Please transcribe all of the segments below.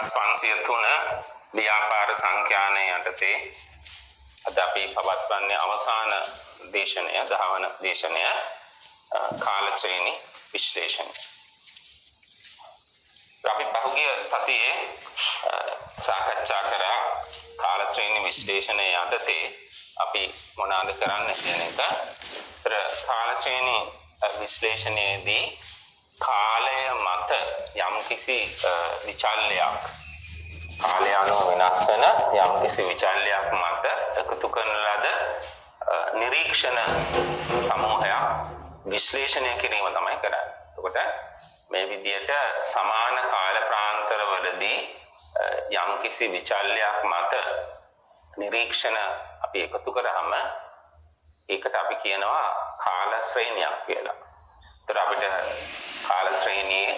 1503 ව්‍යාපාර සංඛ්‍යානය යටතේ අද අපි පවත්වන්නේ අවසාන දේශනය දහවන දේශනය කාල ශ්‍රේණි විශ්ලේෂණය. අපි පහුගිය සතියේ සාකච්ඡා කරා කාල ශ්‍රේණි විශ්ලේෂණය යටතේ අපි මොනවාද කරන්න කියන එක. කාල ශ්‍රේණි විශ්ලේෂණයේදී කාලය මත යම්කිසි විචල්‍යයක් කාලය අනුව වෙනස් වෙන යම්කිසි විචල්‍යයක් මත එකතු කරන ලද නිරීක්ෂණ සමූහයක් විශ්ලේෂණය කිරීම තමයි කරන්නේ. එතකොට මේ විදිහට සමාන කාල ප්‍රාන්තරවලදී යම්කිසි විචල්‍යයක් මත නිරීක්ෂණ අපි එකතු කරාම ඒකට අපි කියනවා කාල ශ්‍රේණියක් කියලා. ඒතර අපිට කාල ශ්‍රේණියේ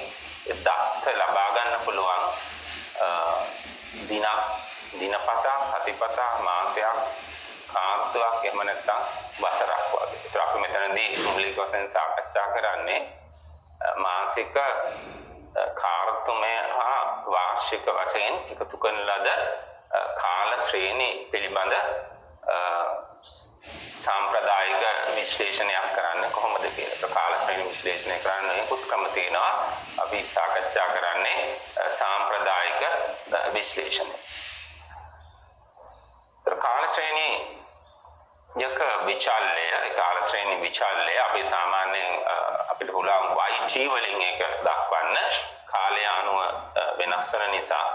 දත්ත ලබා ගන්න පුළුවන් දිනපතා, සතිපතා, මාසයක්, කාන්තුවක් එහෙම නැත්නම් වසරක් වගේ. ඒතර අපි මෙතනදී මූලික වශයෙන් සාකච්ඡා කරන්නේ මාසික කාර්තුමය හා වාර්ෂික වශයෙන් එකතු කරන ලද කාල ශ්‍රේණි පිළිබඳ සාම්ප්‍රදායික විශ්ලේෂණයක් කරන්න කොහොමද කියලා. කාල ශ්‍රේණි විශ්ලේෂණය කරන්න ඒකුත් ක්‍රම තියෙනවා. අපි සාකච්ඡා කරන්නේ සාම්ප්‍රදායික විශ්ලේෂණය. කාල ශ්‍රේණි යක විචල්‍ය, කාල ශ්‍රේණි විචල්‍ය අපි සාමාන්‍යයෙන් අපිට පුළුවන් YT වලින් එක දක්වන්න. කාලය අනුව වෙනස් වෙන නිසා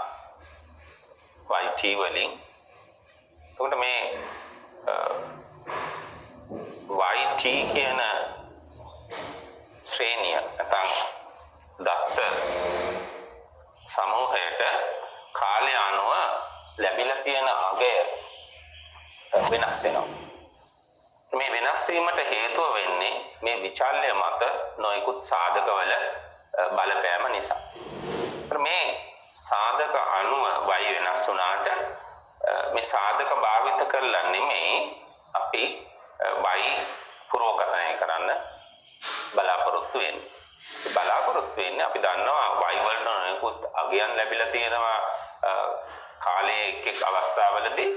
YT වලින්. එතකොට මේ YT කියන ශ්‍රේණිය නැත්නම් දත්ත සමූහයට කාලය අනුව ලැබිලා තියෙන අගය වෙනස් වෙනවා. මේ වෙනස් වීමට හේතුව වෙන්නේ මේ විචල්‍ය මත නොයෙකුත් සාධකවල බලපෑම නිසා. මේ සාධක අනුව y වෙනස් වුණාට මේ සාධක භාවිත කරලා නෙමෙයි අපි y පුරෝකථනය කරන්න බලාපොරොත්තු වෙන්නේ. බලාපොරොත්තු වෙන්නේ අපි දන්නවා y වලට නොයෙකුත් අගයන් ලැබිලා තියෙනවා කාලයේ එක් අවස්ථාවලදී.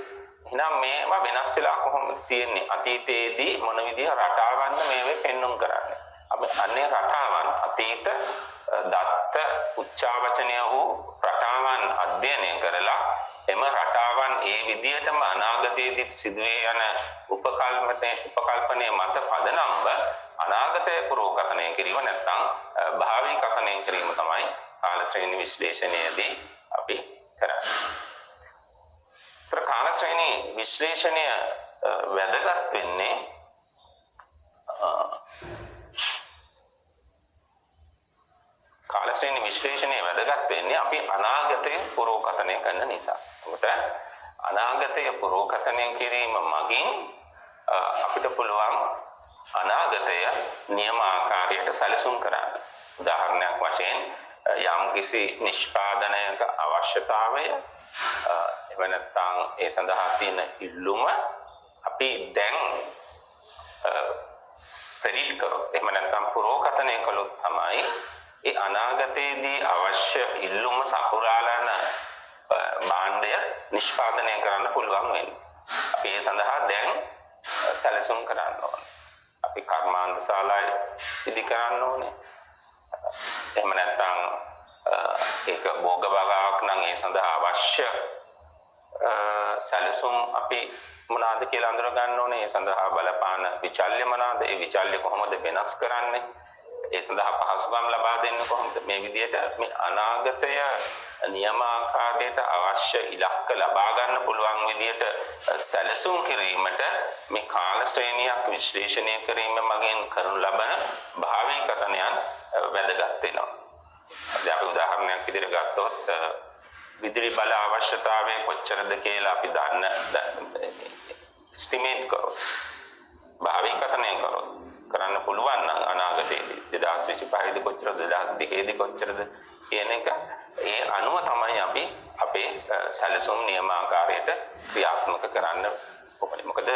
එහෙනම් මේවා වෙනස් වෙලා කොහොමද තියෙන්නේ? අතීතයේදී මොන විදිහ රටාවන්ද මේවේ පෙන්눔 කරන්නේ? අපි අන්නේ රටාවන් අතීත දත්ත උච්චාවචනය වූ රටාවන් අධ්‍යයනය කරලා එම රටාවන් ඒ විදිහටම අනාගතයේදී සිදුවේ යන උපකල්පනය මත පදනම්ව අනාගතය පුරෝකථනය කිරීම නැත්නම් භාවී කථනය කිරීම තමයි කාල ශ්‍රේණි විශ්ලේෂණයේදී අපි කරන්නේ. කාල ශ්‍රේණි විශ්ලේෂණය වැදගත් වෙන්නේ කාල ශ්‍රේණි විශ්ලේෂණය වැදගත් වෙන්නේ අපි අනාගතය පුරෝකථනය කරන නිසා. ඒකට අනාගතය පුරෝකථනය කිරීම මගින් අපිට පුළුවන් අනාගතය නියමාකාරයට සැලසුම් කරන්න. උදාහරණයක් වශයෙන් යම්කිසි නිෂ්පාදනයක අවශ්‍යතාවය එහෙම නැත්නම් ඒ සඳහා තියෙන ඉල්ලුම අපි දැන් ප්‍රෙඩික්ට් කරොත් එහෙම නැත්නම් පුරෝකථනය කළොත් තමයි ඒ අනාගතයේදී අවශ්‍ය ඉල්ලුම සපුරාලන භාණ්ඩය නිෂ්පාදනය කරන්න පුළුවන් වෙන්නේ. අපි ඒ සඳහා දැන් සැලසුම් කරන්න ඕනේ. අපි කර්මාන්ත ශාලා ඉදි කරන්න ඕනේ. එහෙම නැත්නම් ඒක භෝග භාගාවක් නම් ඒ සඳහා අවශ්‍ය සැලසුම් අපි මොනවාද කියලා අඳුර ගන්න ඕනේ. ඒ සඳහා බලපාන විචල්්‍ය මොනවාද? ඒ විචල්්‍ය කොහොමද වෙනස් කරන්නේ? ඒ සඳහා පහසුකම් ලබා දෙන්නේ කොහොමද? මේ විදිහට මේ අනාගතය නියමාකාරයට අවශ්‍ය ඉලක්ක ලබා ගන්න පුළුවන් විදිහට සැලසුම් කිරීමට මේ කාල ශ්‍රේණියක් විශ්ලේෂණය කිරීම මගින් කරනු ලබන භාවී කථනයන් වැදගත් වෙනවා. දැන් අපි උදාහරණයක් විදිහට ගත්තොත් විදුලි බල අවශ්‍යතාවය කොච්චරද කියලා අපි දන්න එස්ටිමේට් කරොත් භාවී කථනය කරොත් කරන්න පුළුවන් නම් අනාගතයේදී 2025 දී කොච්චරද 2030 දී කොච්චරද කියන එක ඒ අනුව තමයි අපි අපේ සැලසුම් නියමාකාරයට ක්‍රියාත්මක කරන්න ඕනේ. මොකද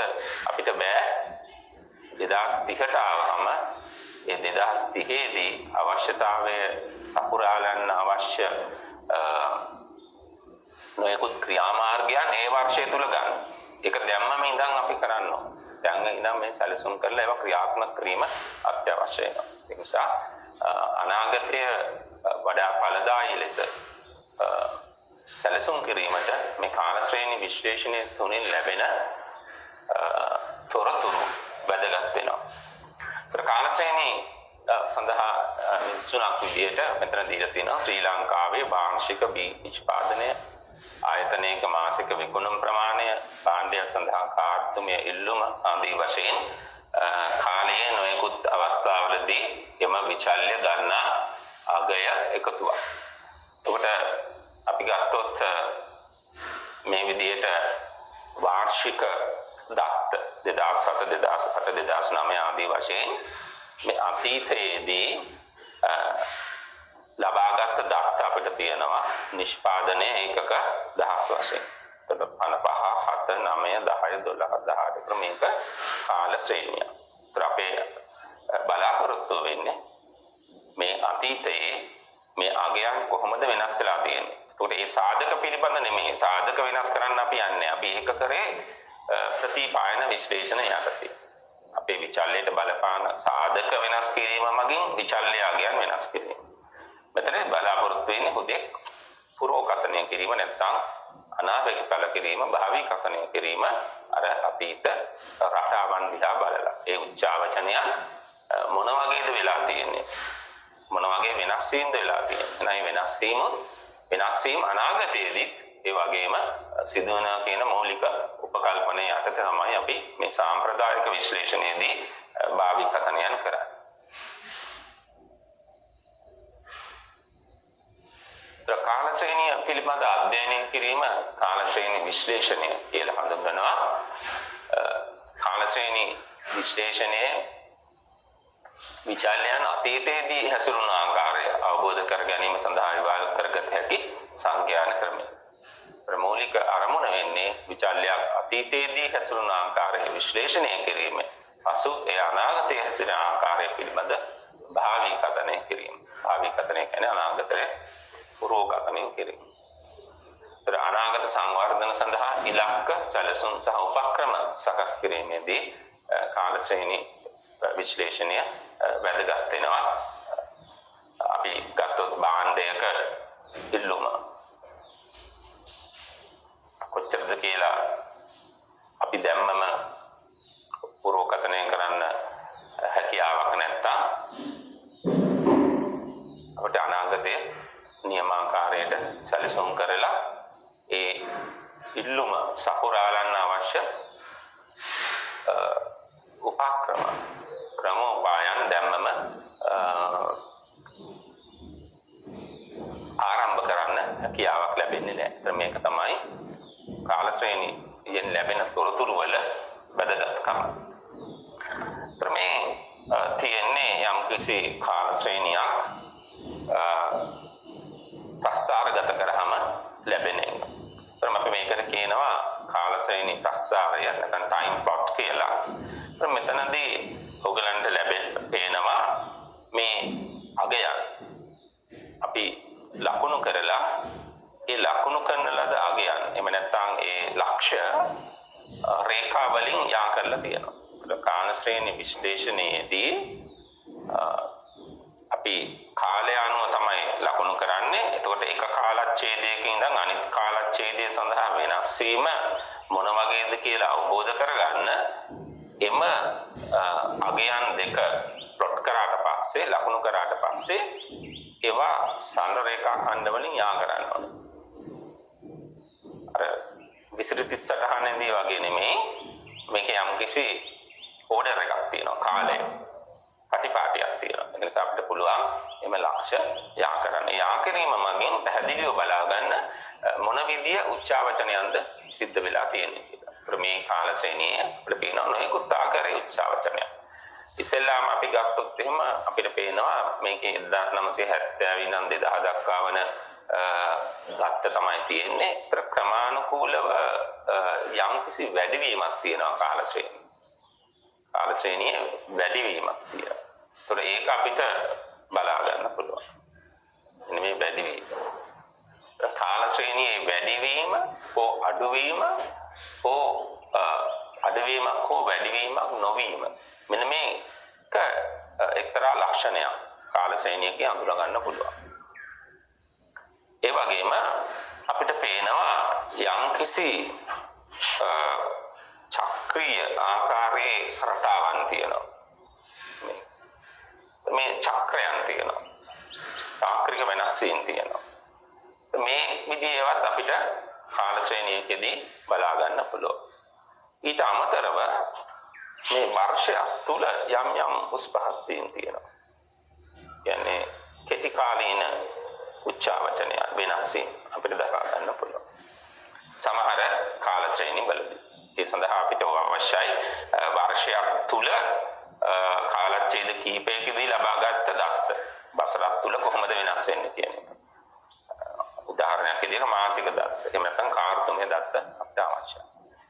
අපිට බෑ 2030ට ආවම ඒ 2030 දී අවශ්‍යතාවය අකුරාලන්න අවශ්‍ය නොයෙකුත් ක්‍රියාමාර්ගයන් ඒ වර්ෂය තුල ගන්න. ඒක දැම්මම ඉඳන් අපි කරන්න ඕන. දැන් ඉඳන් මේ සැලසුම් කරලා ඒවා ක්‍රියාත්මක කිරීම අත්‍යවශ්‍යයි. ඒ නිසා අනාගතය වඩා ඵලදායී ලෙස සැලසුම් කිරීමට මේ කාල ශ්‍රේණි විශ්ලේෂණය තුලින් ලැබෙන තොරතුරු වැදගත් වෙනවා. ඒතර කාල ශ්‍රේණි සඳහා විසුණක් විදියට මෙතන දීලා තියෙනවා ශ්‍රී ලංකාවේ වාර්ෂික බී නිෂ්පාදනය, ආයතනයක මාසික විකුණුම් ප්‍රමාණය, භාණ්ඩය සඳහා කාර්තුමය ඉල්ලුම ආදී වශයෙන් කාලයේ නොයෙකුත් අවස්ථාවලදී එම විචල්්‍ය ගන්නා අගය එකතුවක්. එතකොට අපි ගත්තොත් මේ විදියට වාර්ෂික දත්ත 2007 2008 2009 ආදී වශයෙන් මේ අතීතයේදී ලබාගත් දත්ත අපිට තියෙනවා නිෂ්පාදනය ඒකක දහස් වශයෙන්. එතකොට 55 7 9 10 12 18 ක්‍රමික කාල ශ්‍රේණිය. ඒතර අපේ බලාපොරොත්තු වෙන්නේ මේ අතීතයේ මේ අගයන් කොහොමද වෙනස් වෙලා තියෙන්නේ. ඒකට ඒ සාධක පිළිබඳ නෙමෙයි. සාධක වෙනස් කරන්න අපි යන්නේ. අපි ඒක කරේ ප්‍රතිපායන විශ්ලේෂණ යටතේ. අපේ විචල්්‍යයට බලපාන සාධක වෙනස් කිරීම මගින් විචල්්‍ය අගයන් වෙනස් කිරීම. මෙතන බලාපොරොත්තු වෙන්නේ හුදෙක් පුරෝකථනය කිරීම නැත්නම් අනාවැකි කළ කිරීම, භාවී කථනය කිරීම අර අතීත රටාවන් දිහා බලලා. ඒ උච්චාවචනයන් මොන වගේද වෙලා තියෙන්නේ? මොන වගේ වෙනස් වීම්ද වෙලා තියෙන්නේ? නැයි වෙනස් වීම අනාගතයේදීත් ඒ වගේම සිදුවන කියන මৌলিক උපකල්පනය යටතේ තමයි අපි මේ සාම්ප්‍රදායික විශ්ලේෂණයේදී භාවී කථනයන් කරන්නේ. කාල ශ්‍රේණිය පිළිබඳ අධ්‍යයනය කිරීම කාල ශ්‍රේණි විශ්ලේෂණය කියලා හඳුන්වනවා. කාල ශ්‍රේණි විශ්ලේෂණයේ විචල්‍යයන් අතීතයේදී හැසිරුණු ආකාරය අවබෝධ කර ගැනීම සඳහා විවාද කරගත හැකි සංඛ්‍යාන ක්‍රමය. ප්‍රමූලික අරමුණ වෙන්නේ විචල්‍යයක් අතීතයේදී හැසිරුණු ආකාරය විශ්ලේෂණය කිරීම. පසු ඒ අනාගතයේ හැසිරෙන ආකාරය පිළිබඳ භාවී කථනය කිරීම. භාවී කථනය කියන්නේ අනාගතයේ පුරෝකථනය කිරීම. ඒතර අනාගත සංවර්ධන සඳහා ඉලක්ක සැලසුම් සහ උපක්‍රම සකස් කිරීමේදී කාල ශ්‍රේණි විශ්ලේෂණය වැදගත් වෙනවා. අපි ගත්තොත් භාණ්ඩයක ඉල්ලුම කොච්චරද කියලා අපි දැම්මම පුරෝකථනය කරන්න හැකියාවක් නැත්නම් අපිට අනාගතයේ නියමාකාරයට සැලසුම් කරලා ඒ ඉල්ලුම සපුරාලන්න අවශ්‍ය ක්‍රමෝපායන් දැම්මම ආරම්භ කරන්න හැකියාවක් ලැබෙන්නේ නැහැ. මේක තමයි කාල ශ්‍රේණියෙන් ලැබෙන තොරතුරු වල වැදගත්කම. මේ තියෙන්නේ යම්කිසි කාල ශ්‍රේණියක් ප්‍රස්ථාරගත කරාම ලැබෙන එක. අපි මේකට කියනවා කාල ශ්‍රේණි ප්‍රස්ථාරය නැත්නම් ටයිම් ප්ලොට් කියලා. මෙතනදී ඔයගලන්ට පේනවා මේ අගයන් අපි ලකුණු කරලා ඒ ලකුණු කරන ලද අගයන් එහෙම නැත්නම් ඒ ලක්ෂ්‍ය රේඛා වලින් යා කරලා තියෙනවා. කාල ශ්‍රේණි විශ්ලේෂණයේදී අපි කාලය අනුව තමයි ලකුණු කරන්නේ. එතකොට එක කාලච්ඡේදයක ඉඳන් අනිත් කාලච්ඡේදය සඳහා වෙනස් වීම මොන වගේද කියලා අවබෝධ කරගන්න එම අගයන් දෙක ප්ලොට් කරාට පස්සේ ලකුණු කරාට පස්සේ ඒවා සරල රේඛා ඛණ්ඩ වලින් යා කරන්න ඕනේ. අර විසිරිත සටහනේදී වගේ නෙමෙයි මේක යම්කිසි ඕඩර් එකක් තියෙනවා. කාලය පටිපාටියක් තියෙනවා. ඒ නිසා අපිට පුළුවන් එම ලක්ෂ්‍ය යා කරන්න. යා කිරීම මගින් පැහැදිලිව බලා ගන්න මොන විදිය උච්චාවචනයන්ද සිද්ධ වෙලා තියෙන්නේ කියලා. මේ කාල ශ්‍රේණියේ අපිට පේනවා නොයෙකුත් ආකාරයේ උච්චාවචනයක්. ඉස්සෙල්ලාම අපි ගත්තොත් එහෙම අපිට පේනවා මේකේ 1970 ඉඳන් 2000 දක්වා වන දත්ත තමයි තියෙන්නේ. ඒතර ක්‍රමානුකූලව යම්කිසි වැඩිවීමක් තියෙනවා කාල ශ්‍රේණියේ. කාල ශ්‍රේණියේ වැඩිවීමක් තියෙනවා. ඒතර ඒක අපිට බලා ගන්න පුළුවන්. එන්න මේ වැඩිවීම. කාල ශ්‍රේණියේ වැඩිවීම අඩුවීම හෝ අඩුවීමක් හෝ වැඩිවීමක් නොවීම මෙන්න මේක එක්තරා ලක්ෂණයක් කාල ශ්‍රේණියකින් අඳුර ගන්න පුළුවන්. ඒ වගේම අපිට පේනවා යම්කිසි චක්‍රීය ආකාරයේ රටාවන් තියෙනවා. මේ චක්‍රයන් තියෙනවා. චාක්‍රික වෙනස් වීම් තියෙනවා. මේ විදිහේවත් අපිට කාල ශ්‍රේණියකදී බලා ගන්න පුළුවන්. ඊට අමතරව මේ වර්ෂයක් තුල යම් යම් උස් පහත් වීම් තියෙනවා. කියන්නේ කෙටි කාලීන උච්චාවචනය වෙනස් වීම අපිට දක්වා ගන්න පුළුවන්. සමහර කාල ශ්‍රේණි වලදී ඒ සඳහා අපිට අවශ්‍යයි වර්ෂයක් තුල කාලච්ඡේද කීපයකදී ලබාගත් දත්ත වසරක් තුල කොහොමද වෙනස් වෙන්නේ කියන එක. උදාහරණයක් විදිහට මාසික දත්ත එහෙම නැත්නම් කාර්තුමේ දත්ත අපිට අවශ්‍යයි.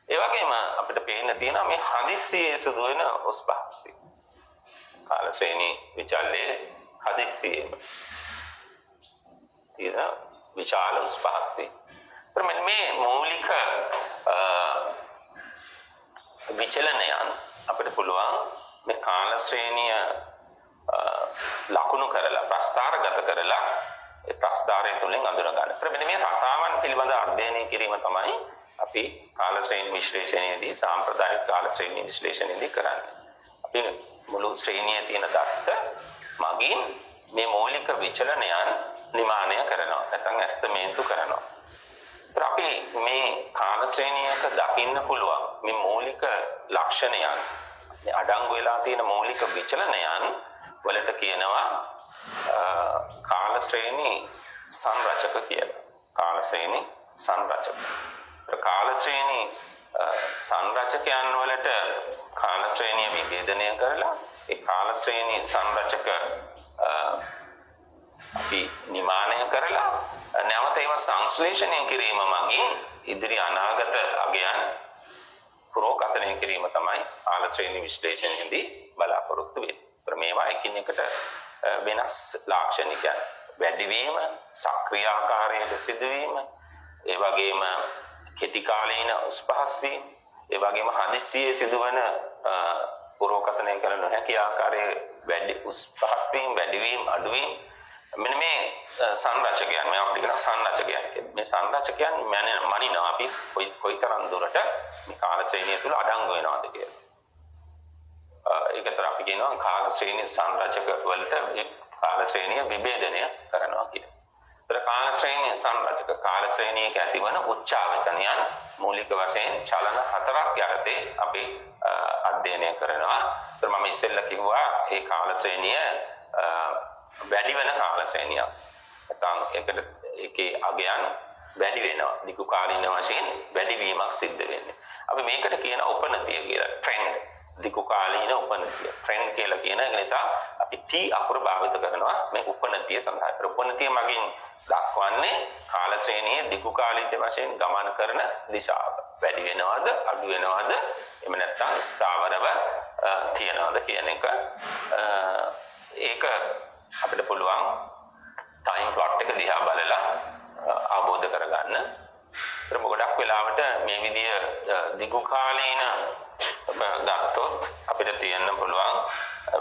ඒ වගේම අපිට පේන්න තියෙනවා මේ හදිස්සියේ සිදුවෙන උස් පහත් වීම. කාල ශ්‍රේණි විචල්යේ හදිස්සියේම තියෙන විශාල උස් පහත් වීම. මේ මූලික විචලනයන් අපිට පුළුවන් මේ කාල ශ්‍රේණිය ලකුණු කරලා ප්‍රස්ථාරගත කරලා ඒ ප්‍රස්ථාරය තුලින් අඳුර ගන්න. මෙන්න මේ රටාවන් පිළිබඳ අධ්‍යයනය කිරීම තමයි අපි කාල ශ්‍රේණි විශ්ලේෂණයේදී සාම්ප්‍රදායික කාල ශ්‍රේණි විශ්ලේෂණයේදී කරන්නේ. අපි මුළු ශ්‍රේණියේ තියෙන දත්ත මගින් මේ මූලික විචලනයන් නිමානය කරනවා. නැත්නම් ඇස්තමේන්තු කරනවා. අපි මේ කාල ශ්‍රේණියක දකින්න පුළුවන් මේ මූලික ලක්ෂණයන් මේ අඩංගු වෙලා තියෙන මූලික විචලනයන් වලට කියනවා කාල ශ්‍රේණි සංරචක කියලා. කාල ශ්‍රේණි සංරචක. කාල ශ්‍රේණි සංරචකයන් වලට කාල ශ්‍රේණිය විභේදනය කරලා ඒ කාල ශ්‍රේණි සංරචක අපි නිමානය කරලා නැවත ඒවා සංශ්ලේෂණය කිරීම මගින් ඉදිරි අනාගත අගයන් පුරෝකථනය කිරීම තමයි කාල ශ්‍රේණි විශ්ලේෂණයේදී බලාපොරොත්තු වෙන්නේ. මේවා එකින් එකට වෙනස් ලාක්ෂණිකයන් වැඩිවීම, චක්‍රියාකාරයේ සිදුවීම, ඒ වගේම කෙටි කාලීන උස් පහත් වීම, ඒ වගේම හදිස්සියේ සිදුවන පුරෝකථනය කළ නොහැකි ආකාරයේ වැඩි උස් පහත් වීම, වැඩිවීම, අඩුවීම මෙන්න මේ සංරචකයන් මේ අපිට කියන සංරචකයන් මේ සංරචකයන් මනිනවා අපි කොයිතරම් දුරට මේ කාල ශ්‍රේණිය තුල අඩංගු වෙනවද කියලා. ඒකතර අපි කියනවා කාල ශ්‍රේණි සංරචක වලට ඒ කාල ශ්‍රේණිය විභේදනය කරනවා කියලා. ඒතර කාල ශ්‍රේණි සංරචක කාල ශ්‍රේණියක ඇතිවන උච්චාවචනයන් මූලික වශයෙන් චලන හතරක් යටතේ අපි අධ්‍යයනය කරනවා. ඒතර මම ඉස්සෙල්ලා කිව්වා මේ කාල ශ්‍රේණිය වැඩි වෙන කාල ශ්‍රේණියක්. නැත්නම් ඒකේ අගයන් වැඩි වෙනවා. දිගු කාලීන වශයෙන් වැඩිවීමක් සිද්ධ වෙන්නේ. අපි මේකට කියන උපනතිය කියලා. ට්‍රෙන්ඩ්. දිගු කාලීන උපනතිය. ට්‍රෙන්ඩ් කියලා කියන එක නිසා අපි T අකුර භාවිත කරනවා මේ උපනතිය සඳහා. උපනතිය මගින් දක්වන්නේ කාල ශ්‍රේණියේ දිගු කාලීන වශයෙන් ගමන් කරන දිශාව. වැඩි වෙනවද, අඩු වෙනවද, එහෙම නැත්නම් ස්ථාවරව තියනවද කියන එක. ඒක අපිට පුළුවන් ටයිම් ප්ලොට් එක දිහා බලලා අවබෝධ කරගන්න. ඒත් ගොඩක් වෙලාවට මේ විදිය දිගු කාලීන ගත්තොත් අපිට තියෙන්න පුළුවන්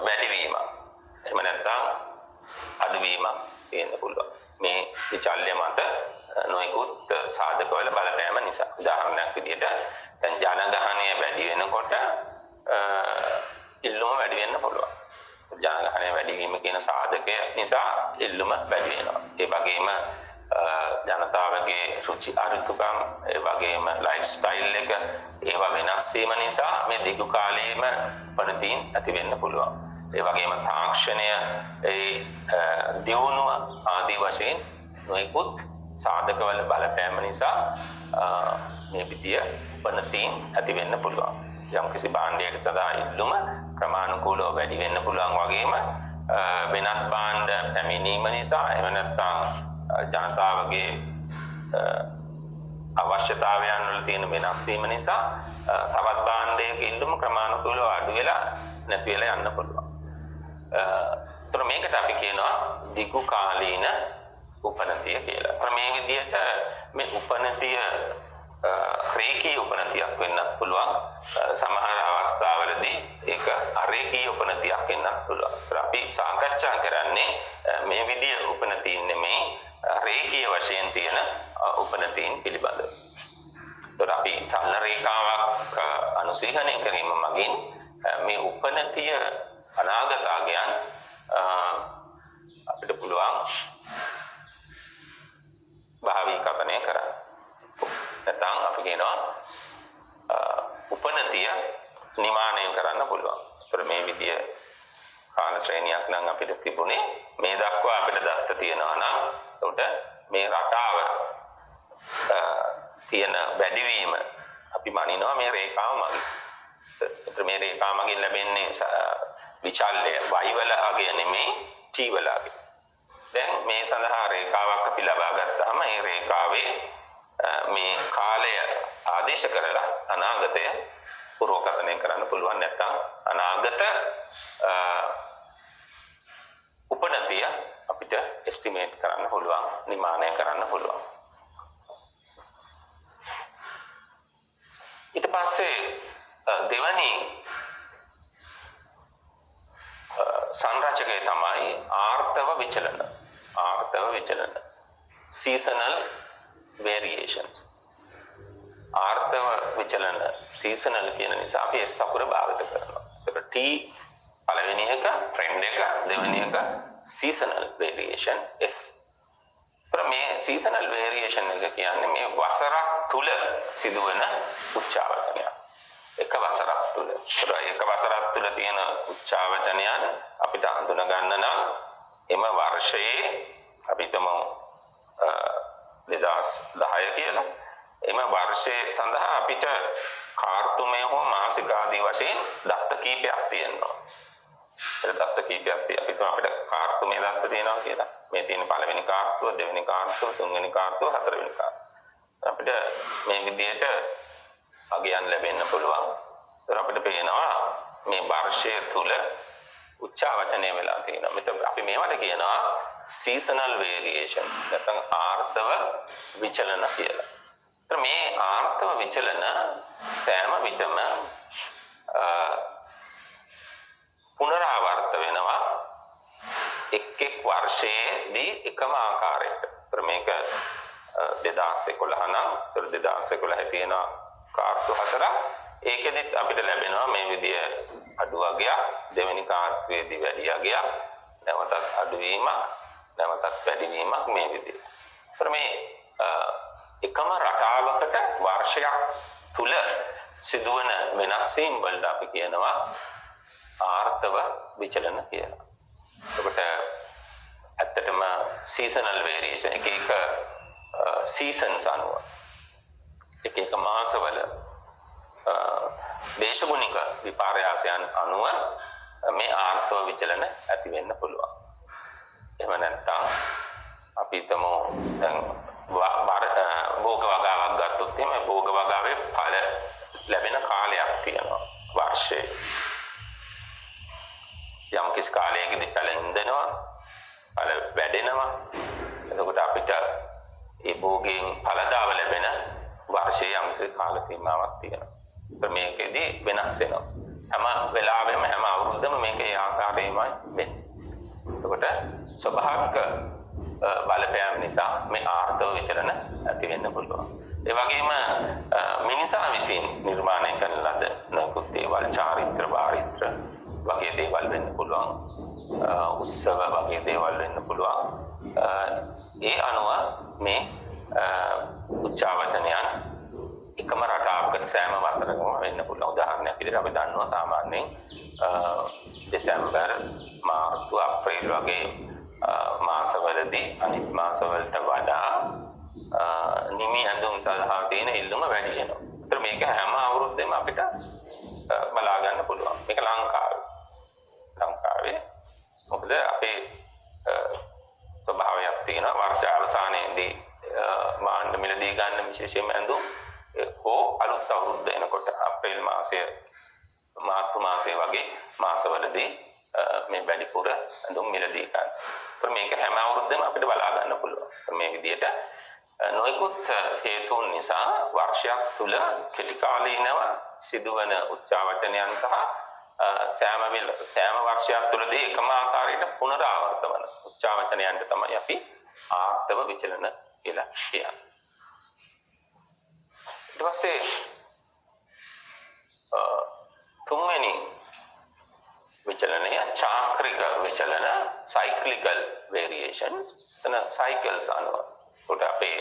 වැඩිවීමක්. එහෙම නැත්නම් අඩුවීමක් තියෙන්න පුළුවන්. මේ විචල්්‍ය මත නොයෙකුත් සාධකවල බලපෑම නිසා. උදාහරණයක් විදිහට දැන් ජනගහනය වැඩි වෙනකොට ඉල්ලුම වැඩි වෙන්න පුළුවන්. ජනගහනය වැඩිවීම කියන සාධකය නිසා ඉල්ලුම වැඩි වෙනවා. ඒ වගේම ජනතාවගේ රුචි අරුචිකම්, ඒ වගේම ලයිෆ් ස්ටයිල් එක ඒවා වෙනස් වීම නිසා මේ දිගු කාලයේම පරිදීන් ඇති වෙන්න පුළුවන්. ඒ වගේම තාක්ෂණය දියුණුව ආදී වශයෙන් නොයෙකුත් සාධකවල බලපෑම නිසා මේ විදිය පරිදීන් ඇති වෙන්න පුළුවන්. යම්කිසි භාණ්ඩයක සඳහා ඉල්ලුම ක්‍රමානුකූලව වැඩි වෙන්න පුළුවන් වගේම වෙනත් භාණ්ඩ පැමිණීම නිසා එහෙම නැත්නම් ජනතාවගේ අවශ්‍යතාවයන් වල තියෙන වෙනස් වීම නිසා තවත් භාණ්ඩයක ඉල්ලුම ක්‍රමානුකූලව අඩු වෙලා නැති වෙලා යන්න පුළුවන්. ඒතර මේකට අපි කියනවා දිගු කාලීන උපනතිය කියලා. ඒතර මේ විදිහට මේ උපනතිය රේඛීය උපනතියක් වෙන්නත් පුළුවන්. සමහර අවස්ථාවලදී ඒක අරේඛීය උපනතියක් වෙන්නත් පුළුවන්. අපි සාකච්ඡා කරන්නේ මේ විදිය උපනතීන් නෙමෙයි රේඛීය වශයෙන් තියෙන උපනතීන් පිළිබඳව. ඒතර අපි සරල රේඛාවක් අනුසීහනය කිරීම මගින් මේ උපනතිය අනාගතයන් අපිට පුළුවන් භාවිකතනය කරන්න. නැත්නම් අපි කියනවා උපනතිය නිමානය කරන්න පුළුවන්. ඒතර මේ විදිය කාල ශ්‍රේණියක් නම් අපිට තිබුණේ මේ දක්වා අපිට දත්ත තියෙනවා නම් ඒකට මේ රටාව තියෙන වැඩිවීම අපි මනිනවා මේ රේඛාව මගින්. ඒතර මේ රේඛාව මගින් ලැබෙන්නේ විචල්්‍ය y වල අගය නෙමෙයි t වල අගය. දැන් මේ සඳහා රේඛාවක් අපි ලබා ගත්තාම මේ රේඛාවේ මේ කාලය ආදේශ කරලා අනාගතය පුරෝකථනය කරන්න පුළුවන්. නැත්නම් අනාගත උපනතිය අපිට එස්ටිමේට් කරන්න පුළුවන්, නිමානය කරන්න පුළුවන්. ඊට පස්සේ දෙවැනි සංරචකය තමයි ආර්තව විචලන. ආර්තව විචලන seasonal variations. ආර්තව විචලන seasonal කියන නිසා අපි S අකුර භාවිත කරනවා. ඒක T පළවෙනි එක, trend එක, දෙවෙනි එක seasonal variation S. මේ seasonal variation එක කියන්නේ මේ වසරක් තුල සිදුවන උච්චාවචනයක්. එක වසරක් තුල. ඒක වසරක් තුල තියෙන උච්චාවචනයන් අපිට හඳුන ගන්න නම් එම වර්ෂයේ අපි තමු 2010 කියලා. එම වර්ෂයේ සඳහා අපිට කාර්තුමය හෝ මාසික ආදී වශයෙන් දත්ත කීපයක් තියෙනවා. ඒ දත්ත කීපයක් අපි තුම අපිට කාර්තුමය දත්ත තියෙනවා කියලා. මේ තියෙන පළවෙනි කාර්තුව, දෙවෙනි කාර්තුව, තුන්වෙනි කාර්තුව, හතරවෙනි කාර්තුව. අපිට මේ විදිහට අගයන් ලැබෙන්න පුළුවන්. ඒතර අපිට පේනවා මේ වර්ෂය තුල උච්චාවචනය වෙලා තියෙනවා. මෙතන අපි මේවට කියනවා seasonal variation නැත්නම් ආර්තව විචලන කියලා. ඒතර මේ ආර්තව විචලන සෑම විටම පුනරාවර්ත වෙනවා එක් වර්ෂයේදී එකම ආකාරයකට. ඒතර මේක 2011 නම් 2011 තියෙන කාර්තු හතරක්. ඒකෙදිත් අපිට ලැබෙනවා මේ විදිය අඩු අගයක්, දෙවෙනි කාර්තුවේදී වැඩි අගයක්, නැවතත් අඩුවීමක්, නැවතත් වැඩිවීමක් මේ විදිය. ඒතර මේ එකම රටාවකට වර්ෂයක් තුල සිදුවන වෙනස් වීම් වලට අපි කියනවා ආර්තව විචලන කියලා. එතකොට ඇත්තටම seasonal variation එක seasons අනුව එක මාසවල දේශගුණික විපර්යාසයන් අනුව මේ ආර්තව විචලන ඇති වෙන්න පුළුවන්. එහෙම නැත්නම් අපි හිතමු දැන් භෝග වගාවක් ගත්තොත් එහෙම භෝග වගාවේ ඵල ලැබෙන කාලයක් තියෙනවා වර්ෂයේ. යම් කිසි කාලයකදී ඵල ඉඳනවා, ඵල වැඩෙනවා. එතකොට අපිට ඒ භෝගයෙන් ඵලදාව ලැබෙන වර්ෂයේ යම් කිසි කාල සීමාවක් තියෙනවා. මේකෙදී වෙනස් වෙනවා. හැම වෙලාවෙම හැම අවුරුද්දම මේකේ ආකාරයෙන්මයි වෙන්නේ. එතකොට ස්වභාවික බලපෑම් නිසා මේ ආර්තව විචලන ඇති වෙන්න පුළුවන්. ඒ වගේම මිනිසා විසින් නිර්මාණය කරන ලද නොයෙකුත් දේවල් චාරිත්‍ර වාරිත්‍ර වගේ දේවල් වෙන්න පුළුවන්. උත්සව වගේ දේවල් වෙන්න පුළුවන්. ඒ අනුව මේ උච්චාවචනයන් එකම රටාවකට සෑම වසරකම වෙන්න පුළුවන්. උදාහරණයක් විදිහට අපි දන්නවා සාමාන්‍යයෙන් දෙසැම්බර්, මාර්තු, අප්‍රේල් වගේ මාසවලදී අනිත් මාසවලට වඩා නිමි ඇඳුම් සඳහා තියෙන ඉල්ලුම වැඩි වෙනවා. ඒතර මේක හැම අවුරුද්දෙම අපිට බලා ගන්න පුළුවන්. මේක ලංකාවේ මොකද අපේ ස්වභාවයක් තියෙනවා වර්ෂ අවසානයේදී මාණ්ඩ මිලදී ගන්න විශේෂයෙන්ම ඇඳුම් හෝ අලුත් අවුරුද්ද එනකොට අප්‍රේල් මාසය, මාර්තු මාසය වගේ මාසවලදී මේ වැඩිපුර ඇඳුම් මිලදී ගන්න. ඒතර මේක හැම අවුරුද්දෙම අපිට බලා ගන්න පුළුවන්. මේ විදිහට නොයෙකුත් හේතුන් නිසා වර්ෂයක් තුල කෙටි කාලීනව සිදුවන උච්චාවචනයන් සහ සෑම වර්ෂයක් තුලදී එකම ආකාරයට පුනරාවර්ත වන උච්චාවචනයන්ට තමයි අපි ආර්තව විචලන කියලා කියන්නේ. ඊට පස්සේ තුන්වෙනි විචලනය චාක්‍රික විචලන cyclical variation එන cycles අනුව උට අපේ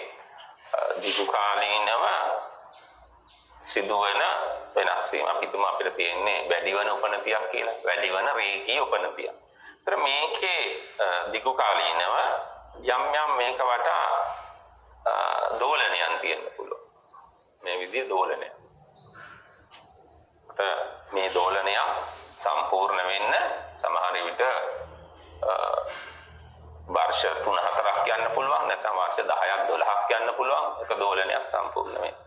දීර්ඝ කාලීනව සිදුවන වෙනස් වීම අපි තුමා අපිට තියෙන්නේ වැඩිවන උපනතියක් කියලා වැඩිවන රේඛීය උපනතිය. ඒතර මේකේ දීර්ඝ කාලීනව යම් මේක වටා දෝලනයන් තියෙන්න පුළුවන්. මේ විදිහේ දෝලනයක්. මේ දෝලනය සම්පූර්ණ වෙන්න සමහර විට වර්ෂ 3-4ක් යන්න පුළුවන් නැත්නම් වර්ෂ 10ක් 12ක් යන්න පුළුවන් එක දෝලනයක් සම්පූර්ණ වෙන්න.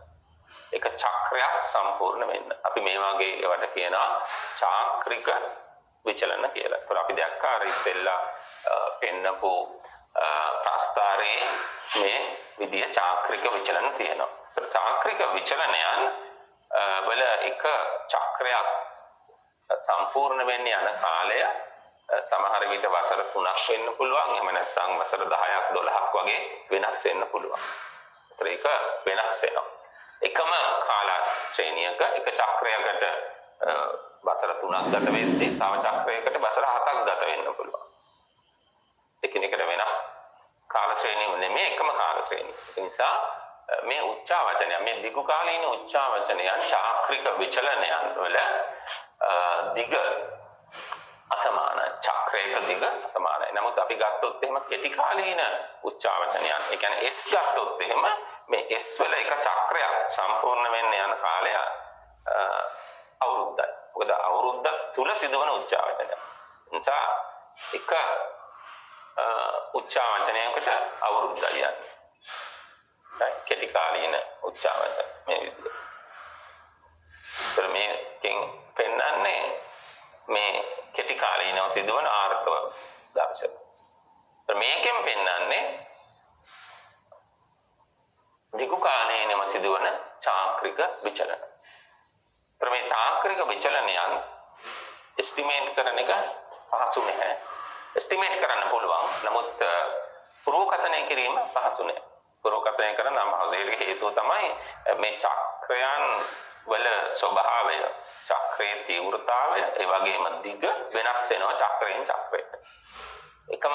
එක චක්‍රයක් සම්පූර්ණ වෙන්න. අපි මේ වගේ ඒවට කියනවා චාක්‍රික විචලන කියලා. ඒත් අපි දැක්කා අර ඉස්සෙල්ලා පෙන්නපු ප්‍රස්තාරයේ මේ විදිය චාක්‍රික විචලන තියෙනවා. ඒත් චාක්‍රික විචලනයන් වල එක චක්‍රයක් සම්පූර්ණ වෙන්න යන කාලය සමහර විට වසර 3ක් වෙන්න පුළුවන්. එහෙම නැත්නම් වසර 10ක් 12ක් වගේ වෙනස් වෙන්න පුළුවන්. ඒක වෙනස් වෙනවා. එකම කාල ශ්‍රේණියක එක චක්‍රයකට වසර 3ක් ගත වෙද්දී තව චක්‍රයකට වසර 7ක් ගත වෙන්න පුළුවන්. එකිනෙකට වෙනස් කාල ශ්‍රේණිය නෙමෙයි එකම කාල ශ්‍රේණිය. ඒ නිසා මේ උච්චාවචනය මේ දිගු කාලීන උච්චාවචනය චාක්‍රික විචලනයන් වල දිග අසමාන චක්‍රයක දිග අසමානයි. නමුත් අපි ගත්තොත් එහෙම කෙටි කාලීන උච්චාවචනයන් ඒ කියන්නේ S ගත්තොත් එහෙම මේ S වල එක චක්‍රයක් සම්පූර්ණ වෙන්න යන කාලය අවුරුද්දයි. මොකද අවුරුද්ද තුල සිදුවන උච්චාවචනය. නිසා එක උච්චාවචනයකට අවුරුද්දයි යන්නේ. කෙටි කාලීන උච්චාවචන මේ විදිහට. මේකෙන් පෙන්වන්නේ මේ කෙටි කාලීනව සිදුවන ආර්ථව දර්ශන. මේකෙන් පෙන්වන්නේ දිගු කාලීනව සිදුවන චාක්‍රික විචලන. මේ චාක්‍රික විචලනයන් එස්ටිමේට් කරන එක පහසු නැහැ. එස්ටිමේට් කරන්න පුළුවන්. නමුත් පුරෝකථනය කිරීම පහසු නැහැ. පුරෝකථනය කරන අමාරුයි. හේතුව තමයි මේ චක්‍රයන් වල ස්වභාවය, චක්‍රයේ තීව්‍රතාවය, ඒ වගේම දිග වෙනස් වෙනවා චක්‍රයෙන් චක්‍රයට. එකම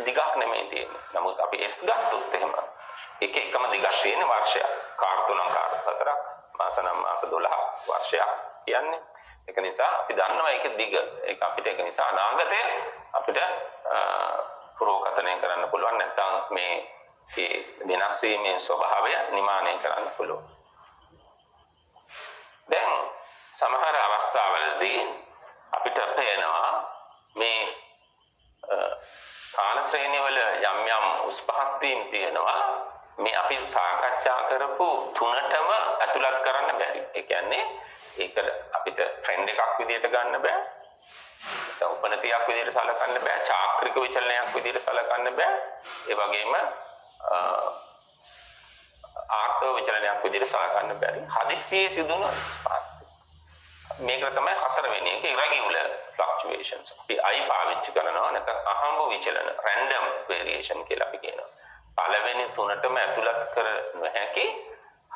දිගක් නෙමෙයි තියෙන්නේ. නමුත් අපි S ගත්තොත් එහෙම එකම දිගක් තියෙන වර්ෂයක්. කාර්ත 3 කාර්ත 4ක් මාස 9 මාස 12ක් වර්ෂයක් කියන්නේ. ඒක නිසා අපි දන්නවා ඒක දිග. ඒක අපිට ඒක නිසා අනාගතයේ අපිට පුරෝකථනය කරන්න පුළුවන්. නැත්නම් මේ වෙනස් වීමේ ස්වභාවය නිමානය කරන්න පුළුවන්. දැන් සමහර අවස්ථාවලදී අපිට පේනවා මේ කාල ශ්‍රේණිය වල යම් උස් පහත් වීම් තියෙනවා. මේ අපි සාකච්ඡා කරපු තුනටම ඇතුළත් කරන්න බැරි. ඒ කියන්නේ ඒක අපිට ට්‍රෙන්ඩ් එකක් විදිහට ගන්න බෑ. නැත්නම් උපනතියක් විදිහට සලකන්න බෑ. චාක්‍රික විචලනයක් විදිහට සලකන්න බෑ. ඒ වගේම ආර්ථව විචලනයක් විදිහට සලකන්න බැරි. හදිස්සියේ සිදුවන මේක තමයි හතරවෙනි එක irregular fluctuations. අපි I පාවිච්චි කරනවා නැත්නම් අහම්බ විචලන random variation කියලා අපි කියනවා. පළවෙනි තුනටම ඇතුළත් කර නොහැකි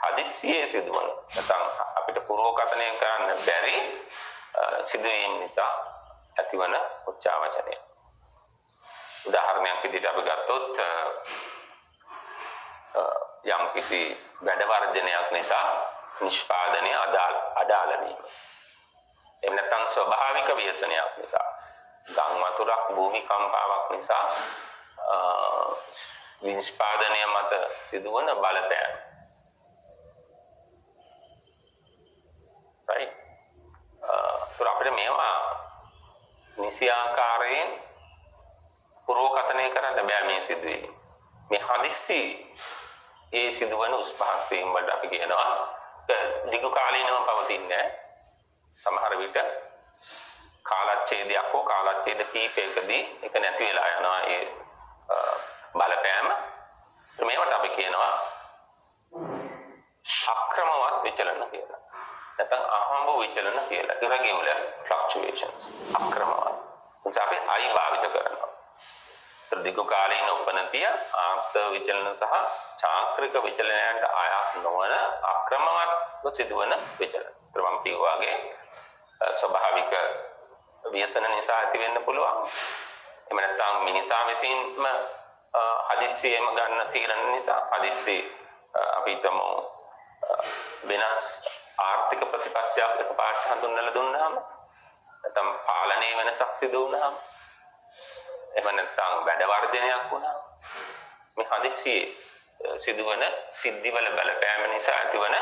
හදිස්සියේ සිදුවන නැත්නම් අපිට පුරෝකථනය කරන්න බැරි සිදුවීම් නිසා ඇතිවන උච්චාවචනය. උදාහරණයක් විදිහට අපි ගත්තොත් යම් කිසි වැඩ වර්ධනයක් නිසා නිෂ්පාදනය අඩාල වීම. එහෙම නැත්නම් ස්වභාවික ව්‍යසනයක් නිසා ගම් වතුරක් භූමිකම්පාවක් නිසා නිෂ්පාදනය මත සිදුවන බලපෑම. right අපිට මේවා නිසි ආකාරයෙන් පුරෝකථනය කරන්න බෑ මේ සිදුවීම්. මේ හදිස්සි ඒ සිදුවන උස් පහත් වීම වලට අපි කියනවා දිගු කාලීනව පවතින්නේ. සමහර විට කාලච්ඡේදයක් හෝ කාලච්ඡේද කීපයකදී ඒක නැති වෙලා යනවා ඒ බලපෑම. මේවට අපි කියනවා අක්‍රමවත් විචලන කියලා. නැත්නම් අහඹ විචලන කියලා. irregular fluctuations. අක්‍රමවත්. අපි I භාවිත කරනවා. දීර්ඝකාලීන උපනතිය ආර්ථ විචලන සහ චාක්‍රික විචලනයන්ට අයත් නොවන අක්‍රමවත්ව සිදුවන විචලන. මම කියවාගේ ස්වභාවික ව්‍යසන නිසා ඇති වෙන්න පුළුවන්. එහෙම නැත්නම් මිනිසා විසින්ම හදිස්සියෙම ගන්න තීරණ නිසා හදිස්සි අපි හිතමු වෙනස් ආර්ථික ප්‍රතිපත්තියක් එකපාරට හඳුන්වලා දුන්නාම නැත්නම් පාලනයේ වෙනසක් සිදු වුණාම එහෙම නැත්නම් වැඩ වර්ධනයක් වුණා මේ හදිස්සියේ සිදුවන සිද්ධිවල බලපෑම නිසා ඇතිවන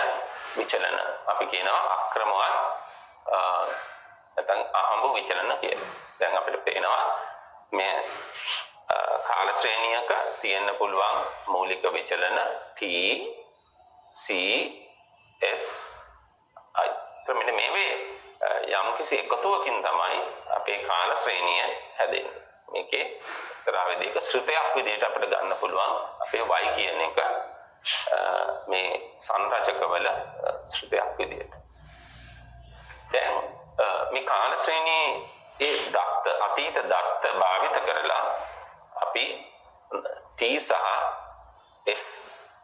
විචලන අපි කියනවා අක්‍රමවත් නැත්නම් අහඹ විචලන කියලා. දැන් අපිට පේනවා මේ කාල ශ්‍රේණියක තියෙන්න පුළුවන් මූලික විචලන T C S I. මෙන්න මේවේ යම් කිසි එකතුවකින් තමයි අපේ කාල ශ්‍රේණිය හැදෙන්නේ. මේකේ එක්තරා විදිහක ශ්‍රිතයක් විදිහට අපිට ගන්න පුළුවන් අපේ y කියන එක මේ සංරචකවල ශ්‍රිතයක් විදිහට. දැන් මේ කාල ශ්‍රේණියේ දත්ත අතීත දත්ත භාවිත කරලා අපි T සහ S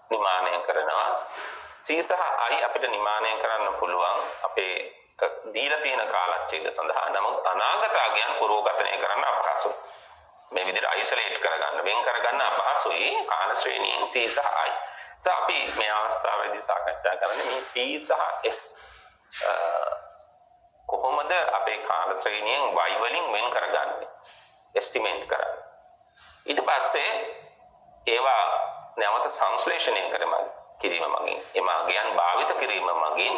නිමානය කරනවා. C සහ I අපිට නිමානය කරන්න පුළුවන් අපේ දීලා තියෙන කාලච්ඡේද සඳහා. නමුත් අනාගත අගයන් පුරෝගතනය කරන්න අපහසුයි. මේ විදිහට අයිසොලේට් කරගන්න වෙන් කරගන්න අපහසුයි කාල ශ්‍රේණියෙන් C සහ I. අපි මේ අවස්ථාවේදී සාකච්ඡා කරන්නේ මේ T සහ S කොහොමද අපේ කාල ශ්‍රේණියෙන් y වලින් වෙන් කරගන්නේ එස්ටිමේට් කරන්නේ. ඊට පස්සේ ඒවා නැවත සංශ්ලේෂණය කිරීම මගින් එම අගයන් භාවිත කිරීම මගින්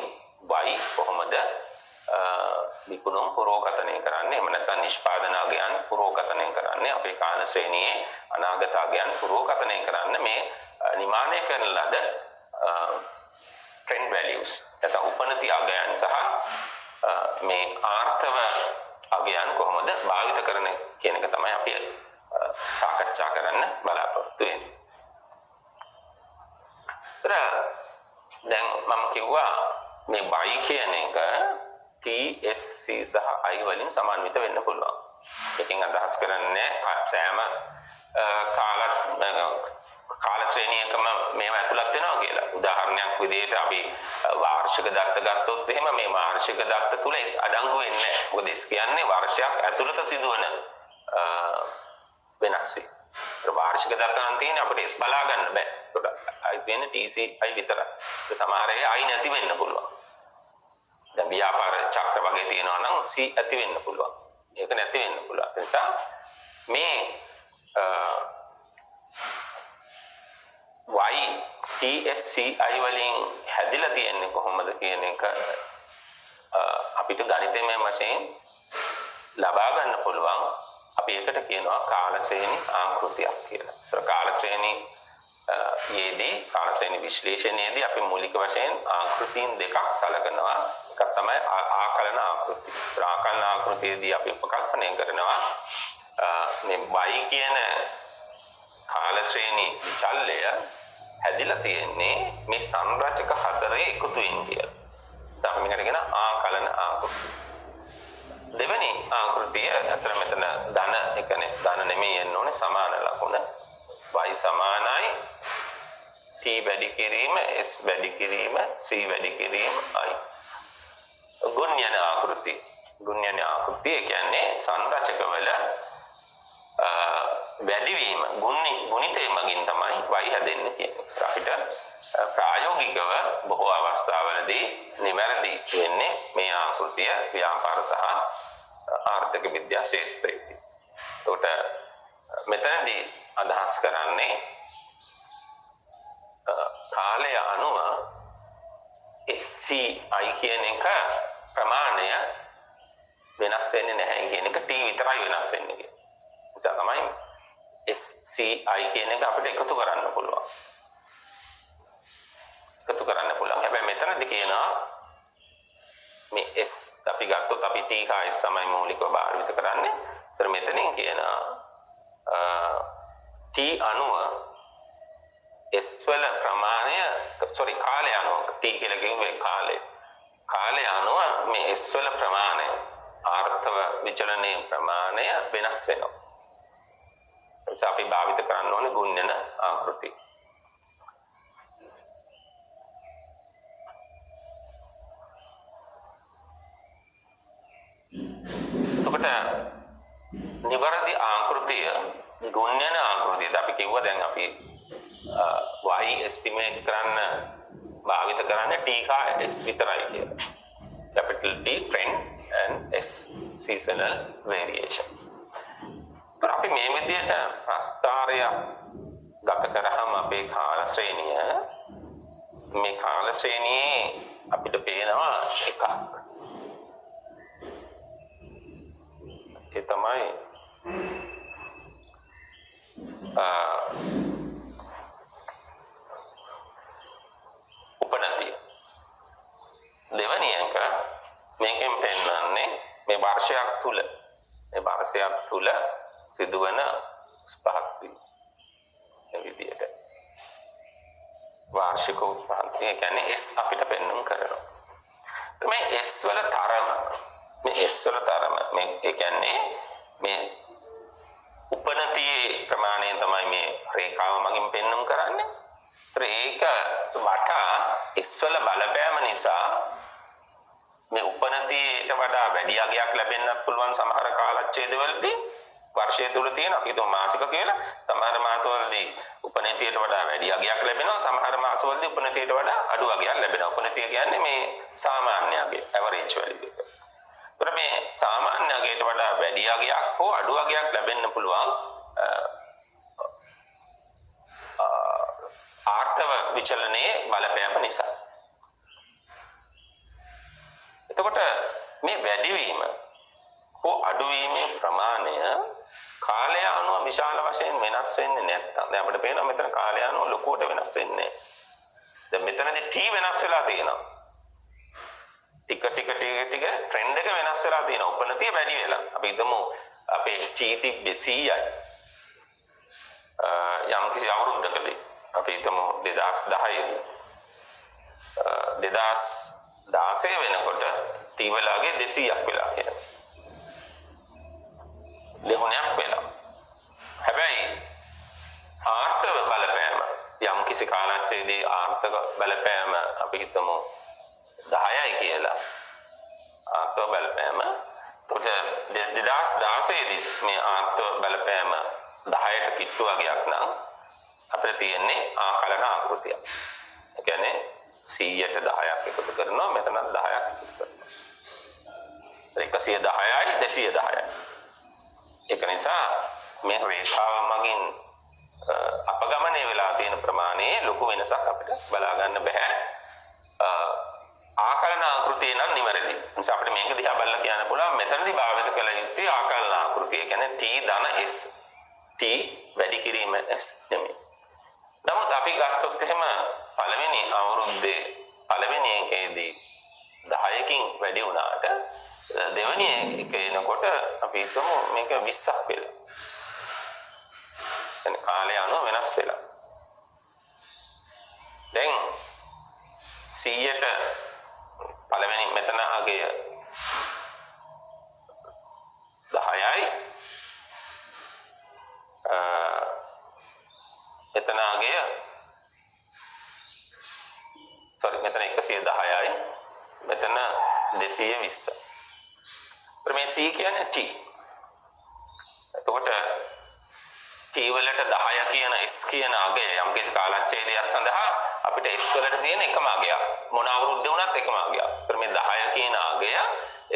y කොහොමද විකුණුම් පුරෝගතනය කරන්නේ එහෙම නැත්නම් නිෂ්පාදන අගයන් පුරෝගතනය කරන්නේ අපේ කාල ශ්‍රේණියේ අනාගත අගයන් පුරෝගතනය කරන්න මේ නිමානය කරන ලද trend values නැත්නම් උපනති අගයන් සහ මේ ආර්ථව අගයන් කොහොමද භාවිත කරන්නේ කියන එක තමයි අපි සාකච්ඡා කරන්න බලාපොරොත්තු වෙන්නේ. දැන් මම කිව්වා මේ y කියන එක T S C සහ I වලින් සමන්විත වෙන්න පුළුවන්. ඒකෙන් අදහස් කරන්නේ සෑම කාල ශ්‍රේණියකම මේව ඇතුළත් වෙනවා කියලා. උදාහරණයක් විදිහට අපි වාර්ෂික දත්ත ගත්තොත් එහෙම මේ වාර්ෂික දත්ත තුල S අඩංගු වෙන්නේ නැහැ. මොකද S කියන්නේ වර්ෂයක් ඇතුළත සිදුවන වෙනස් වීම. වාර්ෂික දත්ත නම් තියෙන්නේ අපිට S බලා ගන්න බෑ. ඒකට I වෙන්නේ TCI විතරයි. ඒ සමහර අය I නැති වෙන්න පුළුවන්. දැන් ව්‍යාපාර චක්‍ර වගේ තියෙනවා නම් C ඇති වෙන්න පුළුවන්. ඒක නැති වෙන්න පුළුවන්. ඒ නිසා මේ y TSCI වලින් හැදිලා තියෙන්නේ කොහොමද කියන එක අපිට ගණිතමය වශයෙන් ලබා ගන්න පුළුවන්. අපි ඒකට කියනවා කාල ශ්‍රේණි ආකෘතියක් කියලා. ඒතර කාල ශ්‍රේණි යේදී කාල ශ්‍රේණි විශ්ලේෂණයේදී අපි මූලික වශයෙන් ආකෘතීන් දෙකක් සලකනවා. එකක් තමයි ආකලන ආකෘතිය. ඒතර ආකලන ආකෘතියේදී අපි උපකල්පනය කරනවා මේ y කියන කාල ශ්‍රේණි විචල්ය හැදිලා තියෙන්නේ මේ සංරචක හතරේ එකතුවෙන් කියලා. අපි මේකට කියන ආකලන ආකෘතිය. දෙවෙනි ආකෘතිය අතර මෙතන ධන එකනේ ධන නෙමෙයි එන්න ඕනේ සමාන ලකුණ. y සමානයි t වැඩි කිරීම s වැඩි කිරීම c වැඩි කිරීම i. ගුණ්‍යන ආකෘතිය. ගුණ්‍යන ආකෘතිය කියන්නේ සංරචකවල වැඩිවීම ගුණිතය මගින් තමයි y හැදෙන්නේ කියන්නේ. අපිට ප්‍රායෝගිකව බොහෝ අවස්ථාවලදී නිවැරදි වෙන්නේ මේ ආකෘතිය ව්‍යාපාර සහ ආර්ථික විද්‍යා ශාස්ත්‍රයේදී. ඒකට මෙතනදී අදහස් කරන්නේ කාලය අනුව SCI කියන එක ප්‍රමාණය වෙනස් වෙන්නේ නැහැ කියන එක T විතරයි වෙනස් වෙන්නේ කියන්නේ. ඒ තමයි SCI කියන එක අපිට එකතු කරන්න පුළුවන්. එකතු කරන්න පුළුවන්. හැබැයි මෙතනදී කියනවා මේ S අපි ගත්තොත් අපි T හා S තමයි මූලිකව භාවිත කරන්නේ. ඒතර මෙතනින් කියනවා T අනුව S වල ප්‍රමාණය sorry කාලය අනුව t කියලා කිව්වේ කාලය අනුව මේ S වල ප්‍රමාණය ආර්ථව විචලනයේ ප්‍රමාණය වෙනස් වෙනවා. අපි භාවිත කරන්න ඕනේ ගුණන ආකෘති. එතකොට නිවැරදි ආකෘතිය ගුණන ආකෘතියද අපි කිව්වා දැන් අපි y estimate කරන්න භාවිත කරන්නේ t හා s විතරයි කියලා. capital T trend and s seasonal variation. तर අපි මේ විදිහට ප්‍රස්ථාරය ගත කරාම අපේ කාල ශ්‍රේණිය මේ කාල ශ්‍රේණියේ අපිට පේනවා එකක්. ඒ තමයි උපනතිය. දෙවැනි එක මේකෙන් පෙන්වන්නේ මේ වර්ෂයක් තුල සිදුවන පහක් වීම. මේ විදිහට වාර්ෂික උත්පත්තිය කියන්නේ S අපිට පෙන්වන්න කරනවා. මේ S වල තරම මේ ඒ කියන්නේ මේ උපනතියේ ප්‍රමාණය තමයි මේ රේඛාව මගින් පෙන්වන්න කරන්නේ. ඒක වටා S වල බලපෑම නිසා මේ උපනතියට වඩා වැඩි අගයක් ලැබෙන්නත් පුළුවන් සමහර කාලච්ඡේදවලදී වර්ෂය තුල තියෙන අපි හිතමු මාසික කියලා සමහර මාසවලදී උපනතියට වඩා වැඩි අගයක් ලැබෙනවා සමහර මාසවලදී උපනතියට වඩා අඩු අගයක් ලැබෙනවා. උපනතිය කියන්නේ මේ සාමාන්‍ය අගය average value එක. ඒතර මේ සාමාන්‍ය අගයට වඩා වැඩි අගයක් හෝ අඩු අගයක් ලැබෙන්න පුළුවන් ආර්ථව විචලනයේ බලපෑම නිසා. එතකොට මේ වැඩිවීම හෝ අඩුවීමේ ප්‍රමාණය කාලය අනුව විශාල වශයෙන් වෙනස් වෙන්නේ නැත්නම් දැන් අපිට පේනවා මෙතන කාලය අනුව ලොකුවට වෙනස් වෙන්නේ නැහැ. දැන් මෙතනදී t වෙනස් වෙලා තියෙනවා. ටික ට්‍රෙන්ඩ් එක වෙනස් වෙලා තියෙනවා. උපනතිය වැඩි වෙලා. අපි හිතමු අපේ t තිබ්බේ 100යි. යම් කිසි අවුරුද්දකදී අපි හිතමු 2010 2016 වෙනකොට t වලගේ 200ක් වෙලා කියනවා. දෙගුණයක් වෙලා. හැබැයි ආර්ථික බලපෑම යම් කිසි කාලච්ඡේදයේ ආර්ථික බලපෑම අපි හිතමු 10යි කියලා. ආර්ථික බලපෑම 2016 දී මේ ආර්ථික බලපෑම 10ට කිට්ටු වගේක් නම් අපිට තියෙන්නේ ආකලන ආකෘතිය. ඒ කියන්නේ 100ට 10ක් එකතු කරනවා මෙතනත් 10ක් එකතු කරනවා. 110යි 210යි. ඒක නිසා මේ රේඛාව මගින් අපගමනය වෙලා තියෙන ප්‍රමාණයේ ලොකු වෙනසක් අපිට බලා ගන්න බෑ. ආකලන ආකෘතිය නම් නිවැරදි. නිසා අපිට මේක දිහා බලලා කියන්න පුළුවන් මෙතනදී භාවිත කළ යුත්තේ ආකලන ආකෘතිය. කියන්නේ t ධන s. t වැඩි කිරීම s නෙමෙයි. නමුත් අපි ගත්තොත් එහෙම පළවෙනි අවුරුද්දේ පළවෙනි එකේදී 10කින් වැඩි වුණාට දෙවෙනි එක එනකොට අපි හිතමු මේක 20ක් වෙලා. يعني කාලය අනුව වෙනස් වෙලා. දැන් 100ට පළවෙනි මෙතන අගය 10යි. මෙතන අගය මෙතන 110යි. මෙතන 220. මේ C කියන්නේ T. එතකොට T වලට 10 කියන S කියන අගය යම් කිසි කාලච්ඡේදයක් සඳහා අපිට S වලට තියෙන එකම අගයක්. මොන අවුරුද්ද වුණත් එකම අගයක්. ඒතර මේ 10 කියන අගය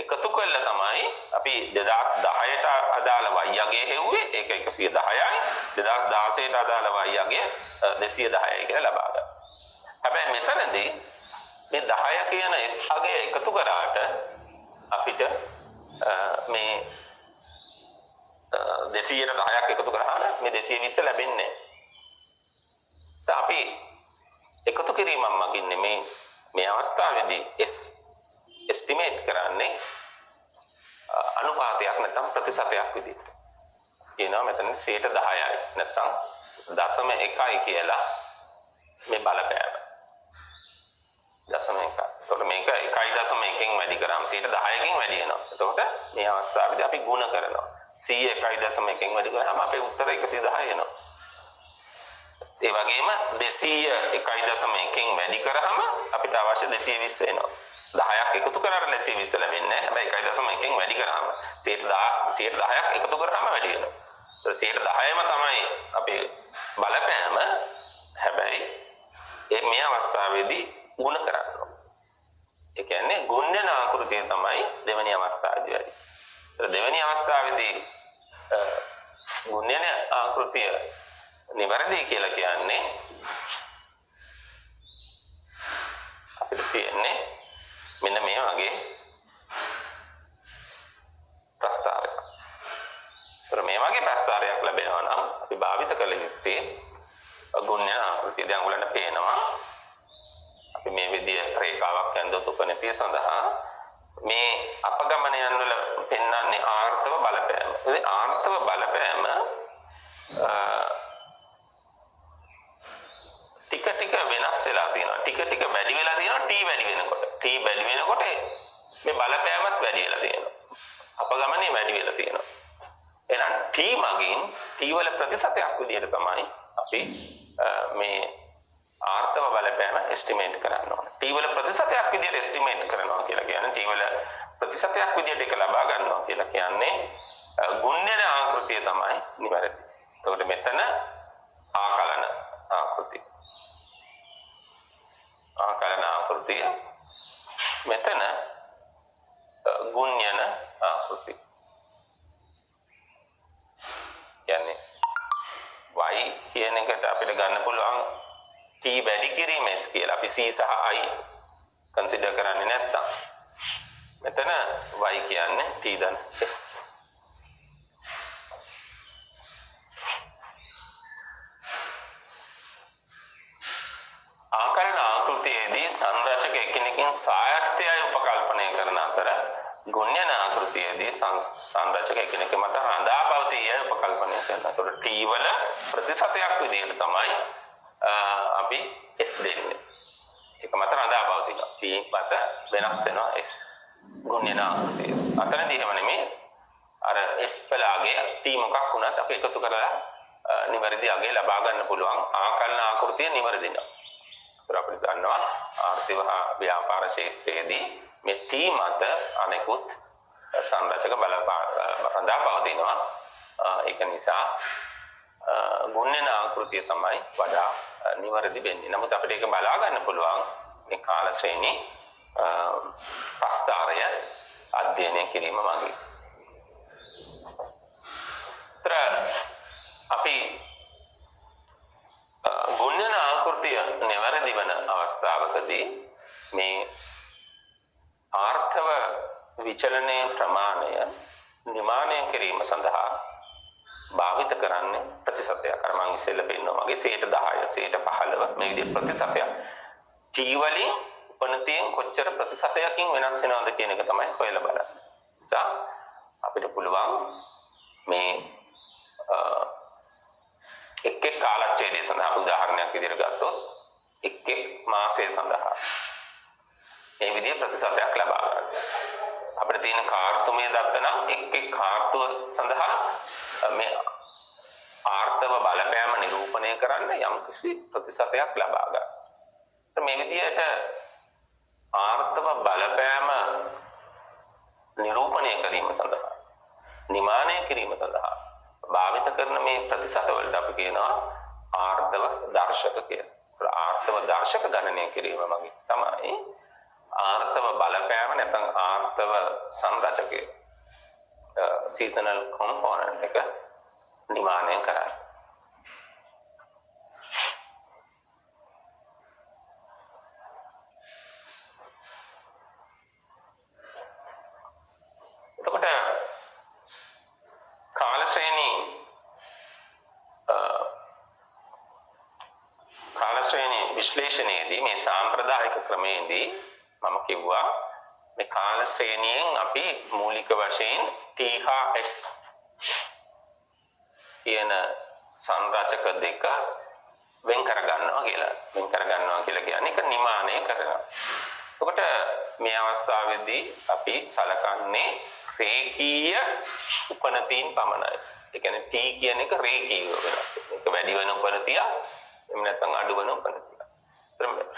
එකතු කළා තමයි අපි 2010ට අදාළ y අගය හෙව්වේ. ඒක 110යි. 2016ට අදාළ y අගය 210යි කියලා ලබා ගන්න. හැබැයි මෙතනදී මේ 10 කියන S අගය එකතු කරාට අපිට මේ 200ට 10ක් එකතු කරාම මේ 220 ලැබෙන්නේ නැහැ. අපි එකතු කිරීමක් මගින් මේ අවස්ථාවේදී S estimate කරන්නේ අනුපාතයක් නැත්නම් ප්‍රතිශතයක් විදිහට. කියනවා මෙතන 10යි නැත්නම් 0.1යි කියලා මේ බලපෑම 0.1. එතකොට මේක 1.1කින් වැඩි කරාම 10කින් වැඩි වෙනවා. එතකොට මේ අවස්ථාවේදී අපි ಗುಣ කරනවා. 100 1.1කින් වැඩි කරාම අපේ උත්තරය 110 එනවා. ඒ වගේම 200 1.1කින් වැඩි කරාම අපිට අවශ්‍ය 220 එනවා. 10ක් එකතු කරාට 220 ලැබෙන්නේ නැහැ. හැබැයි 1.1කින් වැඩි කරාම 10ක් එකතු කරාම වැඩි වෙනවා. ඒත් 10ම තමයි අපේ බලපෑම. හැබැයි මේ අවස්ථාවේදී ಗುಣ කරන්න ඕනේ. ඒ කියන්නේ ගුණ්‍යන ආකෘතිය තමයි දෙවෙනි අවස්ථාවේදී වැඩි. දෙවෙනි අවස්ථාවේදී ගුණ්‍යන ආකෘතිය නිවැරදි කියලා කියන්නේ අපිට තියෙන්නේ මෙන්න මේ වගේ ප්‍රස්තාරයක්. මේ වගේ ප්‍රස්තාරයක් ලැබෙනවා නම් අපි භාවිත කළ යුත්තේ ගුණ්‍යන ආකෘතිය. දැන් ඔයගලන්ට පේනවා අපි මේ විදිහේ රේඛාවක් ඇඳුත් උපනතිය සඳහා මේ අපගමනයන් වල පෙන්වන්නේ ආර්ථව බලපෑම. ඒ ආර්ථව බලපෑම ටික වෙනස් වෙලා තියෙනවා. ටික වැඩි වෙලා තියෙනවා t වැඩි වෙනකොට. t වැඩි වෙනකොට මේ බලපෑමත් වැඩි වෙලා තියෙනවා. අපගමනය වැඩි වෙලා තියෙනවා. එහෙනම් t මගින් t වල ප්‍රතිශතයක් විදිහට තමයි අපි මේ ආර්ථව බලපෑම එස්ටිමේට් කරන්න ඕනේ. t වල ප්‍රතිශතයක් විදිහට එස්ටිමේට් කරනවා කියලා කියන්නේ t වල ප්‍රතිශතයක් විදිහට එක ලබා ගන්නවා කියලා කියන්නේ ගුණ්‍යන ආකෘතිය තමයි නිවැරදි. එතකොට මෙතන ආකලන ආකෘතිය. ආකලන ආකෘතිය මෙතන ගුණ්‍යන ආකෘතිය. කියන්නේ y කියන එකට අපිට ගන්න පුළුවන් t වැඩි කිරීම s කියලා. අපි c සහ i කන්සිඩර් කරන්නේ නැත්තම් මෙතන y කියන්නේ t ධන s. ආකලන ආකෘතියේදී සංරචක එකිනෙකින් සායත්තයයි උපකල්පනය කරන අතර ගුණ්‍යන ආකෘතියේදී සංරචක එකිනෙක මත රඳා පවතී උපකල්පනය කරනවා. ඒතකොට t වල ප්‍රතිශතයක් විදිහට තමයි අපි s දෙන්නේ. ඒක මත රඳා පවතිනවා. t මත වෙනස් වෙනවා s. ගුණ්‍යන ආකෘතිය. අතනදී එහෙම නෙමෙයි. අර s වල අගය t මොකක් වුණත් අපි එකතු කරලා නිවැරදි අගය ලබා ගන්න පුළුවන්. ආකලන ආකෘතිය නිවැරදි නම්. ඒතර අපිට දන්නවා ආර්ථික ව්‍යාපාර ශාස්ත්‍රයේදී මේ t මත අනෙකුත් සංරචක රඳා පවතිනවා. ඒක නිසා ගුණ්‍යන ආකෘතිය තමයි වඩා නිවැරදි වෙන්නේ. නමුත් අපිට ඒක බලා ගන්න පුළුවන් මේ කාල ශ්‍රේණි ප්‍රස්තාරය අධ්‍යයනය කිරීම මගින්. අපි ගුණ්‍යන ආකෘතිය නිවැරදි වන අවස්ථාවකදී මේ ආර්ථව විචලනයේ ප්‍රමාණය නිමානය කිරීම සඳහා භාවිත කරන්නේ ප්‍රතිශතයක්. අර මම ඉස්සෙල්ලා පෙන්නනවා වගේ 10%, 15% මේ විදිහේ ප්‍රතිශතයක්. t වලින් උපනතියෙන් කොච්චර ප්‍රතිශතයකින් වෙනස් වෙනවද කියන එක තමයි හොයලා බලන්නේ. නිසා අපිට පුළුවන් මේ එක් කාලච්ඡේදය සඳහා උදාහරණයක් විදිහට ගත්තොත් එක් මාසය සඳහා මේ විදිහේ ප්‍රතිශතයක් ලබා ගන්න. අපිට තියෙන කාර්තුමය දත්ත නම් එක් කාර්තුව සඳහා මේ ආර්ථව බලපෑම නිරූපණය කරන්න යම් කිසි ප්‍රතිශතයක් ලබා ගන්න. මේ විදිහට ආර්ථව බලපෑම නිරූපණය කිරීම සඳහා නිමානය කිරීම සඳහා භාවිත කරන මේ ප්‍රතිශත වලට අපි කියනවා ආර්ථව දර්ශක කියලා. ආර්ථව දර්ශක ගණනය කිරීම මගින් තමයි ආර්ථව බලපෑම නැත්නම් ආර්ථව සංරචකය සීසනල් කොම්පොනන්ට් එක නිමානය කරන්නේ. එතකොට කාල ශ්‍රේණි විශ්ලේෂණයේදී මේ සාම්ප්‍රදායික ක්‍රමයේදී මම කිව්වා මේ කාල ශ්‍රේණියෙන් අපි මූලික වශයෙන් t හා s කියන සංරචක දෙක වෙන් කර ගන්නවා කියලා. වෙන් කර ගන්නවා කියලා කියන්නේ ඒක නිමානය කරනවා. එතකොට මේ අවස්ථාවේදී අපි සලකන්නේ රේඛීය උපනතීන් පමණයි. ඒ කියන්නේ t කියන එක රේඛීය වෙනවා. ඒක වැඩි වෙන උපනතිය එහෙම නැත්නම් අඩු වෙන උපනතිය.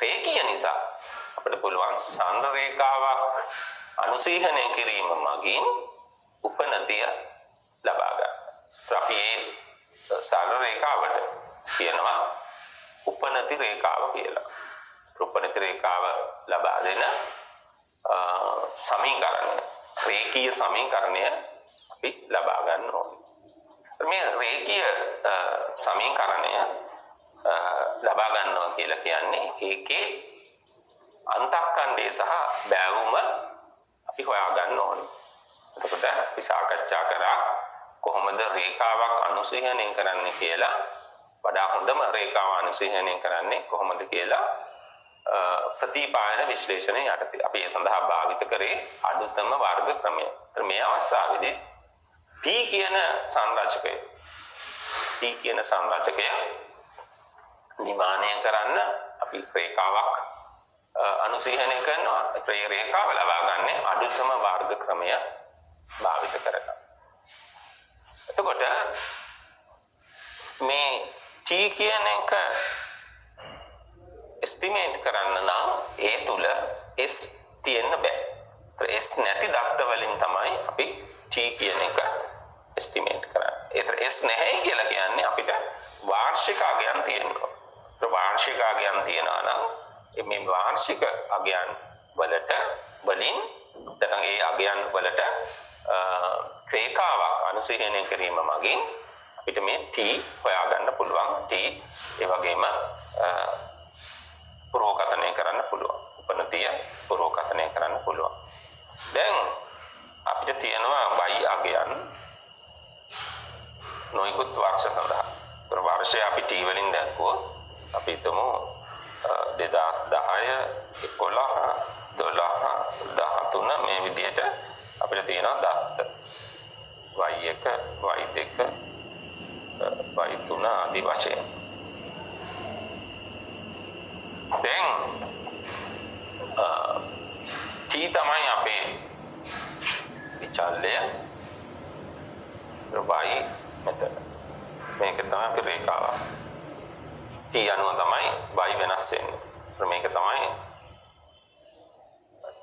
රේඛීය නිසා අපිට පුළුවන් සාන්ද්‍ර රේඛාවක් අනුසීහනය කිරීම මගින් උපනතිය ලබා ගන්න. අපි මේ සාන්ද්‍ර රේඛාවට කියනවා උපනති රේඛාව කියලා. උපනති රේඛාව ලබා දෙන සමීකරණය රේඛීය සමීකරණය අපි ලබා ගන්න ඕනේ. මේ රේඛීය සමීකරණය ලබා ගන්නවා කියලා කියන්නේ ඒකේ අන්තක්ඛණ්ඩය සහ බෑවුම අපි හොයා ගන්න ඕනේ. එතකොට අපි සාකච්ඡා කරා කොහොමද රේඛාවක් අනුසීහනය කරන්නේ කියලා. වඩා හොඳම රේඛාව අනුසීහනය කරන්නේ කොහොමද කියලා ප්‍රතිපායන විශ්ලේෂණය යටතේ අපි ඒ සඳහා භාවිත කරේ අඩුතම වර්ග ක්‍රමය. මේ අවස්ථාවේදී P කියන සංරචකය නිමානය කරන්න අපි රේඛාවක් අනුසීහනය කරනවා. ඒ රේඛාව ලබා ගන්න අඩුතම වර්ග ක්‍රමය භාවිත කරනවා. එතකොට මේ T කියන එක එස්ටිමේට් කරන්න නම් ඒ තුල S තියෙන්න බෑ. S නැති දත්ත වලින් තමයි අපි T කියන එක එස්ටිමේට් කරන්නේ. ඒතර S නැහැ කියලා කියන්නේ අපිට වාර්ෂික අගයන් තියෙනවා. වාර්ෂික අගයන් තියනවා නම් මේ වාර්ෂික අගයන් වලින් නැත්නම් ඒ අගයන් වලට රේඛාවක් අනුසීහනය කිරීම මගින් අපිට මේ T හොයා ගන්න පුළුවන්. T ඒ වගේම පුරෝකථනය කරන්න පුළුවන්. උපනතිය පුරෝකථනය කරන්න පුළුවන්. දැන් අපිට තියෙනවා y අගයන් නොයෙකුත් වර්ෂ සඳහා. ඒතර වර්ෂය අපි T වලින් දැක්වුවා. අපි හිතමු 2010 11 12 13 මේ විදිහට අපිට තියෙනවා දත්ත y1 y2 y3 ආදී වශයෙන්. දැන් T තමයි අපේ විචල්්‍ය y මෙතන. මේක තමයි අපේ රේඛාව. T අනුව තමයි y වෙනස් වෙන්නේ. මේක තමයි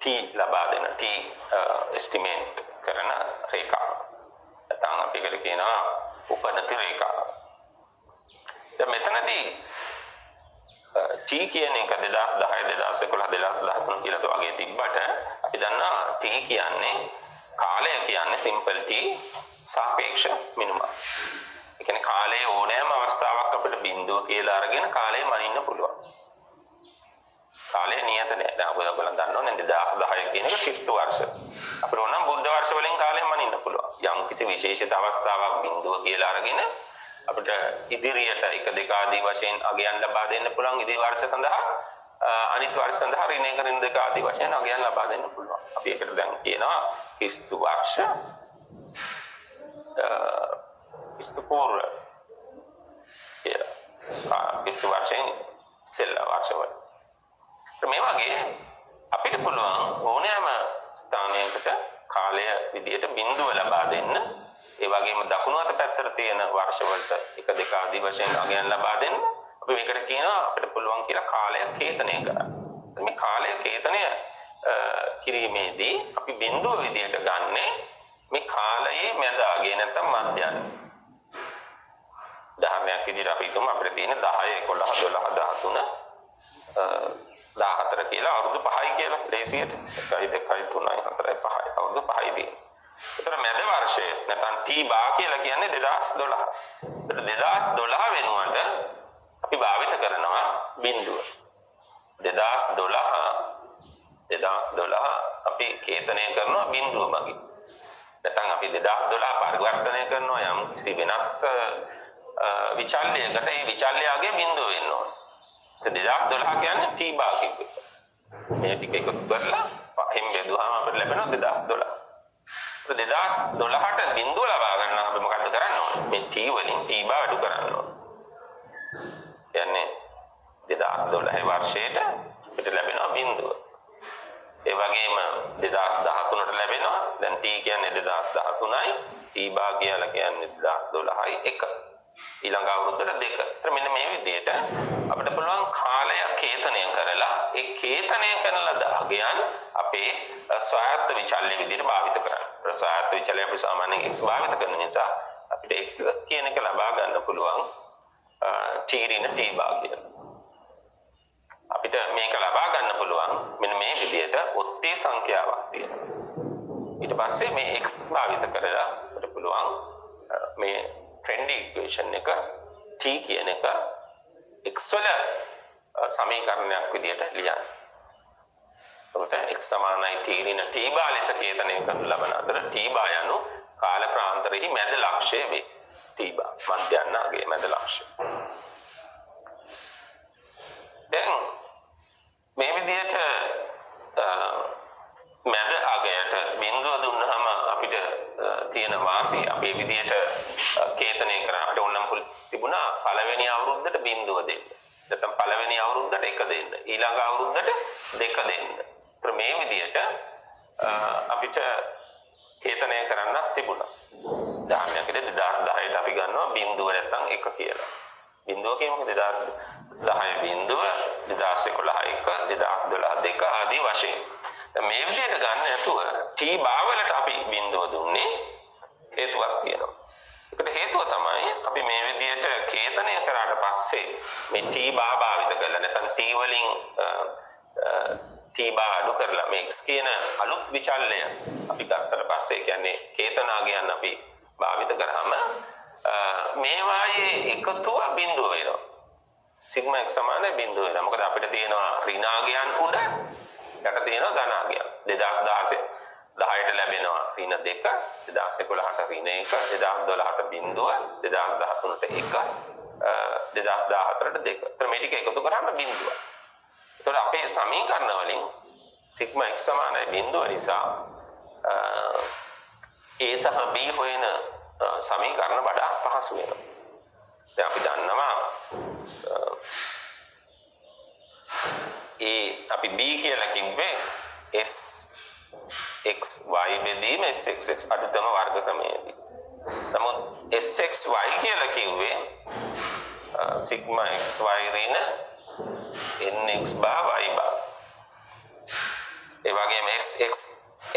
T ලබා දෙන T එස්ටිමේට් කරන රේඛාව. නැත්නම් අපි ඒකට කියනවා උපනති රේඛාව. දැන් මෙතනදී T කියන එක 2010 2011 2013 කියලා වගේ තිබ්බට අපි දන්නවා T කියන්නේ කාලය කියන්නේ සිම්පල් T සාපේක්ෂ මිනිමම්. ඒ කියන්නේ කාලයේ ඕනෑම අවස්ථාවක් අපිට බිඳුව කියලා අරගෙන කාලය මනින්න පුළුවන්. කාලය නියත නෑ. දැන් ඔයගොල්ලෝ දන්නවනේ 2010 කියන එක කිට්ටු වර්ෂ. අපිට ඕනම් බුද්ධ වර්ෂ වලින් කාලය මනින්න පුළුවන්. යම් කිසි විශේෂිත අවස්ථාවක් බිඳුව කියලා අරගෙන අපිට ඉදිරියට 1 2 ආදී වශයෙන් අගයන් ලබා දෙන්න පුළුවන්. ඉදිරි වර්ෂ සඳහා අනිත් වර්ෂ සඳහා ඍණ 1 ඍණ 2 ආදී වශයෙන් අගයන් ලබා දෙන්න පුළුවන්. අපි ඒකට දැන් කියනවා කිස්තු වර්ෂ කිස්තු පූර්ව කියලා. කිස්තු වර්ෂයෙන් සෙල්ලා වර්ෂවල. මේ වගේ අපිට පුළුවන් ඕනෑම ස්ථානයකට කාලය විදියට බිඳුව ලබා දෙන්න. ඒ වගේම දකුණු අත පැත්තට තියෙන වර්ෂ වලට 1 2 ආදී වශයෙන් අගයන් ලබා දෙන්න. අපි මේකට කියනවා අපිට පුළුවන් කියලා කාලය කේතනය කරන්න. මේ කාලය කේතනය කිරීමේදී අපි බිඳුව විදියට ගන්නෙ මේ කාලයේ මැද අගය නැත්නම් මධ්‍යයන්. උදාහරණයක් විදියට අපි හිතමු අපිට තියෙන 10 11 12 13 14 කියලා අවුරුදු 5යි කියලා ලේසියට 1 2 3 4 5යි අවුරුදු 5යි තියෙනවා. ඒතර මැද වර්ෂය නැත්නම් T බා කියලා කියන්නේ 2012. ඒතර 2012 වෙනුවට අපි භාවිත කරනවා බිඳුව. 2012 අපි කේතනය කරනවා බිඳුව මගින්. නැත්නම් අපි 2012 පරිවර්තනය කරනවා යම් කිසි වෙනත් විචල්්‍යයකට. ඒ විචල්්‍යයගේ බිඳුව වෙන්න ඕනේ. 2012 කියන්නේ T බා කිව්වේ. මේ ටික එකතු කරලා පහෙන් බෙදුවාම අපිට ලැබෙනවා 2012. 2012ට බිඳුව ලබා ගන්න අපි මොකද්ද කරන්න ඕනේ? මේ T වලින් T බා අඩු කරන්න ඕනේ. කියන්නේ 2012 වර්ෂයට අපිට ලැබෙනවා බිඳුව. ඒ වගේම 2013ට ලැබෙනවා. දැන් t කියන්නේ 2013යි, t බා කියලා කියන්නේ 2012යි 1. ඊළඟ අවුරුද්දට 2. ඒතර මෙන්න මේ විදිහට අපිට පුළුවන් කාලය කේතනය කරලා ඒ කේතනය කරන ලද අගයන් අපේ ස්වායත්ත විචල්‍ය විදිහට භාවිත කරන්න. ස්වායත්ත විචල්‍ය අපි සාමාන්‍යයෙන් x භාවිත කරන නිසා අපිට x කියන එක ලබා ගන්න පුළුවන් t ඍණ t බා කියලා. අපිට මේක ලබා ගන්න පුළුවන් මෙන්න මේ විදිහට ඔත්තේ සංඛ්‍යාවක් තියෙනවා. ඊට පස්සේ මේ x භාවිත කරලා අපිට පුළුවන් මේ ට්‍රෙන්ඩි ඉක්වේෂන් එක t කියන එක x වල සමීකරණයක් විදිහට ලියන්න. එතකොට x සමානයි t ඍණ t බා ලෙස කේතනය කරන ලබන අතර t බා යනු කාල ප්‍රාන්තරෙහි මැද ලක්ෂය වේ. t බා මධ්‍යන්නාගේ මැද ලක්ෂය. දැන් මේ විදිහට මැද අගයට බිඳුව දුන්නාම අපිට තියෙන වාසිය අපේ විදිහට කේතනය කරාට ඕනනම් තිබුණා පළවෙනි අවුරුද්දට බිඳුව දෙන්න. නැත්නම් පළවෙනි අවුරුද්දට 1 දෙන්න. ඊළඟ අවුරුද්දට 2 දෙන්න. ඒත් මේ විදිහට අපිට කේතනය කරන්නත් තිබුණා. උදාහරණයක් විදිහට 2010ට අපි ගන්නවා බිඳුව නැත්නම් 1 කියලා. බිඳුව කියමුකෝ 2010 බිඳුව 2011 1 2012 2 ආදී වශයෙන්. මේ විදිහට ගන්න නැතුව t බාවලට අපි බිඳුව දුන්නේ හේතුවක් තියෙනවා. ඒකට හේතුව තමයි අපි මේ විදිහට කේතනය කරාට පස්සේ මේ t බා භාවිත කරලා නැත්නම් t වලින් t බා අඩු කරලා මේ x කියන අලුත් විචල්‍ය අපි ගත්තට පස්සේ කියන්නේ කේතනාගයන් අපි භාවිත කරාම මේවායේ එකතුව බිඳුව වෙනවා. සිග්මා x සමාන බිඳුව වෙනවා. මොකද අපිට තියෙනවා ඍණාගයන් උඩ යට තියෙනවා ධනාගයන්. 2016 10ට ලැබෙනවා ඍණ 2, 2011ට ඍණ 1, 2012ට බිඳුව, 2013ට 1, 2014ට 2. ඒතර මේ ටික එකතු කරාම බිඳුව. ඒතර අපේ සමීකරණ වලින් සිග්මා x සමානයි බිඳුව නිසා a සහ b හොයන සමීකරණ වඩා පහසු වෙනවා. දැන් අපි දන්නවා අපි b කියලා කිව්වේ s x y බෙදීම s x s අඩුතම වර්ග ක්‍රමයේදී. නමුත් s x y කියලා කිව්වේ සිග්මා x y ඍණ n x බා y බා. ඒ වගේම s x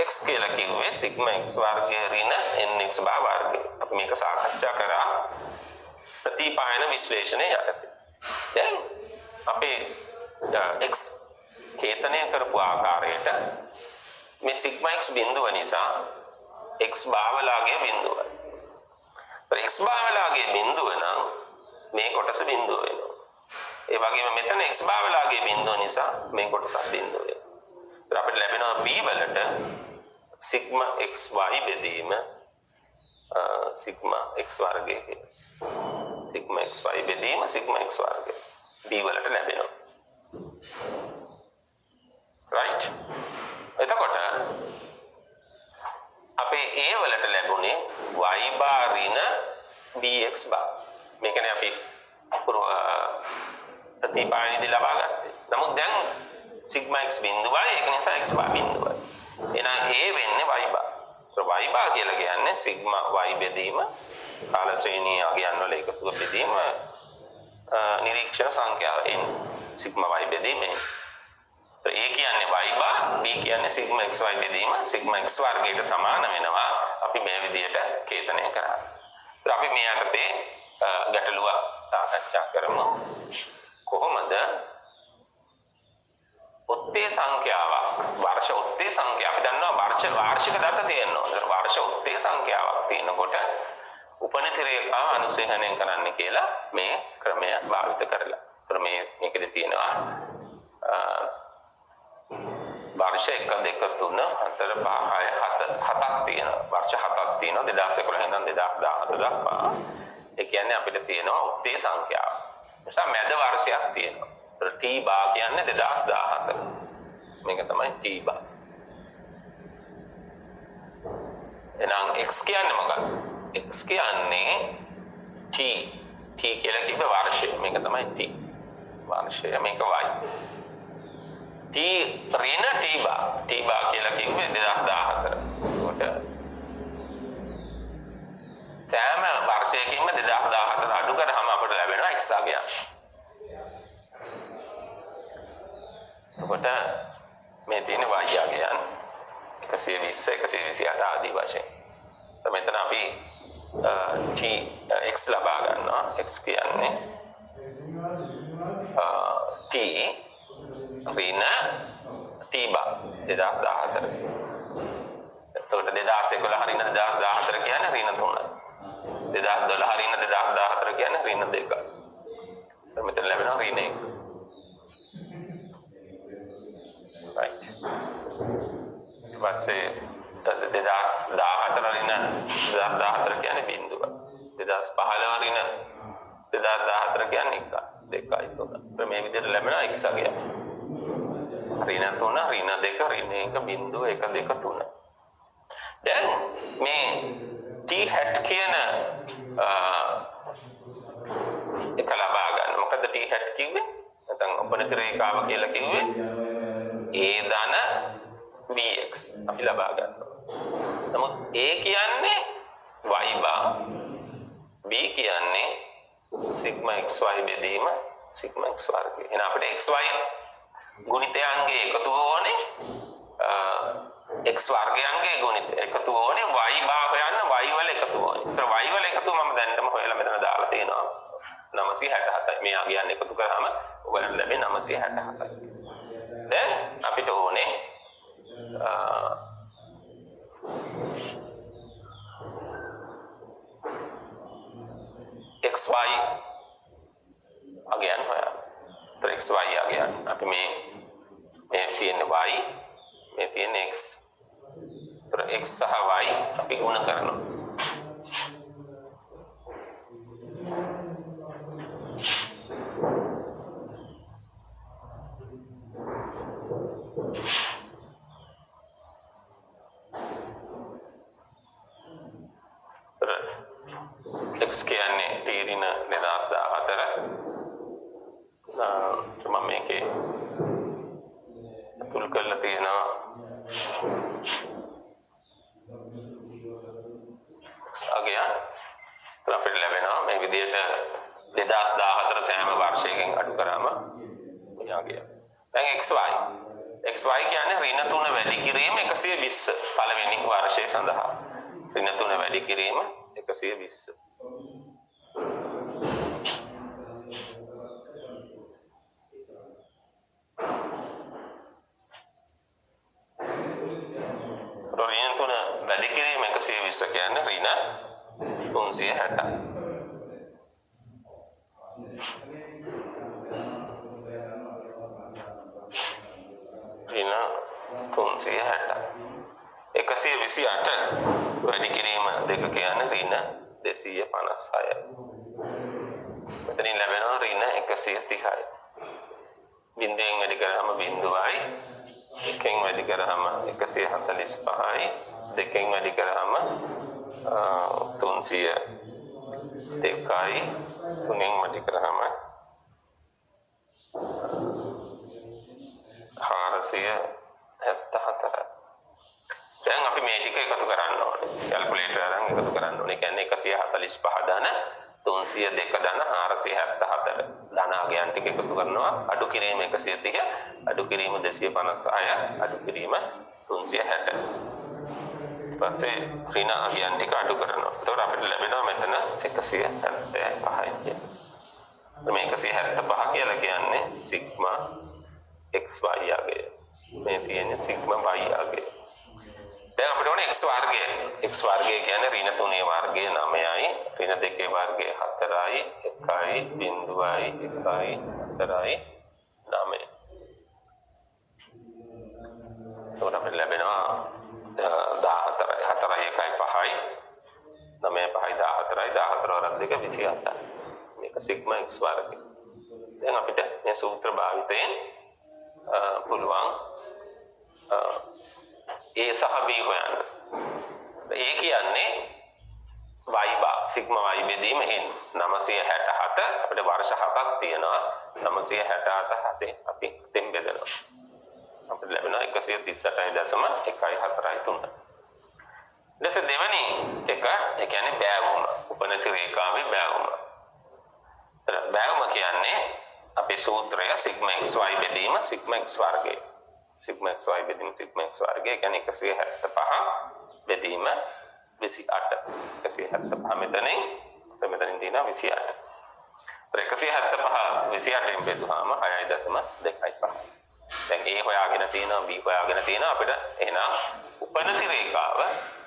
x කියලා කිව්වේ සිග්මා x වර්ගය ඍණ n x බා වර්ගය. අපි මේක සාකච්ඡා කරා ප්‍රතිපායන විශ්ලේෂණය යටතේ. දැන් අපේ x කේතනය කරපු ආකාරයට මේ සිග්මා x බිඳුව නිසා x භාවලාගේ බිඳුවයි. ਪਰ x භාවලාගේ බිඳුව නම් මේ කොටස බිඳුව වෙනවා. ඒ වගේම මෙතන x භාවලාගේ බිඳුව නිසා මේ කොටස බිඳුව වෙනවා. ඒත් අපිට ලැබෙනවා b වලට සිග්මා xy බෙදීම සිග්මා x වර්ගය කියලා. සිග්මා xy බෙදීම සිග්මා x වර්ගය b වලට ලැබෙනවා. right? එතකොට අපේ a වලට ලැබුණේ y බා ඍණ bx බා. මේකනේ අපි ප්‍රතිපායනයේදී ලබා ගත්තේ. නමුත් දැන් සිග්මා x බිඳුවයි ඒක නිසා x බා බිඳුවයි. එහෙනම් a වෙන්නේ y බා. y බා කියලා කියන්නේ සිග්මා y බෙදීම කාල ශ්‍රේණිය අගයන් වල එකතුව බෙදීම නිරීක්ෂණ සංඛ්‍යාව n සිග්මා y බෙදීම n. ඒ කියන්නේ y බා b කියන්නේ සිග්මා xy බෙදීම සිග්මා x වර්ගයට සමාන වෙනවා. අපි මේ විදිහට කේතනය කරා. ඒත් අපි මේ යටතේ ගැටලුව සාකච්ඡා කරමු. කොහොමද ඔත්තේ සංඛ්‍යාවක් වර්ෂ ඔත්තේ සංඛ්‍යාව අපි දන්නවා වාර්ෂික දත තියෙනවා. ඒතර වර්ෂ ඔත්තේ සංඛ්‍යාවක් තියෙනකොට උපනිති රේඛාව අනුසේහනය කරන්න කියලා මේ ක්‍රමය භාවිත කරලා. ඒතර මේකෙදි තියෙනවා වර්ෂ 1 2 3 4 5 6 7ක් තියෙනවා. වර්ෂ 7ක් තියෙනවා 2011 ඉඳන් 2017 දක්වා. ඒ කියන්නේ අපිට තියෙනවා ඔත්තේ සංඛ්‍යාව. නිසා මැද වර්ෂයක් තියෙනවා. ඒතර t බා කියන්නේ 2017. මේක තමයි t බා. එහෙනම් x කියන්නේ මොකක්ද? x කියන්නේ t t කියලා කිව්ව වර්ෂය. මේක තමයි t. වර්ෂය මේක y. t ඍණ t බා. t බා කියලා කිව්වේ 2014. ඒකට සෑම වර්ෂයකින්ම 2014 අඩු කරාම අපට ලැබෙනවා x අගයන්. එතකොට මේ තියෙන y අගයන් 120 128 ආදී වශයෙන්. මෙතන අපි t x ලබා ගන්නවා. x කියන්නේ t ඍණ t බා 2014. එතකොට 2011 ඍණ 2014 කියන්නේ ඍණ 3. 2012 ඍණ 2014 කියන්නේ ඍණ 2. මෙතන ලැබෙනවා ඍණ 1. right. ඊපස්සේ 2014 ඍණ 2014 කියන්නේ බිඳුව. 2015 ඍණ 2014 කියන්නේ 1 2යි 3. මේ විදිහට ලැබෙනවා x අගය. ඍණ 3 ඍණ 2 ඍණ 1 බිඳුව 1 2 3. දැන් මේ t hat කියන එක ලබා ගන්න. මොකද t hat කිව්වේ? නැත්නම් උපනිත රේඛාව කියලා කිව්වේ a ධන bx අපි ලබා ගන්නවා. නමුත් a කියන්නේ y බා, b කියන්නේ සිග්මා xy බෙදීම සිග්මා x වර්ගය. එහෙනම් අපිට xy ගුණිතයන්ගේ එකතුව ඕනේ. x වර්ගයන්ගේ ගුණිත එකතුව ඕනේ. y බා හොයන්න y වල එකතුව ඕනේ. ඒතර y වල එකතුව මම දැන්නම හොයලා මෙතන දාලා තියෙනවා. 967යි. මේ අගයන් එකතු කරාම ඔයගලන්ට ලැබෙන්නේ 967යි. දැන් අපිට ඕනේ xy අගයන් හොයන්න. ඒතර xy අගයන් අපි මේ තියෙන y මේ තියෙන x. ඒතර x සහ y අපි ගුණ කරනවා. x කියන්නේ t ඍණ 2014 මම මේකේ තුල් කරලා තියෙනවා අගයන්. අපිට ලැබෙනවා මේ විදිහට 2014 සෑම වර්ෂයකින් අඩු කරාම මේ අගය. දැන් xy කියන්නේ ඍණ 3 වැඩි කිරීම 120 පළවෙනි වර්ෂය සඳහා. ඍණ 3 වැඩි කිරීම 120. ඍණ 3 වැඩි කිරීම 120 කියන්නේ ඍණ 360. ඍණ 360. 128 වැඩි කිරීම 2 කියන්නේ ඍණ 256යි. මෙතනින් ලැබෙනවා ඍණ 130යි. බිඳුවෙන් වැඩි කරාම බිඳුවයි. එකෙන් වැඩි කරාම 145යි. දෙකෙන් වැඩි කරාම 302යි. තුනෙන් වැඩි කරාම 474යි. දැන් අපි මේ ටික එකතු කරන්න ඕනේ. කැල්කියුලේටර් අරන් එකතු කරන්න ඕනේ. කියන්නේ 145 ධන 302 ධන 474 ධන අගයන් ටික එකතු කරනවා. අඩු කිරීම 130, අඩු කිරීම 256, අඩු කිරීම 360. ඊපස්සේ ඍණ අගයන් ටික අඩු කරනවා. එතකොට අපිට ලැබෙනවා මෙතන 175යි. මේ 175 කියලා කියන්නේ සිග්මා xy අගය. මේ තියෙන්නේ සිග්මා y අගය. දැන් අපිට ඕනේ x වර්ගය. x වර්ගය කියන්නේ ඍණ 3 වර්ගය 9යි, ඍණ 2 වර්ගය 4යි, 1යි, බිඳුවයි, 1යි, 4යි, 9යි. එතකොට අපිට ලැබෙනවා 14යි, 4යි, 1යි, 5යි, 9යි, 5යි, 14යි, 14 වරක් 2 28යි. මේක සිග්මා x වර්ගය. දැන් අපිට මේ සූත්‍ර භාවිතයෙන් පුළුවන් A සහ B හොයන්න. A කියන්නේ y බා සිග්මා y බෙදීම n 967 අපිට වර්ෂ 7ක් තියෙනවා 967 අපි 7න් බෙදනවා අපිට ලැබෙනවා 138.143 දැස දෙවනි එක ඒ කියන්නේ බෑවුම උපනති රේඛාවේ බෑවුම බෑවුම කියන්නේ අපේ සූත්‍රය සිග්මා xy බෙදීම සිග්මා x වර්ගය සිග්මා xy බෙදීම සිග්මා x වර්ගය කියන්නේ 175 බෙදීම 28 175 මෙතනින් තියෙනවා 28 175 28න් බෙදුවාම 6.25 දැන් A හොයාගෙන තියෙනවා B හොයාගෙන තියෙනවා අපිට එහෙනම් උපනති රේඛාව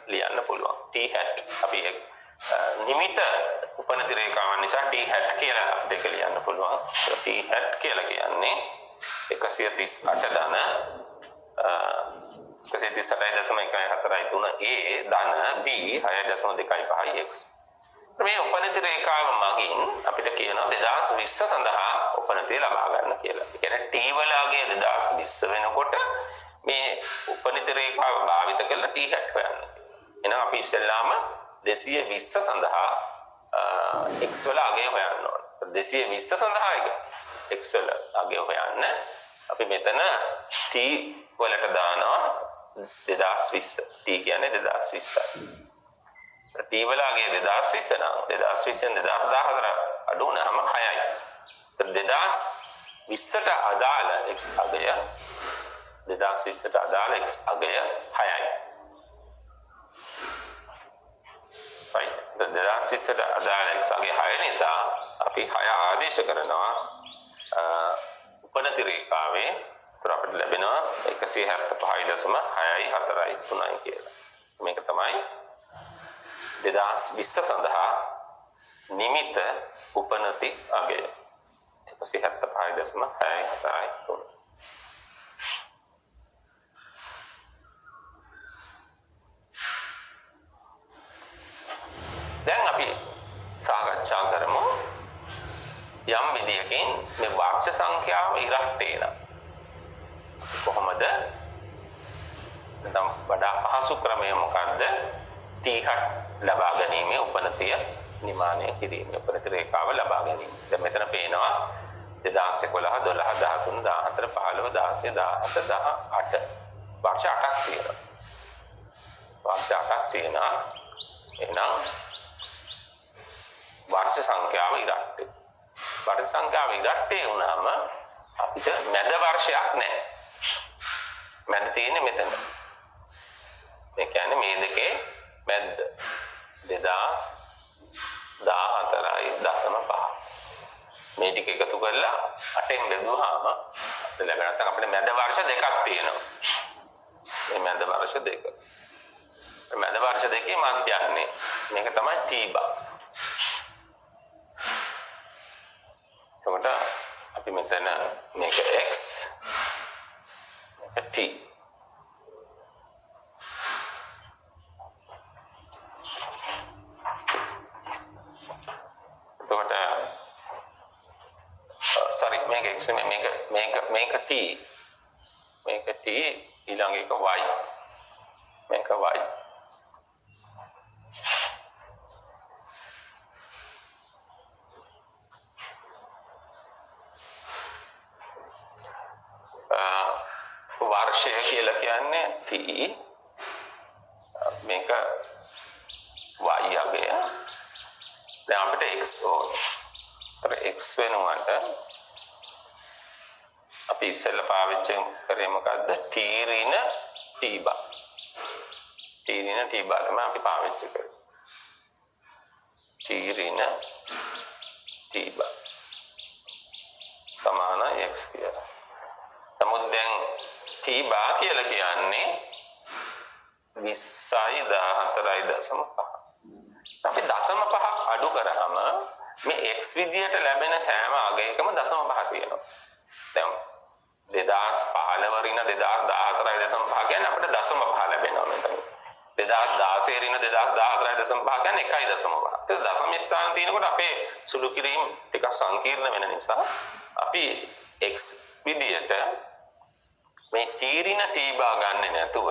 ලියන්න පුළුවන් t hat අපි නිමිත උපනති රේඛාවන් නිසා t hat කියලා අපිට ලියන්න පුළුවන් t hat කියලා කියන්නේ 138 ධන 138.143 A ධන B 6.25 x මේ උපනති රේඛාව මගින් අපිට කියනවා 2020 සඳහා උපනතිය ලබා ගන්න කියලා. ඒ කියන්නේ t වලගේ 2020 වෙනකොට මේ උපනති රේඛාව භාවිත කරලා t hat හොයන්න. එහෙනම් අපි ඉස්සෙල්ලාම 220 සඳහා x වල අගය හොයන්න ඕන. 220 සඳහා x වල අගය හොයන්න අපි මෙතන t වලට දානවා 2020. t කියන්නේ 2020යි. t වලගේ 2020 නම් 2020න් 2014 අඩු වුණාම 6යි. 2020ට අදාළ x අගය 2020ට අදාළ x අගය 6යි. right 2020ට අදාළ x අගය 6 නිසා අපි 6 ආදේශ කරනවා උපනති රේඛාවේ අපිට ලැබෙනවා 175.643 කියලා. මේක තමයි 2020 සඳහා නිමිත උපනති අගය 175.643 දැන් අපි සාකච්ඡා කරමු යම් විදියකින් මේ වාක්‍ය සංඛ්‍යාව ඉරක් තේන කොහොමද නැත්නම් වඩා පහසු ක්‍රමය මොකක්ද t hat ලබා ගැනීම උපනතිය නිමානය කිරීම උපනති රේඛාව ලබා ගැනීම. දැන් මෙතන පේනවා 2011 12 13 14 15 16 17 18 වර්ෂ 8ක් තියෙනවා. වර්ෂ 8ක් තියෙනවා. එහෙනම් වර්ෂ සංඛ්‍යාව ඉරට්ටේ. වර්ෂ සංඛ්‍යාව ඉරට්ටේ වුණාම අපිට මැද වර්ෂයක් නැහැ. මැද තියෙන්නේ මෙතන. ඒ කියන්නේ මේ දෙකේ මැද 2014.5 මේ ටික එකතු කරලා 8න් බෙදුවාම අපිට ලැබෙනවා අපිට මැද වර්ෂ දෙකක් තියෙනවා. මේ මැද වර්ෂ දෙක. මැද වර්ෂ දෙකේ මධ්‍යන්නේ මේක තමයි t bar. එතකොට අපි මෙතන මේක x මේක t sorry මේක x මේක t ඊළඟ එක y මේක y වර්ෂය කියලා කියන්නේ t මේක y අගය දැන් අපිට x ඕනේ. x වෙනුවට අපි ඉස්සෙල්ලා පාවිච්චි කරේ මොකද්ද? t ඍණ t bar. t ඍණ t bar තමයි අපි පාවිච්චි කරේ. t ඍණ t bar සමාන x කියලා. නමුත් දැන් t bar කියලා කියන්නේ 20.14.5. අපි 0.5ක් අඩු කරාම මේ x විදියට ලැබෙන සෑම අගයකම 0.5 තියෙනවා. දැන් 2015 ඍණ 2014.5 කියන්නේ අපිට 0.5 ලැබෙනවා මෙතන. 2016 ඍණ 2014.5 කියන්නේ 1.5. ඒක දශම ස්ථාන තියෙනකොට අපේ සුළු කිරීම ටිකක් සංකීර්ණ වෙන නිසා අපි x විදියට මේ t ඍණ t bar ගන්නෙ නැතුව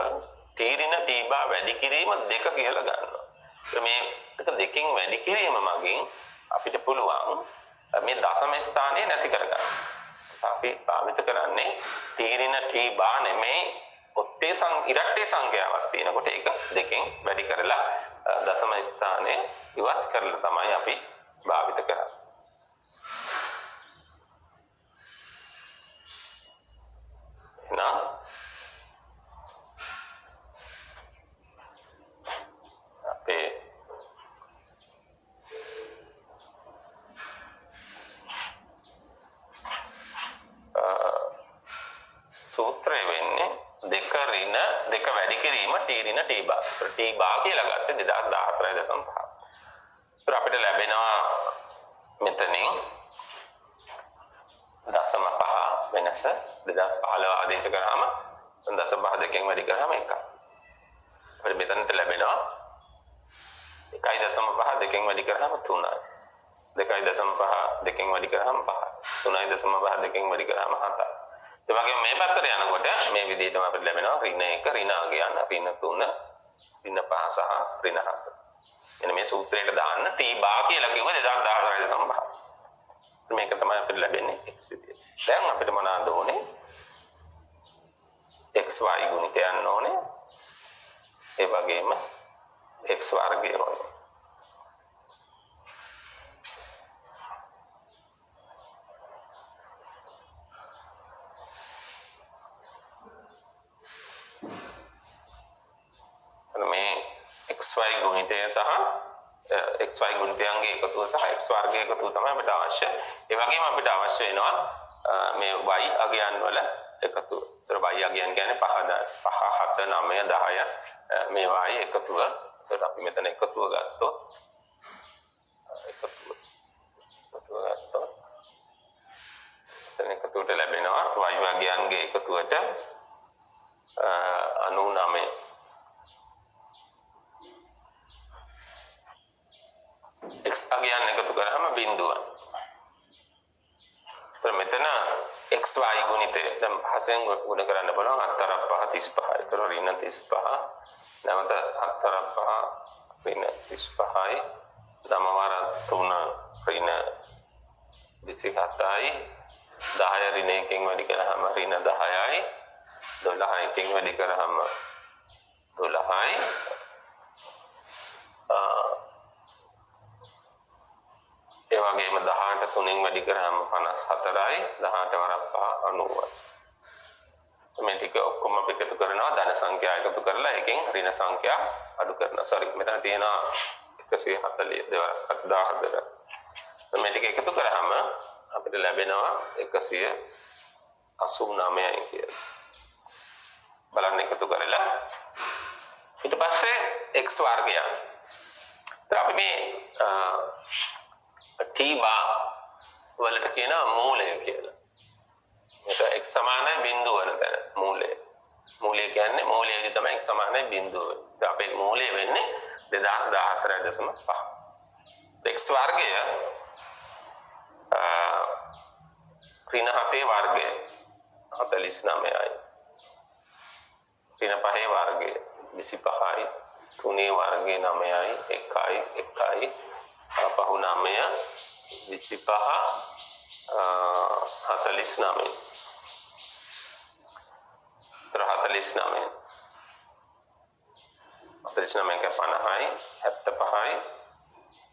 t ඍණ t bar වැඩි කිරීම 2 කියලා ගන්නවා. මේ දෙකකින් වැඩි කිරීම මගින් අපිට පුළුවන් මේ දශම ස්ථානයේ නැති කරගන්න. අපි භාවිත කරන්නේ තීරින ටී බා නෙමෙයි ඔත්තේ ඉරට්ටේ සංඛ්‍යාවක් තියෙනකොට ඒක දෙකෙන් වැඩි කරලා දශම ස්ථානයේ ඉවත් කරලා තමයි අපි භාවිත කරන්නේ. එහෙනම් අපේ සූත්‍රය වෙන්නේ දෙක ඍණ දෙක වැඩි කිරීම තීරින ටී බා. ටී බා කියලා ගත්තේ 2014.5. ඒත් අපිට ලැබෙනවා මෙතනින් දශම 5 වෙනස 2015 ආදේශ කරාම දශම 5 දෙකෙන් වැඩි කරාම 1යි. අපිට මෙතනට ලැබෙනවා 1.5 දෙකෙන් වැඩි කරාම 3යි. 2.5 දෙකෙන් වැඩි කරාම 5යි. 3.5 දෙකෙන් වැඩි කරාම 7යි. ඒ වගේම මේ පැත්තට යනකොට මේ විදිහටම අපිට ලැබෙනවා ඍණ 1 ඍණ අගයන් ඍණ 3 ඍණ 5 සහ ඍණ 7. එන්න මේ සූත්‍රයට දාන්න t බා කියලා කිව්ව 2014.5. මේක තමයි අපිට ලැබෙන්නේ x විදියට. දැන් අපිට මොනවාද ඕනේ? xy ගුණිත යන්න ඕනේ. ඒ වගේම x වර්ගය ඕනේ. මේ xy ගුණිතය සහ xy ගුණිතයන්ගේ එකතුව සහ x වර්ගයේ එකතුව තමයි අපිට අවශ්‍ය. ඒ වගේම අපිට අවශ්‍ය වෙනවා මේ y අගයන් වල එකතුව. ඒතර y අගයන් කියන්නේ 5 7 9 10 මේවායේ එකතුව. ඒතර අපි මෙතන එකතුව ගත්තොත් එතන එකතුවට ලැබෙනවා y වර්ගයන්ගේ එකතුවට 99 x අගයන් එකතු කරාම බිඳුවක්. ඒතර මෙතන xy ගුණිතය දැන් පහසෙන් ගුණ කරන්න බලන්න 4 5 35. ඒතර ඍණ 35 නැවත 4 5 ඍණ 35යි දමවර 3 ඍණ 27යි 10 ඍණ 1කින් වැඩි කරාම ඍණ 10යි 12 1කින් වැඩි කරාම 12යි ඒ වගේම 18 3න් වැඩි කරාම 54යි 18 වරක් 5 90යි. මේ ටික ඔක්කොම අපි එකතු කරනවා ධන සංඛ්‍යා එකතු කරලා එකෙන් ඍණ සංඛ්‍යා අඩු කරනවා. sorry මෙතන තියෙනවා 142 වරක් 14. මේ ටික එකතු කරාම අපිට ලැබෙනවා 189යි කියලා. බලන්න එකතු කරලා ඊට පස්සේ x වර්ගය. ඒත් අපි මේ t බා වලට කියනවා මූලය කියලා. මේක x සමානයි බිඳුව වන තැන මූලය. මූලය කියන්නේ මූලයේදී තමයි x සමානයි බිඳුව. ඒත් අපේ මූලය වෙන්නේ 2014.5. x වර්ගය ඍණ 7 වර්ගය 49යි. ඍණ 5 වර්ගය 25යි. 3 වර්ගය 9යි 1යි 1යි පහු 9 25 49 49 49 එක 50යි 75යි 84යි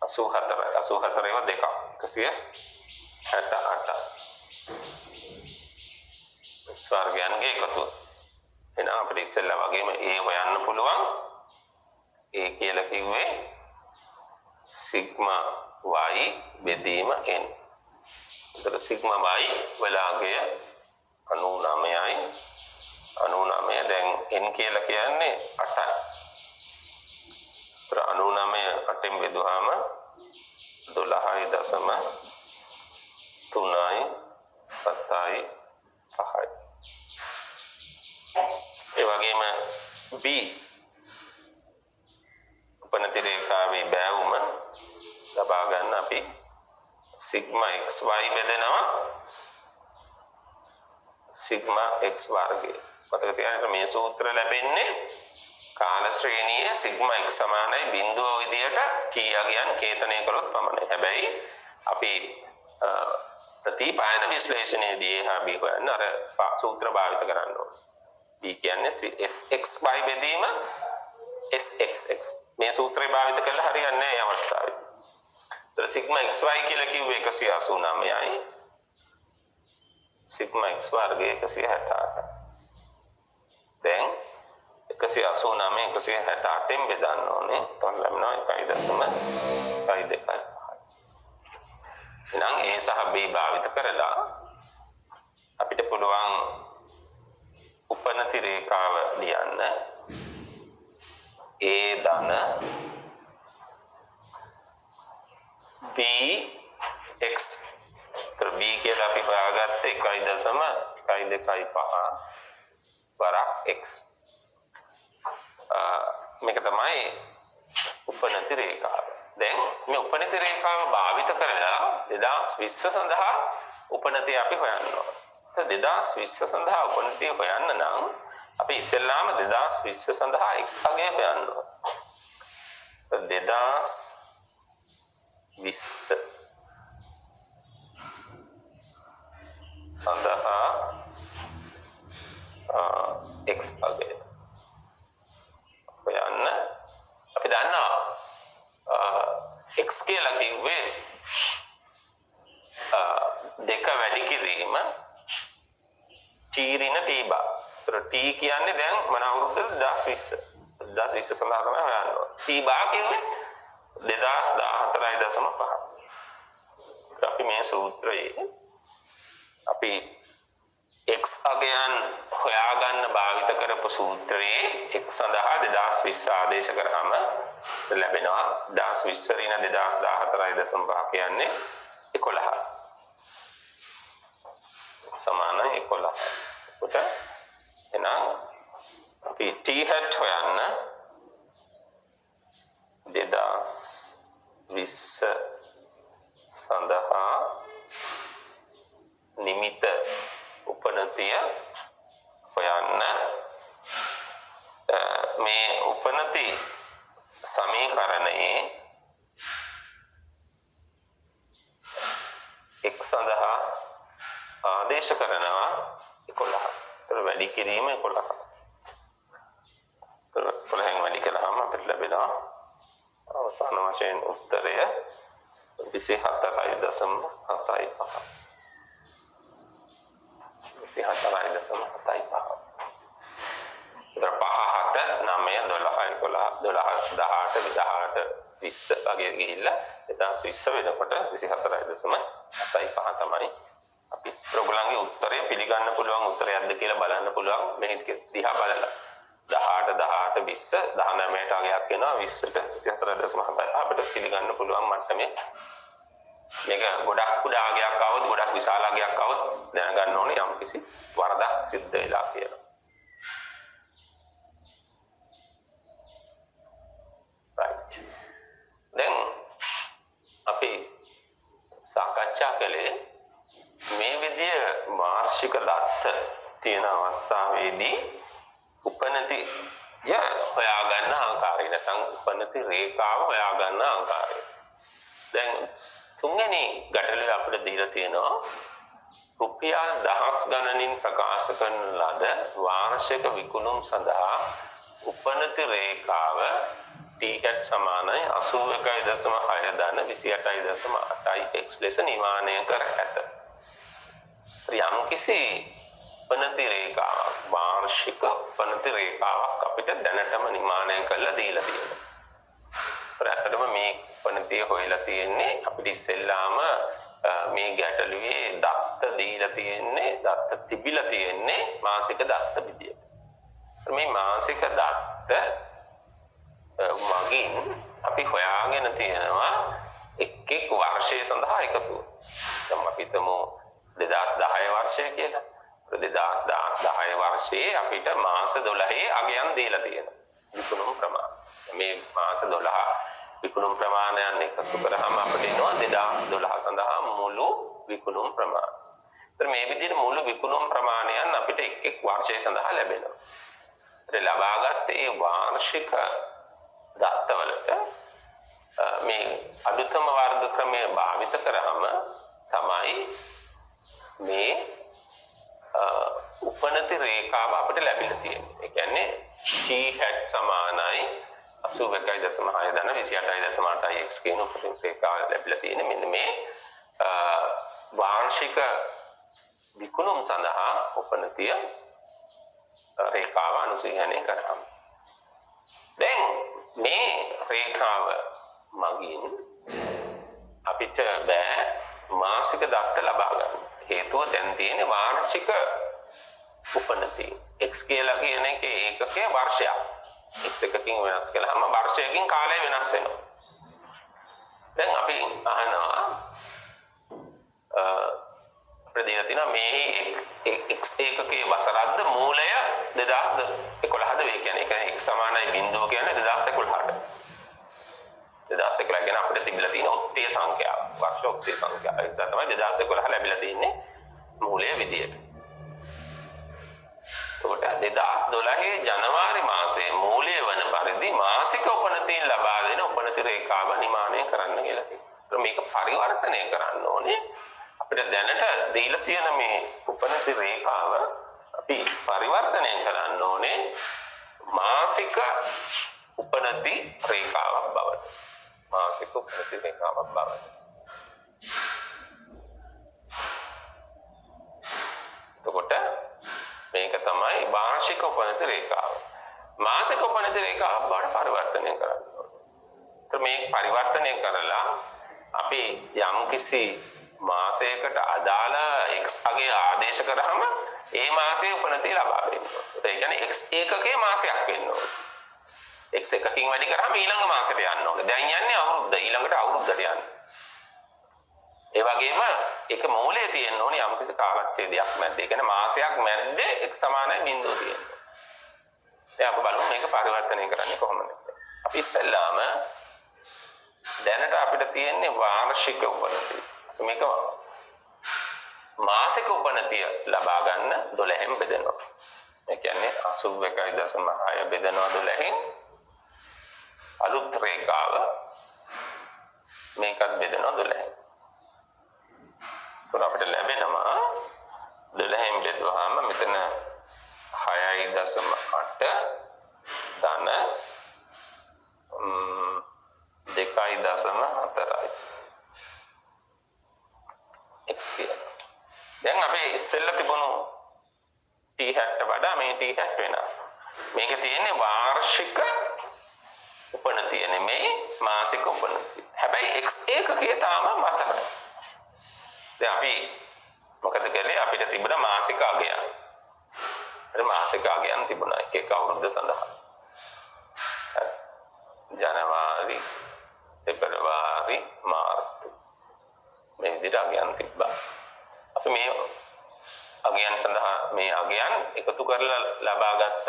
84 ඒවා දෙකක් 168 ස්වර්ගයන්ගේ එකතුව. එහෙනම් අපිට ඉස්සෙල්ලා වගේම A හොයන්න පුළුවන්. A කියලා කිව්වේ සිග්මා y බෙදීම n. එතකොට සිග්මා y වලාගය 99යි 99 දැන් n කියලා කියන්නේ 8යි. ඒතර 99 8ෙන් බෙදුවාම 12.3යි 7යි 5යි. ඒ වගේම b උපනති රේඛාවේ බෑවුම ලබා ගන්න අපි සිග්මා xy බෙදෙනවා සිග්මා x වර්ගය. මතක තියාගන්න මේ සූත්‍ර ලැබෙන්නේ කාල ශ්‍රේණියේ සිග්මා x සමානයි බිඳුව විදියට t අගයන් කේතනය කළොත් පමණයි. හැබැයි අපි ප්‍රතිපායන විශ්ලේෂණයේදී අපි හොයන්න අර සූත්‍ර භාවිත කරන්න ඕනේ. B කියන්නේ SX by බෙදීම SXX. මේ සූත්‍රය භාවිත කළා හරියන්නේ නැහැ මේ අවස්ථාවේ. ඒතර සිග්මා XY කියලා කිව්වේ 189යි. සිග්මා x වර්ගය 168. දැන් 189 168න් බෙදන්න ඕනේ. එතකොට ලැබෙනවා 1.125. එහෙනම් A සහ B භාවිත කරලා අපිට පුළුවන් උපනති රේඛාව ලියන්න. A ධන B x. B කියලා අපි හොයාගත්තේ 1.125 වරක් x. මේක තමයි උපනති රේඛාව. දැන් මේ උපනති රේඛාව භාවිත කරලා 2020 සඳහා උපනතිය අපි හොයන්න ඕන. 2020 සඳහා උපනතිය හොයන්න නම් අපි ඉස්සෙල්ලාම 2020 සඳහා x අගය හොයන්න ඕන. 2020 සඳහා x අගය හොයන්න අපි දන්නවා x කියලා කිව්වේ දෙක වැඩි කිරීම t ඍණ t බා. ඒතර t කියන්නේ දැන් මොන අවුරුද්දද 2020. 2020 සඳහා තමයි හොයන්න ඕන. t බා කියන්නේ 2014.5. අපි මේ සූත්‍රයේ අපි x අගයන් හොයාගන්න භාවිත කරපු සූත්‍රයේ x සඳහා 2020 ආදේශ කරාම ලැබෙනවා 2020 ඍණ 2014.5 කියන්නේ 11. සමානයි 11. කොට එහෙනම් අපි t hat හොයන්න 2020 සඳහා නිමිත උපනතිය හොයන්න මේ උපනති සමීකරණයේ x සඳහා ආදේශ කරනවා 11. ඒතර වැඩි කිරීම 11. ඒතර 11න් වැඩි කළාම අපිට ලැබෙනවා අවසාන වශයෙන් උත්තරය 24.75. 24.75. ඒතර 5 7 9 12 11 12 18 වගේ ගිහිල්ලා 2020 වෙනකොට 24.75 තමයි අපි ඔයගොල්ලන්ගේ උත්තරය පිළිගන්න පුළුවන් උත්තරයක්ද කියලා බලන්න පුළුවන් මේ දිහා බලලා 18 20 19ට අගයක් වෙනවා 20ට 24.75 අපිට පිළිගන්න පුළුවන් මට්ටමේ මේක ගොඩක් කුඩා අගයක් આવොත් ගොඩක් විශාල අගයක් આવොත් දැනගන්න ඕනේ යම්කිසි වරදක් සිද්ධ වෙලා කියලා. right. දැන් අපි සාකච්ඡා කළේ මේ විදිය වාර්ෂික දත්ත තියෙන අවස්ථාවේදී උපනති හොයාගන්න ආකාරය නැත්නම් උපනති රේඛාව හොයාගන්න ආකාරය. දැන් තුන්වෙනි ගැටලුව අපිට දීලා තියෙනවා රුපියල් දහස් ගණනින් ප්‍රකාශ කරන ලද වාර්ෂික විකුණුම් සඳහා උපනති රේඛාව t hat සමානයි 81.6 ධන 28.8 x ලෙස නිර්මාණය කර ඇත. යම් කිසි උපනති රේඛාවක් වාර්ෂික උපනති රේඛාවක් අපිට දැනටම නිර්මාණය කරලා දීලා තියෙනවා. ප්‍රාථමිකව මේ උපනතිය හොයලා තියෙන්නේ අපිට ඉස්සෙල්ලාම මේ ගැටලුවේ දත්ත දීලා තියෙන්නේ දත්ත තිබිලා තියෙන්නේ මාසික දත්ත විදියට. මේ මාසික දත්ත මගින් අපි හොයාගෙන තියෙනවා එක් වර්ෂය සඳහා එකතු. දැන් අපි හිතමු 2010 වර්ෂය කියලා. 2010 වර්ෂයේ අපිට මාස 12 අගයන් දීලා තියෙනවා. විකුණුම් ප්‍රමාණය. මේ මාස 12 විකුණුම් ප්‍රමාණයන් එකතු කරාම අපිට එනවා 2012 සඳහා මුළු විකුණුම් ප්‍රමාණය. ඒතර මේ විදිහට මුළු විකුණුම් ප්‍රමාණයන් අපිට එක් වර්ෂය සඳහා ලැබෙනවා. ඒ ලබාගත් ඒ වාර්ෂික දත්තවලට මේ අඩුතම වර්ග ක්‍රමය භාවිත කරාම තමයි උපනති රේඛාව අපිට ලැබිලා තියෙන්නේ. ඒ කියන්නේ t hat සමානයි 81.6 දන 28.8 x කියන උපනති රේඛාව ලැබිලා තියෙන්නේ. මෙන්න මේ වාර්ෂික විකුණුම් සඳහා උපනතිය රේඛාව අනුසීහනය කරාම දැන් මේ රේඛාව මගින් අපිට බෑ මාසික දත්ත ලබා ගන්න. හේතුව දැන් තියෙන්නේ වාර්ෂික උපනති. x කියලා කියන එකේ ඒකකයේ වර්ෂයක්. x එකකින් වෙනස් කළාම වර්ෂයකින් කාලය වෙනස් වෙනවා. දැන් අපි අහනවා ප්‍රදේශ තියෙනවා මේ x ඒකකයේ වසරක්ද මූලය 2011ද වේ කියන්නේ. ඒක x සමානයි බිඳුව කියන්නේ 2011ට. 2011 කියන අපිට තිබිලා තියෙන ඔක්තේ සංඛ්‍යාව. වර්ෂ ඔක්තේ සංඛ්‍යාව. ඒක තමයි 2011 ලැබිලා තියෙන්නේ මූලය විදියට. එතකොට 2012 ජනවාරි මාසයේ මූලය වන පරිදි මාසික උපනතීන් ලබා දෙන උපනති රේඛාව නිර්මාණය කරන්න කියලා තියෙනවා. මේක පරිවර්තනය කරන්න ඕනේ. අපිට දැනට දීලා තියෙන මේ උපනති රේඛාව අපි පරිවර්තනය කරන්න ඕනේ මාසික උපනති රේඛාවක් බවට. මාසික උපනති රේඛාවක් බවට. එතකොට මේක තමයි වාර්ෂික උපනති රේඛාව. මාසික උපනති රේඛාව බවට පරිවර්තනය කරන්න ඕනේ. ඒත් මේ පරිවර්තනය කරලා අපි යම්කිසි මාසයකට අදාළ x අගේ ආදේශ කරාම ඒ මාසයේ උපනතිය ලබා ගන්න ඕනේ. ඒ කියන්නේ x ඒකකයේ මාසයක් වෙන්න ඕනේ. x එකකින් වැඩි කරාම ඊළඟ මාසෙට යන්න ඕනේ. දැන් යන්නේ අවුරුද්ද ඊළඟට අවුරුද්දට යන්නේ. ඒ වගේම ඒක මූලයේ තියෙන්න ඕනේ යම්කිසි කාලච්ඡේදයක් මැද්දේ. ඒ කියන්නේ මාසයක් මැද්දේ x සමානයි බිඳුව තියෙනවා. දැන් අපි බලමු මේක පරිවර්තනය කරන්නේ කොහොමද. අපි ඉස්සෙල්ලාම දැනට අපිට තියෙන්නේ වාර්ෂික උපනතිය. මේක මාසික උපනතිය ලබා ගන්න 12න් බෙදෙනවා. ඒ කියන්නේ 81.6 බෙදෙනවා 12න් අලුත් රේඛාව මේකත් බෙදෙනවා 12න්. ඒත් අපිට ලැබෙනවා 12න් බෙදුවාම මෙතන 6.8 ධන 2.4යි. x කියලා. දැන් අපි ඉස්සෙල්ලා තිබුණු t hat වඩා මේ t hat වෙනස්. මේකේ තියෙන්නේ වාර්ෂික උපනතිය නෙමෙයි මාසික උපනතිය. හැබැයි x ඒකකයේ තාම වසරයි. දැන් අපි මොකද කළේ අපිට තිබුණ මාසික අගයන්. ඒ මාසික අගයන් තිබුණා එක අවුරුද්ද සඳහා. ජනවාරි, පෙබරවාරි, මාර්තු මේ විදිහට අගයන් තිබ්බා. අපි මේ අගයන් සඳහා මේ අගයන් එකතු කරලා ලබාගත්ත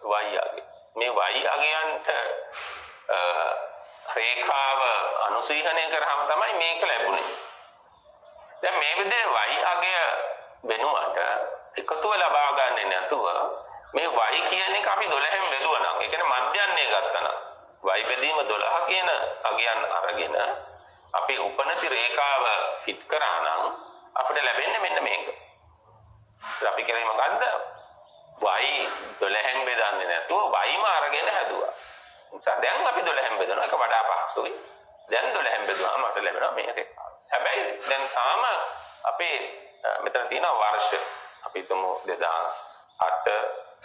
y අගය. මේ y අගයන්ට රේඛාව අනුසීහනය කරාම තමයි මේක ලැබුණේ. දැන් මේ විදිහේ y අගය වෙනුවට එකතුව ලබා ගන්නේ නැතුව මේ y කියන එක අපි 12න් බෙදුවා නම් ඒ කියන්නේ මධ්‍යන්නේ ගත්තා නම් y බෙදීම 12 කියන අගයන් අරගෙන අපි උපනති රේඛාව හිට කරා නම් අපිට ලැබෙන්නේ මෙන්න මේක. අපි කරේ මොකද්ද? y 12න් බෙදන්නේ නැතුව y ම අරගෙන හැදුවා. නිසා දැන් අපි 12න් බෙදනවා. ඒක වඩා පහසුයි. දැන් 12න් බෙදුවාම අපිට ලැබෙනවා මේ රේඛාව. හැබැයි දැන් තාම අපේ මෙතන තියෙන වර්ෂ අපි තුමු 2008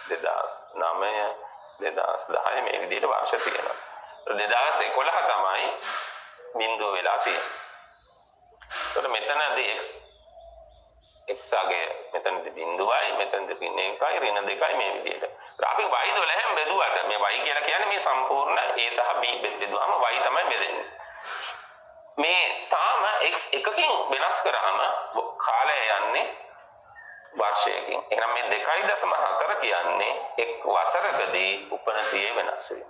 2009 2010 මේ විදිහට වර්ෂ තියෙනවා. 2011 තමයි බිඳුව වෙලා තියෙන්නේ. ඒකට මෙතනදී x අගය මෙතනදී බිඳුවයි මෙතනදී ඍණ 1යි ඍණ 2යි මේ විදිහට. අපි y 12න් බෙදුවට මේ y කියලා කියන්නේ මේ සම්පූර්ණ a සහ b බෙදුවාම y තමයි බෙදෙන්නේ. මේ තාම x එකකින් වෙනස් කරාම කාලය යන්නේ වර්ෂයකින්. එහෙනම් මේ 2.4 කියන්නේ එක් වසරකදී උපනතියේ වෙනස් වීම.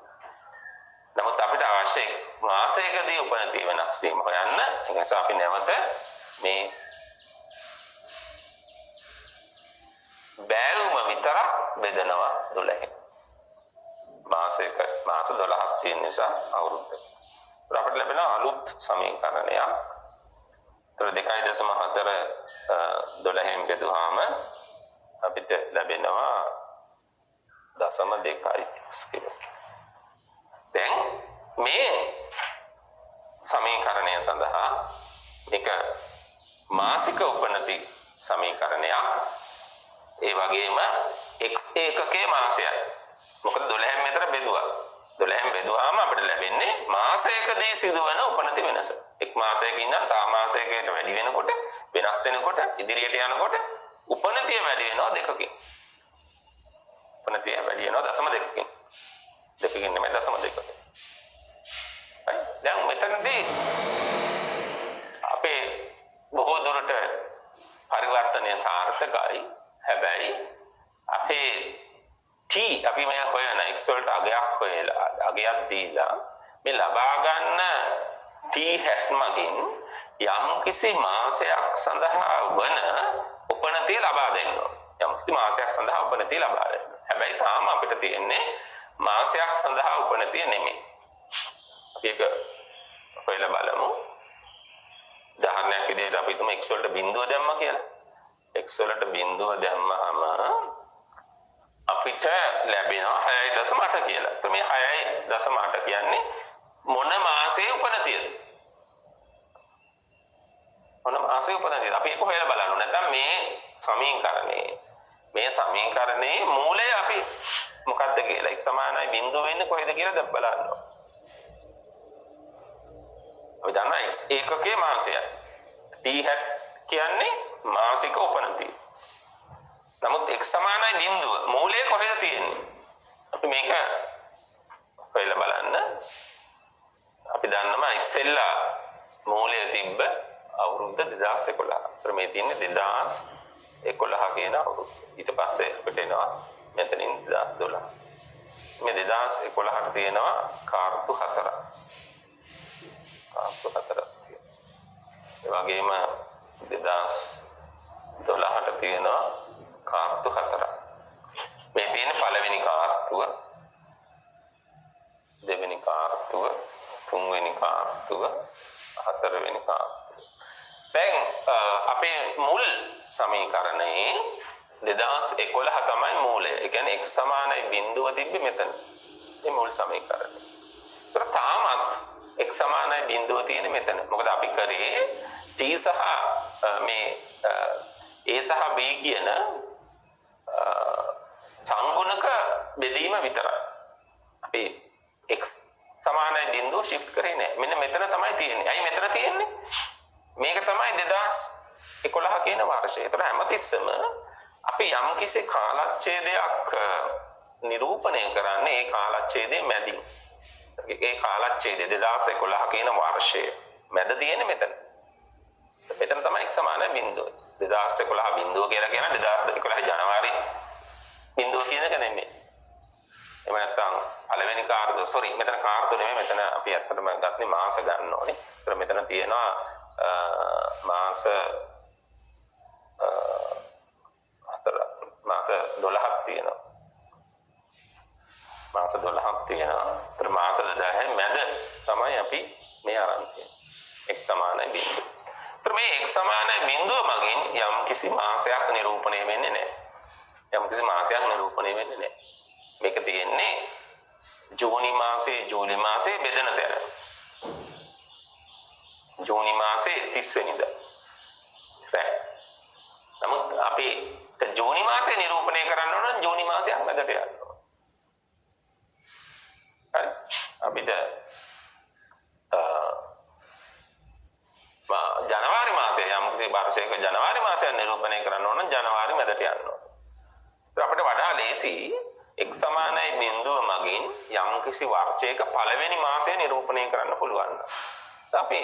නමුත් අපිට අවශ්‍ය මාසයකදී උපනතිය වෙනස් වීම හොයන්න. ඒ නිසා අපි නැවත මේ බැලුම විතරක් බෙදනවා 12න්. මාස 12ක් තියෙන නිසා අවුරුද්ද. අපිට ලැබෙන අලුත් සමීකරණයක්. ඒතර 2.4 12න් බෙදුවාම අපිට ලැබෙනවා 0.2x කියලා. දැන් මේ සමීකරණය සඳහා මේක මාසික උපනති සමීකරණයක්. ඒ වගේම x ඒකකයේ මාසයයි. මොකද 12න් මෙතන බෙදුවා. 12න් බෙදුවාම අපිට ලැබෙන්නේ මාසයකදී සිදුවන උපනති වෙනස. එක් මාසයක ඉඳන් තා මාසයකට වැඩි වෙනකොට වෙනස් වෙනකොට ඉදිරියට යනකොට උපනතිය වැඩි වෙනවා දෙකකින්. උපනතිය වැඩි වෙනවා 0.2කින්. දෙකකින් නෙමෙයි 0.2කින්. හරි. දැන් මෙතනදී අපේ බොහෝ දුරට පරිවර්තනය සාර්ථකයි. හැබැයි අපේ t අපි මේ හොයන x වලට අගයක් හොයලා අගයක් දීලා මේ ලබා ගන්න t hat මගින් යම් කිසි මාසයක් සඳහා වන උපනතිය ලබා දෙන්න ඕන. යම් කිසි මාසයක් සඳහා උපනතිය ලබා දෙන්න. හැබැයි තාම අපිට තියෙන්නේ මාසයක් සඳහා උපනතිය නෙමෙයි. අපි ඒක හොයලා බලමු. උදාහරණයක් විදිහට අපි හිතමු x වලට බිඳුව දැම්මා කියලා. x වලට බිඳුව දැම්මම අපිට ලැබෙනවා 6.8 කියලා. તો මේ 6.8 කියන්නේ මොන මාසයේ උපනතියද? මොන මාසයේ උපනතියද? අපි ඒක හොයලා බලන්න. නැත්නම් මේ සමීකරණයේ මූලය අපි මොකක්ද කියලා x සමානයි බිඳුව වෙන්නේ කොහෙද කියලා දැන් බලන්න. අපි දන්නවා x ඒකකයේ මාසයයි. t hat කියන්නේ මාසික උපනතිය. නමුත් x සමානයි බිඳුව මූලය කොහෙද තියෙන්නේ? අපි මේක හොයලා බලන්න. අපි දන්නවා ඉස්සෙල්ලා මූලය තිබ්බ අවුරුද්ද 2011. ඒතර මේ තියෙන්නේ 2011 කියන අවුරුද්ද. ඊට පස්සේ අපිට එනවා මෙතනින් 2012. මේ 2011ට තියෙනවා කාර්තු 4ක්. කාර්තු 4ක් තියෙනවා. ඒ වගේම 2012ට තියෙනවා කාර්තු 4ක්. මේ තියෙන පළවෙනි කාර්තුව, දෙවෙනි කාර්තුව, තුන්වෙනි කාර්තුව, හතරවෙනි කාර්තුව. දැන් අපේ මුල් සමීකරණයේ 2011 තමයි මූලය. ඒ කියන්නේ x සමානයි බිඳුව තිබ්බේ මෙතන. මේ මුල් සමීකරණය. ඒතර තාමත් x සමානයි බිඳුව තියෙන්නේ මෙතන. මොකද අපි කරේ t සහ මේ a සහ b කියන සංගුණක බෙදීම විතරයි. අපි x සමානයි බිඳුව shift කරේ නැහැ. මෙන්න මෙතන තමයි තියෙන්නේ. ඇයි මෙතන තියෙන්නේ? මේක තමයි 2011 කියන වර්ෂය. ඒතර හැමතිස්සම අපි යම් කිසි කාලච්ඡේදයක් නිරූපණය කරන්නේ ඒ කාලච්ඡේදයේ මැදින්. ඒ කාලච්ඡේදය 2011 කියන වර්ෂය මැද තියෙන්නේ මෙතන. මෙතන තමයි x සමානයි බිඳුව. 2011 බිඳුව කියලා කියන 2011 ජනවාරි බිඳුව කියන එක නෙමෙයි. එහෙම නැත්නම් පළවෙනි කාර්තුව මෙතන කාර්තුව නෙමෙයි මෙතන අපි ඇත්තටම ගත්තේ මාස ගන්න ඕනේ. ඒතර මෙතන තියෙනවා මාස 12ක් තියෙනවා. මාස 12ක් තියෙනවා. ඒතර මාස 12 මැද තමයි අපි මේ අරන් තියෙන්නේ. x සමානයි බිඳුව. ඒතර මේ x සමානයි බිඳුව මගින් යම් කිසි මාසයක් නිරූපණය වෙන්නේ නැහැ. යම් කිසි මාසයක් නිරූපණය වෙන්නේ නැහැ. මේක තියෙන්නේ ජූනි මාසේ ජූලි මාසේ බෙදෙන තැන. ජූනි මාසේ 30 වෙනිදා. right. නමුත් අපි ජූනි මාසේ නිරූපණය කරන්න ඕන නම් ජූනි මාසයක් මැදට යන්න ඕන. හරි. අපිට ජනවාරි මාසයේ යම් කිසි වර්ෂයක ජනවාරි මාසයක් නිරූපණය කරන්න ඕන නම් ජනවාරි මැදට යන්න ඕන. අපිට වඩා ලේසි x සමානයි බිඳුව මගින් යම් කිසි වර්ෂයක පළවෙනි මාසය නිරූපණය කරන්න පුළුවන්. අපි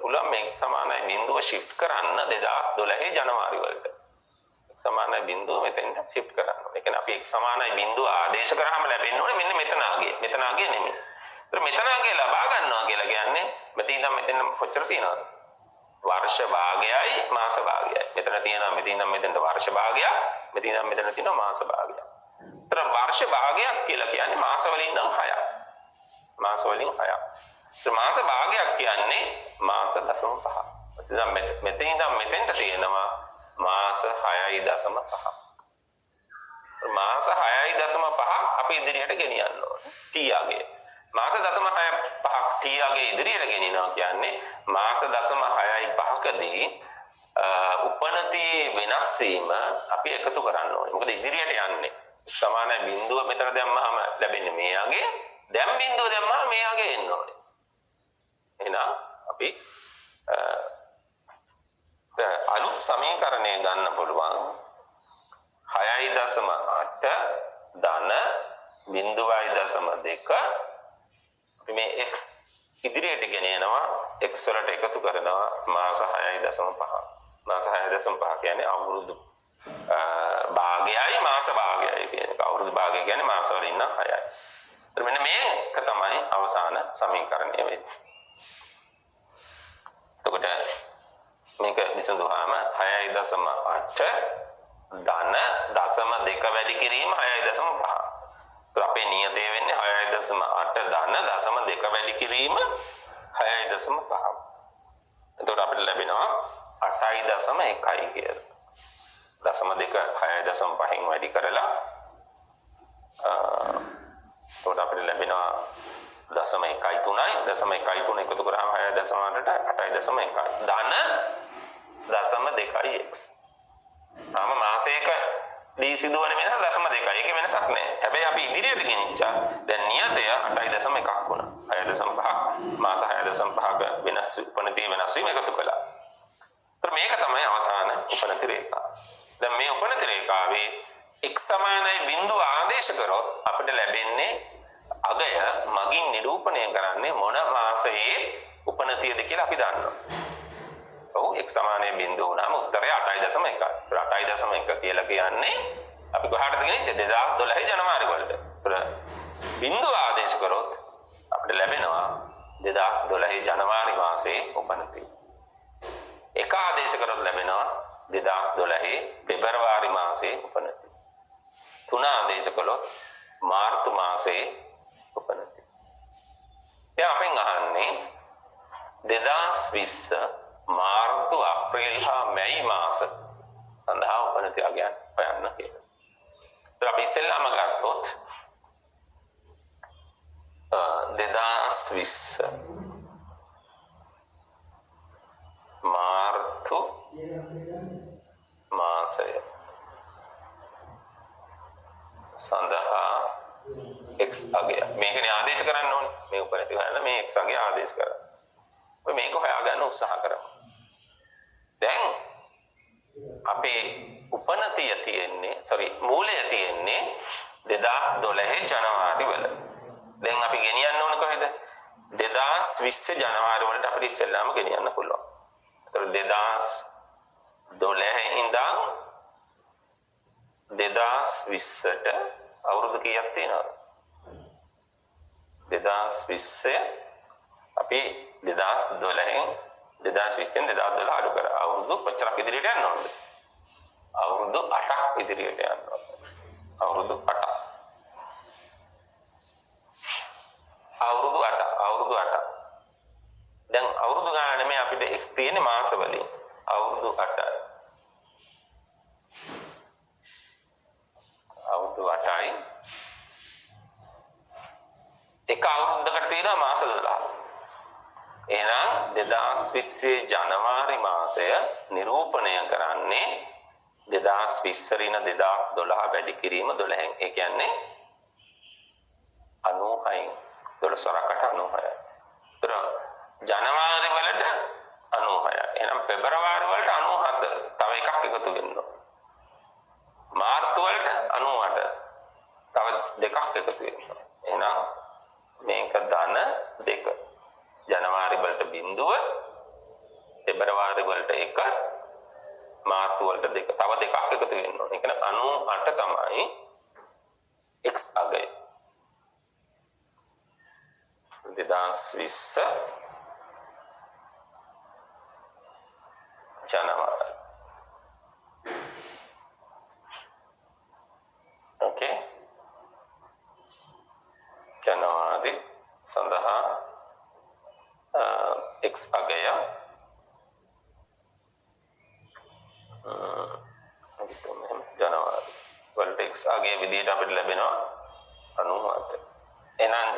පුළුවන් මේ x සමානයි බිඳුව shift කරන්න 2012 ජනවාරි වලට. x සමානයි බිඳුව මෙතෙන්ට shift කරන්න. ඒ කියන්නේ අපි x සමානයි බිඳුව ආදේශ කරාම ලැබෙන්න ඕනේ මෙන්න මෙතන ආගේ. මෙතන ආගේ නෙමෙයි. ඒතර මෙතන ආගේ ලබා ගන්නවා කියලා කියන්නේ මෙතන ඉඳන් මෙතන කොච්චර තියෙනවද? වර්ෂ භාගයයි මාස භාගයයි. මෙතන තියෙනවා මෙතන ඉඳන් මෙතනට වර්ෂ භාගයක්, මෙතන ඉඳන් මෙතන තියෙනවා මාස භාගයක්. ඒතර වර්ෂ භාගයක් කියලා කියන්නේ මාස වලින් නම් 6ක්. මාස වලින් 6ක්. ඒතර මාස භාගයක් කියන්නේ මාස 0.5. මෙතන ඉඳන් මෙතෙන්ට තියෙනවා මාස 6.5. 5ක් ඉදිරියට ගෙනියන්න ඕනේ t අගය. මාස 0.5ක් t අගය ඉදිරියට ගෙනියනවා කියන්නේ මාස 0.65කදී උපනතියේ වෙනස් වීම අපි එකතු කරන්න ඕනේ. මොකද ඉදිරියට යන්නේ සමාන බිඳුව මෙතන දැම්මම ලැබෙන්නේ මේ අගය. දැන් බිඳුව දැම්මම මේ අගය එන්න ඕනේ. එහෙනම් අපි අලුත් සමීකරණය ගන්න පුළුවන් 6.8 ධන 0.2 අපි මේ x ඉදිරියට ගෙනියනවා x වලට එකතු කරනවා මාස 6.5 මාස 6.5 කියන්නේ අවුරුදු භාගයයි මාස භාගයයි කියන එක. අවුරුදු භාගය කියන්නේ මාස වල ඉන්න 6යි. එතකොට මෙන්න මේක තමයි අවසාන සමීකරණය වෙන්නේ. එතකොට මේක විසඳුවාම 6.8 ධන දශම 2 වැඩි කිරීම 6.5. તો අපේ නියතය වෙන්නේ 6.8 ධන දශම 2 වැඩි කිරීම 6.5. එතකොට අපිට ලැබෙනවා 8.1 කියලා. දශම 2 6.5න් වැඩි කරලා එතකොට අපිට ලැබෙනවා දශම 1.3යි දශම 1.3 එකතු කරාම 6.8ට 8.1 ධන දශම 2x. ආම මාසයක දී සිදුවන වෙනස දශම 2යි. ඒකේ වෙනසක් නැහැ. හැබැයි අපි ඉදිරියට ගෙනිච්චා. දැන් නියතය 8.1ක් වුණා. 6.5 මාස 6.5ක වෙනස් උපනතිය වෙනස් වීම එකතු කළා. ඒත් මේක තමයි අවසාන උපනති රේඛාව. දැන් මේ උපනති රේඛාවේ x සමානයි බිඳුව ආදේශ කරොත් අපිට ලැබෙන්නේ අගය මගින් නිරූපණය කරන්නේ මොන මාසයේ උපනතියද කියලා අපි දන්නවා. ඔව් x සමානයි බිඳුව වුණාම උත්තරය 8.1. 8.1 කියලා කියන්නේ අපි කොහාටද ගෙනිච්චේ 2012 ජනවාරි වලට. බිඳුව ආදේශ කරොත් අපිට ලැබෙනවා 2012 ජනවාරි මාසයේ උපනතිය. එක ආදේශ කරොත් ලැබෙනවා 2012 පෙබරවාරි මාසයේ උපනතිය. තුන ආදේශ කළොත් මාර්තු මාසයේ උපනතිය. දැන් අපෙන් අහන්නේ 2020 මාර්තු අප්‍රේල් හා මැයි මාස සඳහා උපනතිය අගයන් හොයන්න කියලා. ඒත් අපි ඉස්සෙල්ලාම ගත්තොත් 2020 මාර්තු මාසය සඳහා x අගය මේකනේ ආදේශ කරන්න ඕනේ. මේ උපනතිය හොයන්න මේ x අගය ආදේශ කරන්න. අපි මේක හොයාගන්න උත්සාහ කරමු. දැන් අපේ උපනතිය තියෙන්නේ මූලය තියෙන්නේ 2012 ජනවාරි වල. දැන් අපි ගෙනියන්න ඕනේ කොහෙද? 2020 ජනවාරි වලට අපිට ඉස්සෙල්ලාම ගෙනියන්න පුළුවන්. ඒතකොට 2012 ඉඳන් 2020ට අවුරුදු කීයක් තියෙනවද? 2020 අපි 2012න් 2012 අඩු කර අවුරුදු කොච්චරක් ඉදිරියට යන්න ඕනද? අවුරුදු 8ක් ඉදිරියට යන්න ඕනද? අවුරුදු 8ක්. අවුරුදු 8. දැන් අවුරුදු ගාන නෙමෙයි අපිට x තියෙන්නේ මාස වලින්. අවුරුදු 8යි. අවුරුදු 8යි. එක අවුරුද්දකට තියෙනවා මාස 12. එහෙනම් 2020 ජනවාරි මාසය නිරූපණය කරන්නේ 2020 රින 2012 වැඩි කිරීම 12න්. ඒ කියන්නේ 96න්. 12කට 96යි. ඒතර ජනවාරි වලට 96යි. එහෙනම් පෙබරවාරි වලට 97. තව එකක් එකතු වෙන්න ඕන. මාර්තු වලට 98. තව දෙකක් එකතු වෙන්න ඕන. එහෙනම් මේක ධන 2. ජනවාරි වලට බිඳුව, පෙබරවාරි වලට 1, මාර්තු වලට 2. තව දෙකක් එකතු වෙන්න ඕනේ. ඒ කියන්නේ 98 තමයි x අගය. 2020 ජනවාරි. ඕකේ. ජනවාරි සඳහා x අගය ජනවාරි වලට x අගය විදිහට අපිට ලැබෙනවා 97. එහෙනම්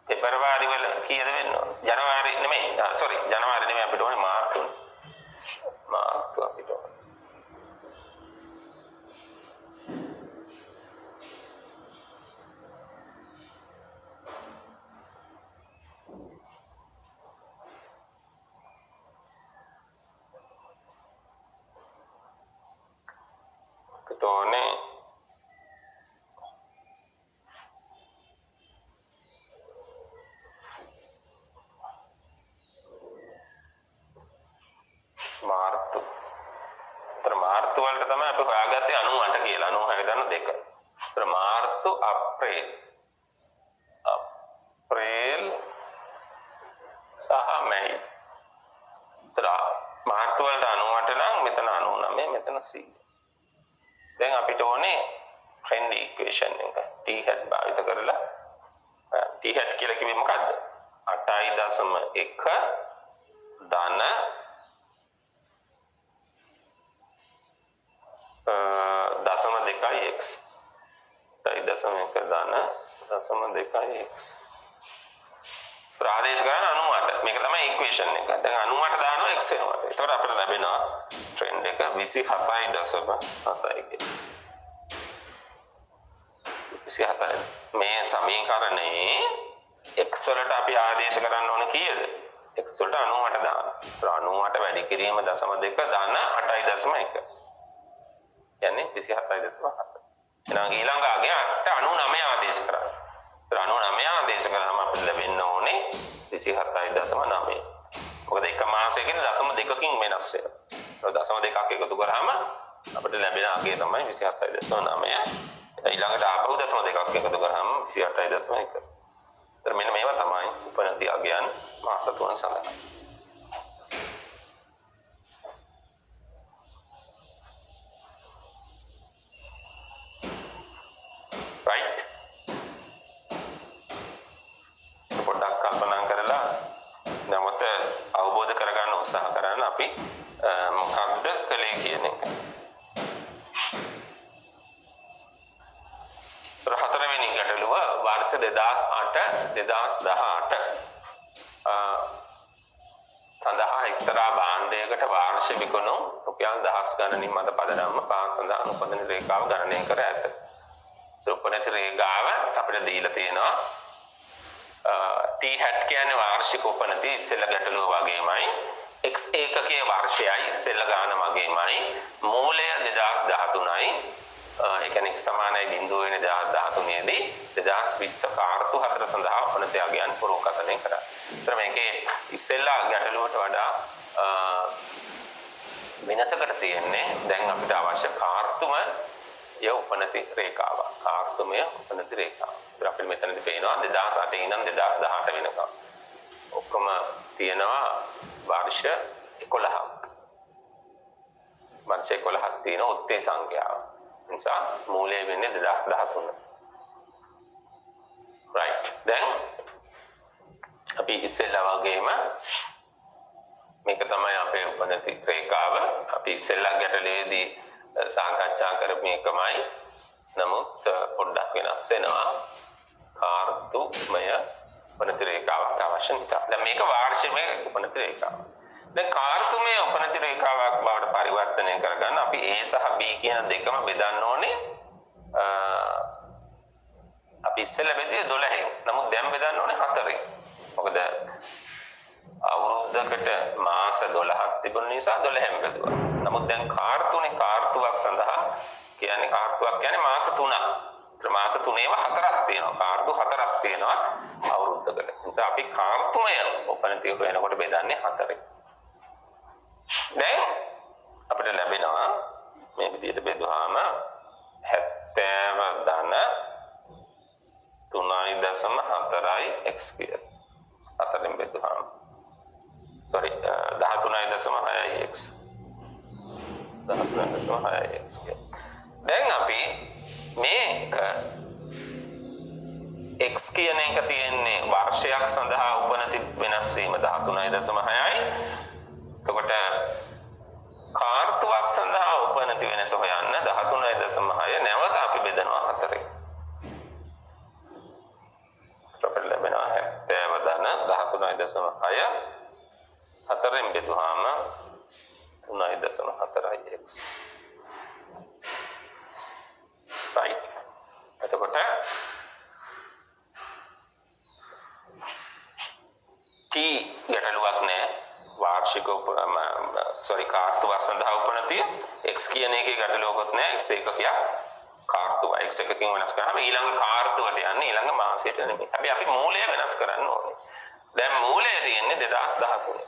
පෙබරවාරි වල කීයද වෙන්න ඕන? ජනවාරි නෙමෙයි. සෝරි ජනවාරි නෙමෙයි අපිට ඕනේ මාර්තු. මාර්තු අපිට ඕනේ. අපිට ඕනේ මාර්තු. ඒතර මාර්තු වලට තමයි අපි හොයාගත්තේ 98 කියලා. 96 දන්න දෙක. ඒතර මාර්තු අප්‍රේල් සහ මැයි. ඒතර මාර්තු වලට 98 නම් මෙතන 99 මෙතන 100. දැන් අපිට ඕනේ ට්‍රෙන්ඩ් ඉක්වේෂන් එක. t hat භාවිත කරලා t hat කියලා කිව්වේ මොකද්ද? 8.1 ධන දශම 2x 8.1 ධන දශම 2x ප්‍රාදේශ ගණන 98. මේක තමයි ඉක්වේෂන් එක. දැන් 98 දානවා x වෙනවා. ඒතකොට අපිට ලැබෙනවා ට්‍රෙන්ඩ් එක 27.7 27. මේ සමීකරණයේ x වලට අපි ආදේශ කරන්න ඕන කීයද? x වලට 98 දානවා. ඒතර 98 වැඩි කිරීම දශම 2 ධන 8.1. කියන්නේ 27.7. එහෙනම් ඊළඟ අගය 99 ආදේශ කරන්න. ඒතර 99 ආදේශ කරාම අපිට ලැබෙන්න ඕනේ 27.9. මොකද එක මාසයකින් දශම 2කින් වෙනස් වෙනවා. දශම 2ක් එකතු කරාම අපිට ලැබෙන අගය තමයි 27.9. ඊළඟට ආපහු දශම 2ක් එකතු කරාම 28.1. ඒතර මෙන්න මේවා තමයි උපනති අගයන් මාස 3 සඳහා. right? පොඩ්ඩක් කල්පනා කරලා නැවත අවබෝධ කරගන්න උත්සාහ කරන්න අපි මොකක්ද කලේ කියන එක. හතරවෙනි ගැටලුව වර්ෂ 2008 සඳහා එක්තරා භාණ්ඩයකට වාර්ෂික විකුණුම් රුපියල් දහස් ගණනින් මත පදනම්ව පාන් සඳහා උපදින රේඛාව ගණනය කර ඇත. උපනති රේඛාව අපිට දීලා තියෙනවා t hat කියන්නේ වාර්ෂික උපනති ඉස්සෙල්ලා ගැටලුව වගේමයි x ඒකකයේ වර්ෂයයි ඉස්සෙල්ලා ගාන වගේමයි මූලය 2013යි ඒ කියන්නේ x සමානයි 0.2013 දී 2020 කාර්තු 4 සඳහා උපනති අගයන් පුරෝකථනය කරා. ඒතර මේකේ ඉස්සෙල්ලා ගැටලුවට වඩා වෙනසකට තියෙන්නේ දැන් අපිට අවශ්‍ය කාර්තුම ය උපනති රේඛාව. කාර්තුමය උපනති රේඛාව. ඒත් අපිට මෙතනදී පේනවා 2008 ඉඳන් 2018 වෙනකම්. ඔක්කොම තියෙනවා වර්ෂ 11ක්. වර්ෂ 11ක් තියෙන උත්තේ සංඛ්‍යාව. නිසා මූලය වෙන්නේ 2013. right. දැන් අපි ඉස්සෙල්ලා වගේම මේක තමයි අපේ උපනති රේඛාව. අපි ඉස්සෙල්ලා ගැටලුවේදී සාකච්ඡා කරපු එකමයි. නමුත් පොඩ්ඩක් වෙනස් වෙනවා. කාර්තුමය උපනති රේඛාවක් අවශ්‍ය නිසා. දැන් මේක වාර්ෂිකමය උපනති රේඛාව. දැන් කාර්තුමය උපනති රේඛාවක් බවට පරිවර්තනය කරගන්න අපි A සහ B කියන දෙකම බෙදන්න ඕනේ. අපි ඉස්සෙල්ලා බෙදුවේ 12න්. නමුත් දැන් බෙදන්න ඕනේ 4න්. මොකද අවුරුද්දකට මාස 12ක් තිබුණ නිසා 12න් බෙදුවා. නමුත් දැන් කාර්තුනේ කාර්තුවක් සඳහා කියන්නේ කාර්තුවක් කියන්නේ මාස 3ක්. ඒත් මාස 3ේම 4ක් තියෙනවා. කාර්තු 4ක් තියෙනවා අවුරුද්දකට. ඒ නිසා අපි කාර්තුමය උපනතිය වෙනකොට බෙදන්නේ 4න්. දැන් අපිට ලැබෙනවා මේ විදිහට බෙදුවාම 70 ධන 3.4යි x කියලා. 4ෙන් බෙදුවාම sorry 13.6යි x 13.6යි x කියලා. දැන් අපි මේක x කියන එක තියෙන්නේ වර්ෂයක් සඳහා උපනති වෙනස් වීම 13.6යි. එතකොට කාර්තුවක් සඳහා උපනති වෙනස හොයන්න 13.6 නැවත අපි බෙදනවා 4ෙන්. 4ෙන් බෙදුවාම 3.4x. right. එතකොට t ගැටලුවක් නැහැ. වාර්ෂික කාර්තුවක් සඳහා උපනතිය x කියන එකේ ගැටලුවකුත් නැහැ. x එකකයක් කාර්තුව x එකකින් වෙනස් කරාම ඊළඟ කාර්තුවට යන්නේ ඊළඟ මාසයට නෙමෙයි. අපි මූලය වෙනස් කරන්න ඕනේ. දැන් මූලය තියෙන්නේ 2013.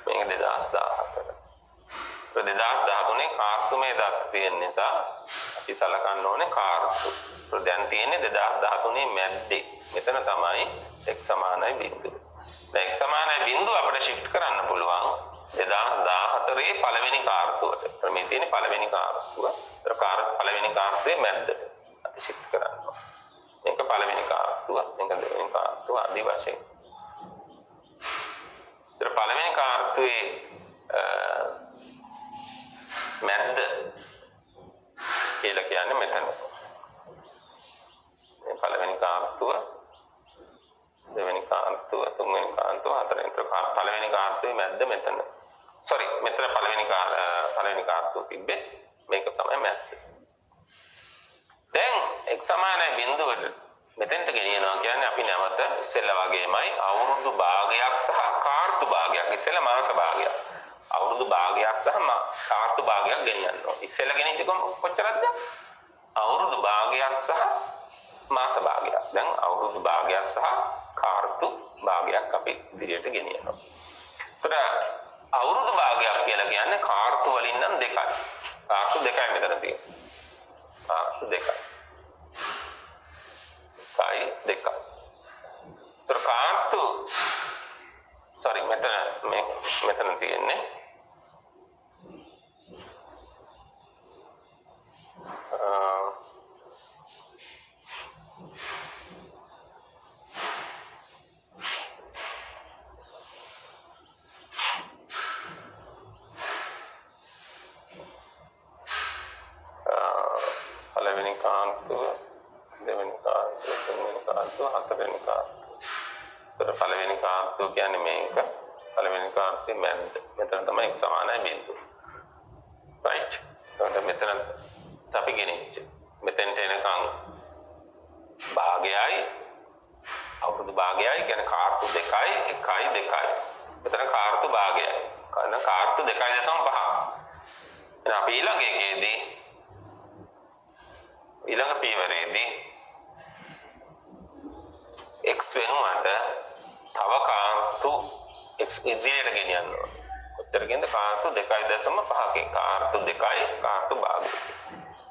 මේක 2014. 2013 කාර්තුමේ දත් තියෙන නිසා අපි සලකන්න ඕනේ කාර්තු. දැන් තියෙන්නේ 2013 මැද්දේ. මෙතන තමයි x සමානයි බිඳුව. දැන් x සමානයි බිඳුව අපිට shift කරන්න පුළුවන් 2014 පළවෙනි කාර්තුවට. මේ තියෙන්නේ පළවෙනි කාර්තුව. පළවෙනි කාර්තුවේ මැද්දට අපි shift කරනවා. මේක පළවෙනි කාර්තුව, මේක දෙවෙනි කාර්තුව ආදී වශයෙන්. පළවෙනි කාර්තුවේ මැද්ද කියලා කියන්නේ මෙතන. මේ පළවෙනි කාර්තුව, දෙවෙනි කාර්තුව, තුන්වෙනි කාර්තුව, හතරවෙනි පළවෙනි කාර්තුවේ මැද්ද මෙතන. මෙතන පළවෙනි කාර්තුව තිබ්බේ. මේක තමයි මැද්ද. දැන් x සමානයි බිඳුවට මෙතෙන්ට ගෙනියනවා කියන්නේ අපි නැවත ඉස්සෙල්ලා වගේමයි අවුරුදු භාගයක් සහ කාර්තු භාගයක්. ඉස්සෙල්ලා මාස භාගයක්. අවුරුදු භාගයක් සහ කාර්තු භාගයක් ගෙනියන්න ඕනේ. ඉස්සෙල්ලා ගෙනිච්ච කොච්චරද? අවුරුදු භාගයක් සහ මාස භාගයක්. දැන් අවුරුදු භාගයක් සහ කාර්තු භාගයක් අපි ඉදිරියට ගෙනියනවා. ඒතර අවුරුදු භාගයක් කියලා කියන්නේ කාර්තු වලින් නම් දෙකයි. කාර්තු දෙකයි මෙතන තියෙන්නේ. කාර්තු දෙකයි. දෙකයි. ඒතර කාර්තු මෙතන තියෙන්නේ පළවෙනි කාර්තුව, දෙවෙනි කාර්තුව, තුන්වෙනි කාර්තුව, හතරවෙනි කාර්තුව. ඒතර පළවෙනි කාර්තුව කියන්නේ මේක. පළවෙනි කාර්තුවේ මැද්ද. මෙතන තමයි x සමානයි බිඳුව. right. එතකොට මෙතන අපි ගෙනිච්ච. මෙතෙන්ට එනකන් භාගයයි අවුරුදු භාගයයි කියන්නේ කාර්තු 2යි 1යි 2යි. මෙතන කාර්තු භාගයයි. කරන කාර්තු 2.5. එහෙනම් අපි ඊළඟ එකේදී ඊළඟ පීවරේදී x වෙනුවට තව කාර්තු x ඉදිරියට ගෙනියන්න ඕනේ. කොච්චරකින්ද? කාර්තු 2.5කින්. කාර්තු 2යි කාර්තු භාගය.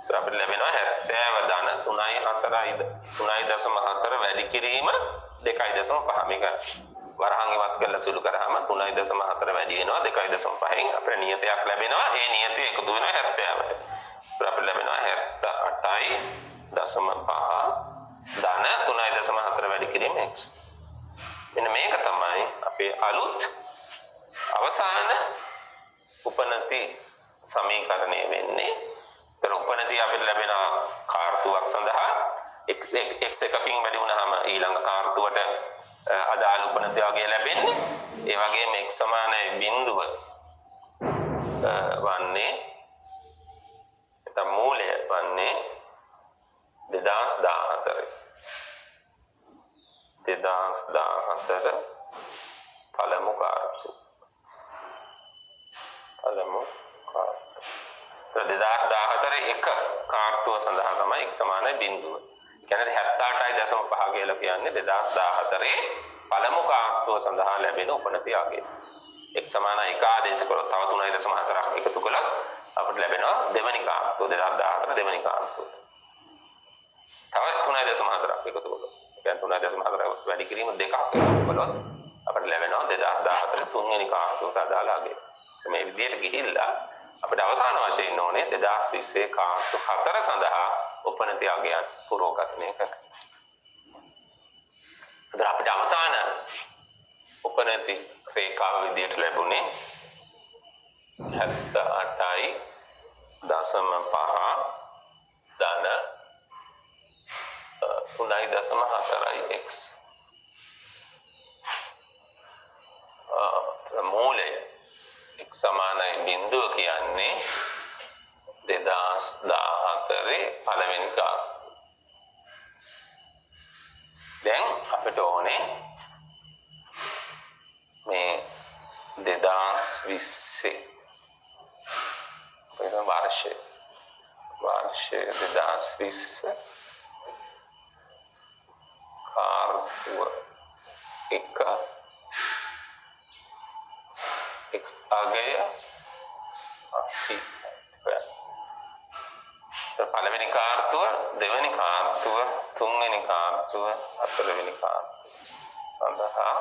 ඒත් අපිට ලැබෙනවා 70 ධන 3.4 වැඩි කිරීම 2.5. මේක වරහන් ඉවත් කරලා සුළු කරාම 3.4 වැඩි වෙනවා 2.5න්. අපිට නියතයක් ලැබෙනවා. ඒ නියතය එකතු වෙනවා 70ට. අපිට ලැබෙනවා 78.5 ධන 3.4 වැඩි කිරීම x. මෙන්න මේක තමයි අපේ අලුත් අවසාන උපනති සමීකරණය වෙන්නේ. ඒතර උපනති අපිට ලැබෙන කාර්තුවක් සඳහා x එකකින් වැඩි වුණාම ඊළඟ කාර්තුවට අදාළ උපනති වගේ ලැබෙන්නේ. ඒ වගේම x සමානයි බිඳුව වන්නේ එතන මූලය වන්නේ 2014 පළමු කාර්තු. 2014 එක කාර්තුව සඳහා තමයි x සමානයි බිඳුව. කියන්නේ 78.5 කියලා කියන්නේ 2014 පළමු කාර්තුව සඳහා ලැබෙන උපනති අගය. x සමානයි 1 ආදේශ කරොත් තව 3.4ක් එකතු කළොත් අපිට ලැබෙනවා දෙවෙනි කාර්තුව 2014 දෙවෙනි කාර්තුව. තව 3.4ක් එකතු කළොත්. කියන්නේ 3.4 වැඩි කිරීම දෙකක් එකතු කළොත් අපිට ලැබෙනවා 2014 තුන්වෙනි කාර්තුවට අදාළ අගය. මේ විදිහට ගිහිල්ලා අපිට අවසාන වශයෙන් ඕනේ 2020 කාර්තු 4 සඳහා උපනති අගයන් පුරෝගතනය කරන්න. ඒතර අපිට අවසාන උපනති රේඛාව විදිහට ලැබුණේ 78.5 ධන 3.4x. මූලය x සමානයි බිඳුව කියන්නේ 2014 පළවෙනි කාර්ය. දැන් අපිට ඕනේ මේ 2020 වර්ෂය 2020 කාර්යව එක x අගය අපි පළවෙනි කාර්තුව දෙවෙනි කාර්තුව තුන්වෙනි කාර්තුව හතරවෙනි කාර්තුව සඳහා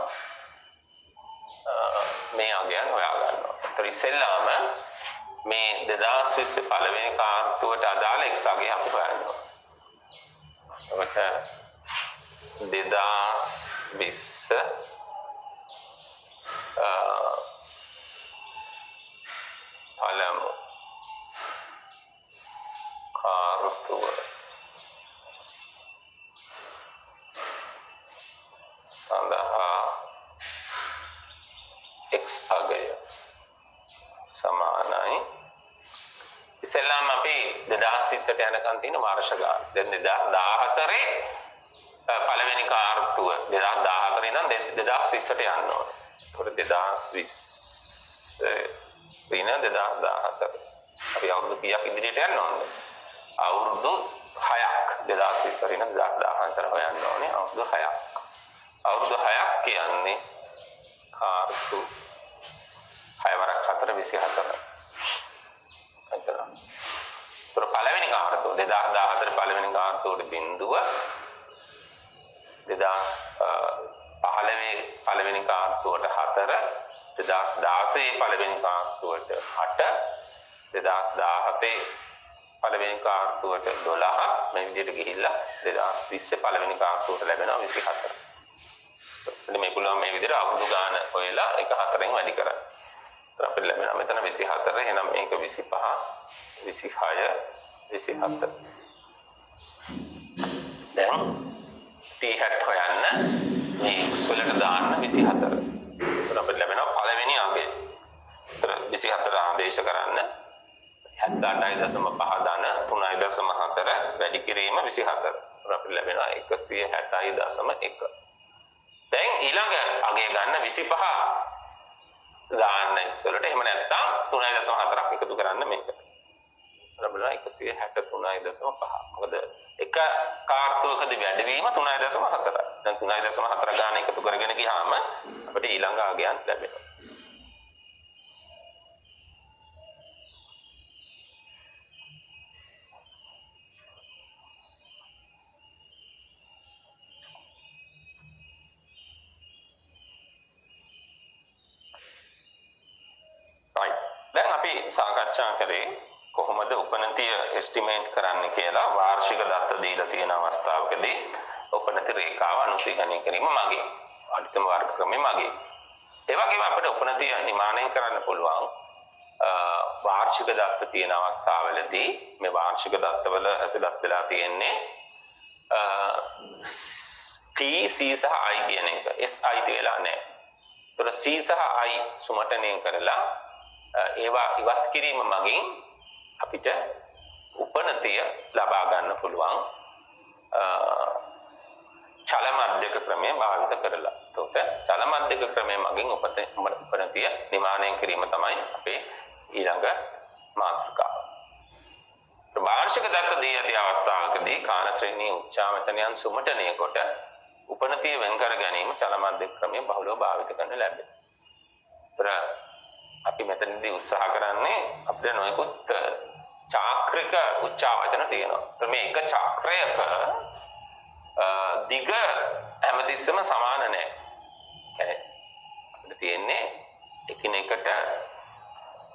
මේ අගයන් හොයා ගන්නවා. ඒතර ඉස්සෙල්ලාම මේ 2020 පළවෙනි කාර්තුවට අදාළ x අගය අපි හොයනවා. එතකොට 2020 පළමු කාර්තුව සඳහා x අගය සමානයි ඉස්සෙල්ලාම අපි 2020ට යනකම් තියෙන වර්ෂ ගාන. දැන් 2014 පළවෙනි කාර්තුව 2014 ඉඳන් 2020ට යන්න ඕනේ. ඒකට 2020 ඊන 2014 අපි අවුරුදු කීයක් ඉදිරියට යන්න ඕනේ? අවුරුදු 6ක් 2020 ඊන 2014 හොයන්න ඕනේ. අවුරුදු 6ක්. අවුරුදු 6ක් කියන්නේ කාර්තු 6 වරක් 4 24. එතන. ඒතර පළවෙනි කාර්තුව 2014 පළවෙනි කාර්තුවේ බිඳුව 2015 පළවෙනි කාර්තුවට 4 2016 පළවෙනි කාර්තුවට 8 2017 පළවෙනි කාර්තුවට 12 මේ විදිහට ගිහිල්ලා 2020 පළවෙනි කාර්තුවට ලැබෙනවා 24. මේ පුළුවන් මේ විදිහට අවුරුදු ගාන හොයලා එක 4න් වැඩි කරන්න. ඒතර අපිට ලැබෙනවා මෙතන 24 එහෙනම් මේක 25 26 27. දැන් t hat හොයන්න මේ x වලට දාන්න 24. ඒතර අපිට ලැබෙනවා පළවෙනි අගය. ඒතර 24 ආදේශ කරන්න 78.5 ධන 3.4 වැඩි කිරීම 24. ඒතර අපිට ලැබෙනවා 160.1. දැන් ඊළඟ අගය ගන්න 25 දාන්න x වලට. එහෙම නැත්නම් 3.4ක් එකතු කරන්න මේකට. ලැබෙනවා 163.5. මොකද එක කාර්තුවකදී වැඩිවීම 3.4. දැන් 3.4 ගාන එකතු කරගෙන ගියාම අපිට ඊළඟ අගයන් ලැබෙනවා. දැන් අපි සාකච්ඡා කරේ කොහොමද උපනතිය එස්ටිමේට් කරන්න කියලා. වාර්ෂික දත්ත දීලා තියෙන අවස්ථාවකදී උපනති රේඛාව අනුශීලනය කිරීම මගේ අන්තිම වර්ග ක්‍රමයේ මගේ. ඒ වගේම අපිට උපනතිය නිර්මාණය කරන්න පුළුවන් වාර්ෂික දත්ත තියෙන අවස්ථාවලදී මේ වාර්ෂික දත්තවල ඇතුළත් වෙලා තියෙන්නේ T, C සහ I කියන එක. S අයිති වෙලා නැහැ. ඒතර C සහ I සුමටනය කරලා ඒවා ඉවත් කිරීම මගින් අපිට උපනතිය ලබා ගන්න පුළුවන් චල මධ්‍යක ක්‍රමය භාවිත කරලා. එතකොට චල මධ්‍යක ක්‍රමය මගින් උපනතිය නිර්මාණය කිරීම තමයි අපේ ඊළඟ මාතෘකාව. වාර්ෂික දත්ත දී ඇති අවස්ථාවකදී කාල ශ්‍රේණී උච්චාවචනයන් සුමටනය කොට උපනතිය වෙන් කර ගැනීම චල මධ්‍යක ක්‍රමය බහුලව භාවිත කරන්න ලැබේ. අපි මෙතනදී උත්සාහ කරන්නේ අපිට නොයෙකුත් චාක්‍රික උච්චාවචන තියෙනවා. මේ එක චක්‍රයක දිග හැමතිස්සෙම සමාන නැහැ. يعني අපිට තියෙන්නේ එකිනෙකට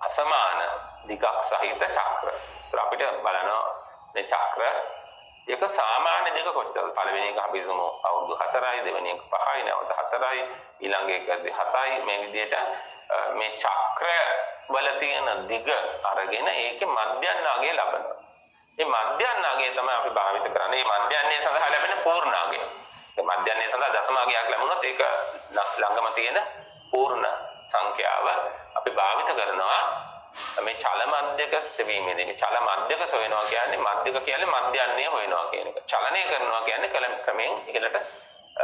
අසමාන දිගක් සහිත චක්‍ර. ඒත් අපිට බලනවා මේ චක්‍ර එක සාමාන්‍ය දෙක කොච්චරද? පළවෙනි එක අපි හිතමු අවුරුදු 4යි, දෙවෙනි එක 5යි, නැවත 4යි, ඊළඟ එක 7යි. මේ විදිහට මේ චක්‍ර වල තියෙන දිග අරගෙන ඒකේ මධ්‍යන්නාගය ලබනවා. මේ මධ්‍යන්නාගය තමයි අපි භාවිත කරන්නේ. මේ මධ්‍යන්නේ සඳහා ලැබෙන පූර්ණාගය. මේ මධ්‍යන්නේ සඳහා දශමාගයක් ලැබුණොත් ඒක ළඟම තියෙන පූර්ණ සංඛ්‍යා මේ චල මධ්‍යක සෙවීමේදී මේ චල මධ්‍යක සොයනවා කියන්නේ මධ්‍යක කියන්නේ මධ්‍යන්නේ හොයනවා කියන එක. චලනය කරනවා කියන්නේ ක්‍රමයෙන් ඉහළට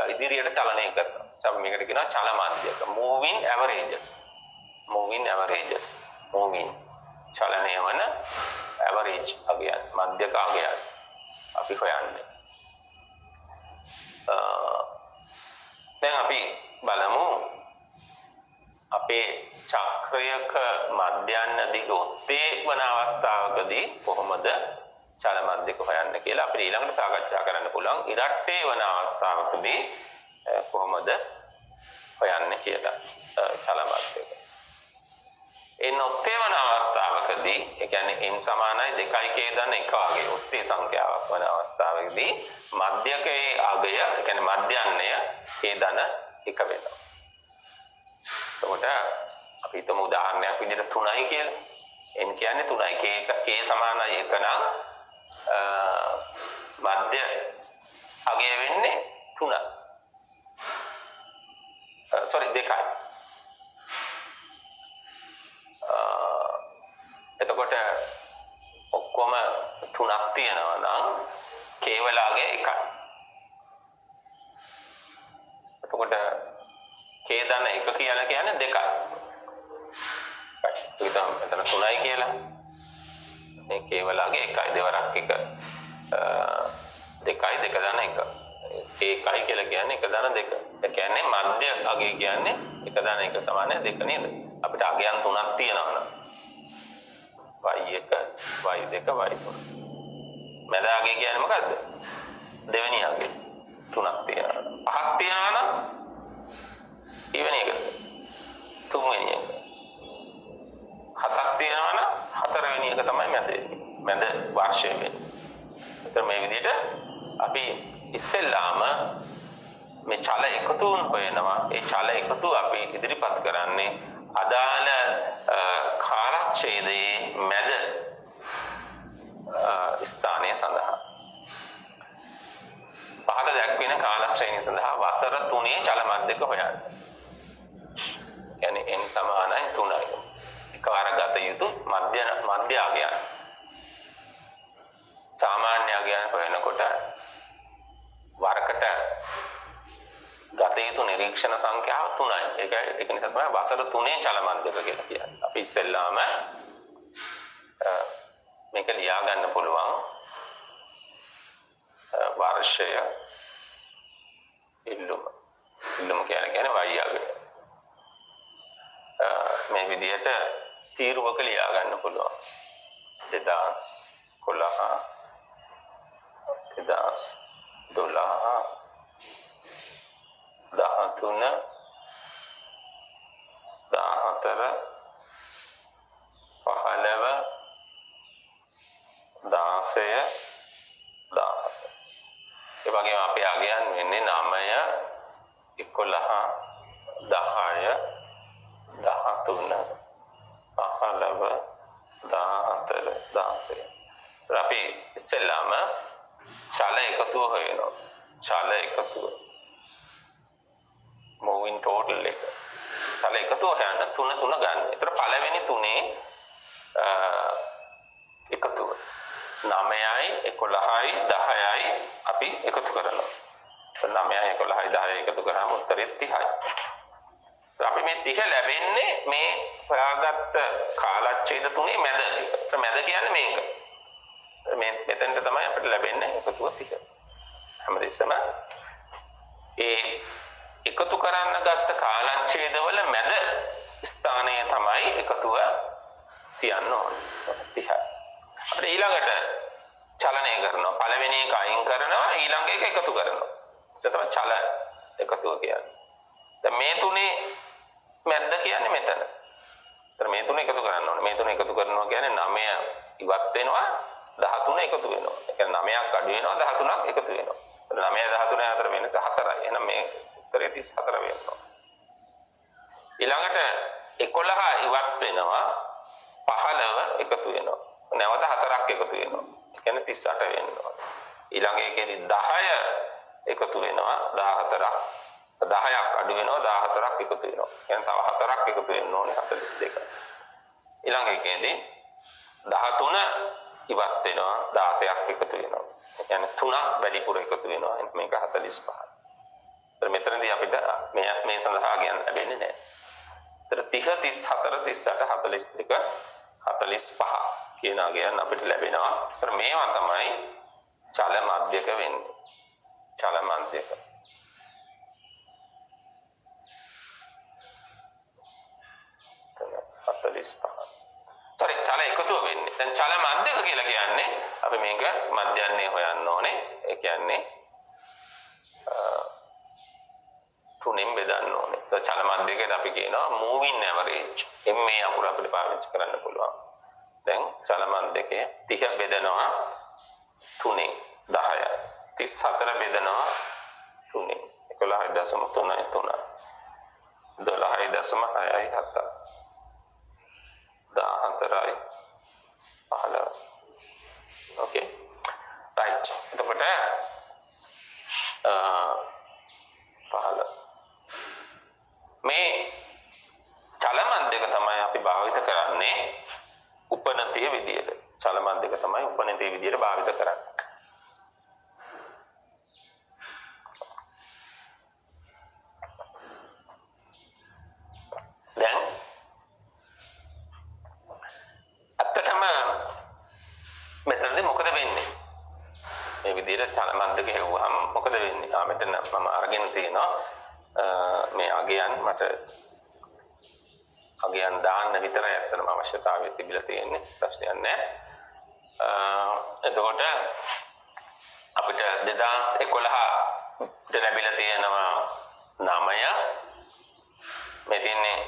ඉදිරියට චලනය කරනවා. අපි මේකට කියනවා චල මධ්‍යක. moving averages. moving averages. moving චලනය වන average අගයන් මධ්‍යක අගයන් අපි හොයන්නේ. දැන් අපි බලමු අපේ චක්‍රයක මධ්‍යන්න දිග ඔත්තේ වන අවස්ථාවකදී කොහොමද චල මධ්‍යක හොයන්න කියලා අපිට ඊළඟට සාකච්ඡා කරන්න පුළුවන්. ඉරට්ටේ වන අවස්ථාවකදී කොහොමද හොයන්නේ කියලා චල මධ්‍යක. එන් ඔත්තේ වන අවස්ථාවකදී ඒ කියන්නේ n සමානයි 2යි k දන්න එක වගේ ඔත්තේ සංඛ්‍යාවක් වන අවස්ථාවකදී මධ්‍යකයේ අගය ඒ කියන්නේ මධ්‍යන්නය k දන එක වෙනවා. එතකොට අපි හිතමු උදාහරණයක් විදිහට 3යි කියලා. n කියන්නේ 3යි k සමානයි 1 නම් මධ්‍ය අගය වෙන්නේ 3. sorry 2යි. එතකොට ඔක්කොම 3ක් තියෙනවා නම් k වල අගය 1යි. එතකොට k දන 1 කියලා කියන්නේ 2යි. ඒක තමයි එතන 3යි කියලා. මේ k වල අගය 1යි දෙවරක් 1. 2යි 2 දන 1. k 1යි කියලා කියන්නේ 1 දන 2. ඒ කියන්නේ මධ්‍ය අගය කියන්නේ 1 දන 1 සමානයි 2 නේද? අපිට අගයන් 3ක් තියෙනවා නම් y1 y2 y3. මැද අගය කියන්නේ මොකද්ද? දෙවෙනි අගය 3ක් තියෙනවා. 5ක් තියෙනවා නම් ඊවෙනි එක තුන්වෙනි එක. 7ක් තියෙනවා නම් හතරවෙනි එක තමයි මැද වෙන්නේ. මැද වර්ෂය වෙන්නේ. ඒතර මේ විදිහට අපි ඉස්සෙල්ලාම මේ චල එකතුන් හොයනවා. ඒ චල එකතු අපි ඉදිරිපත් කරන්නේ අදාළ කාලච්ඡේදයේ මැද ස්ථානය සඳහා. පහත දැක්වෙන කාල ශ්‍රේණිය සඳහා වසර 3 චල මධ්‍යක හොයන්න. කියන්නේ n සමානයි 3යි. එකවර ගත යුතු මධ්‍ය අගයන්. සාමාන්‍ය අගයන් හොයනකොට වරකට ගත යුතු නිරීක්ෂණ සංඛ්‍යාව 3යි. ඒක නිසා තමයි වසර 3 චල මධ්‍යක කියලා කියන්නේ. අපි ඉස්සෙල්ලාම මේක ලියා ගන්න පුළුවන්. වර්ෂය ඉල්ලුම කියන්නේ y අගය. මේ විදිහට තීරුවක ලියා ගන්න පුළුවන්. 2011 2012 13 14 15 16 17. ඒ වගේම අපේ අගයන් වෙන්නේ 9 11 10 13 15 14 16. අපි ඉස්සෙල්ලාම චල එකතුව හොයනවා. චල එකතුව moving total එක. චල එකතුව හොයන්න 3 ගන්න. ඒතර පළවෙනි 3 එකතුව 9යි 11යි 10යි අපි එකතු කරනවා. 9යි 11යි 10යි එකතු කරාම උත්තරේ 30යි. අපි මේ 30 ලැබෙන්නේ මේ හොයාගත්ත කාලච්ඡේද 3 මැද. මැද කියන්නේ මේක. මෙතෙන්ට තමයි අපිට ලැබෙන්නේ එකතුව 30. හැමදෙස්සම ඒ එකතු කරන්න ගත්ත කාලච්ඡේදවල මැද ස්ථානය තමයි එකතුව තියන්න ඕනේ. 30යි. අපිට ඊළඟට චලනය කරනවා. පළවෙනි එක අයින් කරනවා ඊළඟ එක එකතු කරනවා. ඒක තමයි චල එකතුව කියන්නේ. දැන් මේ තුනේ මැද්ද කියන්නේ මෙතන. ඒතර මේ තුන එකතු කරන්න ඕනේ. මේ තුන එකතු කරනවා කියන්නේ 9 ඉවත් වෙනවා 13 එකතු වෙනවා. ඒ කියන්නේ 9ක් අඩු වෙනවා 13ක් එකතු වෙනවා. 9 13 අතර වෙනස 4යි. එහෙනම් මේ උත්තරේ 34 වෙනවා. ඊළඟට 11 ඉවත් වෙනවා 15 එකතු වෙනවා. නැවත 4ක් එකතු වෙනවා. ඒ කියන්නේ 38 වෙනවා. ඊළඟ එකේදී 10 එකතු වෙනවා 14ක්. 10ක් අඩු වෙනවා 14ක් එකතු වෙනවා. එහෙනම් තව 4ක් එකතු වෙන්න ඕනේ 42. ඊළඟ එකේදී 13 ඉවත් වෙනවා 16ක් එකතු වෙනවා. ඒ කියන්නේ 3ක් වැඩිපුර එකතු වෙනවා. මේක 45. ඒතර මෙතනදී අපිට මේ සඳහා ගන්න ලැබෙන්නේ නැහැ. ඒතර 30 34 38 42 45 කියන අගයන් අපිට ලැබෙනවා. ඒතර මේවා තමයි චල මධ්‍යක වෙන්නේ. චල මධ්‍යක. sorry චල එකතුව වෙන්නේ. දැන් චල මධ්‍යක කියලා කියන්නේ අපි මේක මධ්‍යන්නේ හොයන්න ඕනේ. ඒ කියන්නේ තුනෙන් බෙදන්න ඕනේ. ඒ චල මධ්‍යකයට අපි කියනවා moving average. MA අකුර අපිට පාවිච්චි කරන්න පුළුවන්. දැන් චල මධ්‍යකයේ 30 බෙදනවා තුනෙන් 10යි. 34 බෙදනවා තුනෙන් 11.3 12.6යි 7 14යි 15. Okay right. එතකොට 15 මේ චල මධ්‍යක තමයි අපි භාවිත කරන්නේ උපනතිය විදියට. චල මධ්‍යක තමයි උපනතිය විදියට භාවිත කරන්නේ. දැන් අත්තටම මෙතනදී මොකද වෙන්නේ? මේ විදියට චල මධ්‍යක හෙව්වහම මොකද වෙන්නේ? මෙතන මම අරගෙන තියෙනවා මේ අගයන් මට අගයන් දාන්න විතරයි අත්තටම අවශ්‍යතාවය තිබිලා තියෙන්නේ. ප්‍රශ්නයක් නැහැ. එතකොට අපිට 2011 ලැබිලා තියෙනවා 9 මේ තියන්නේ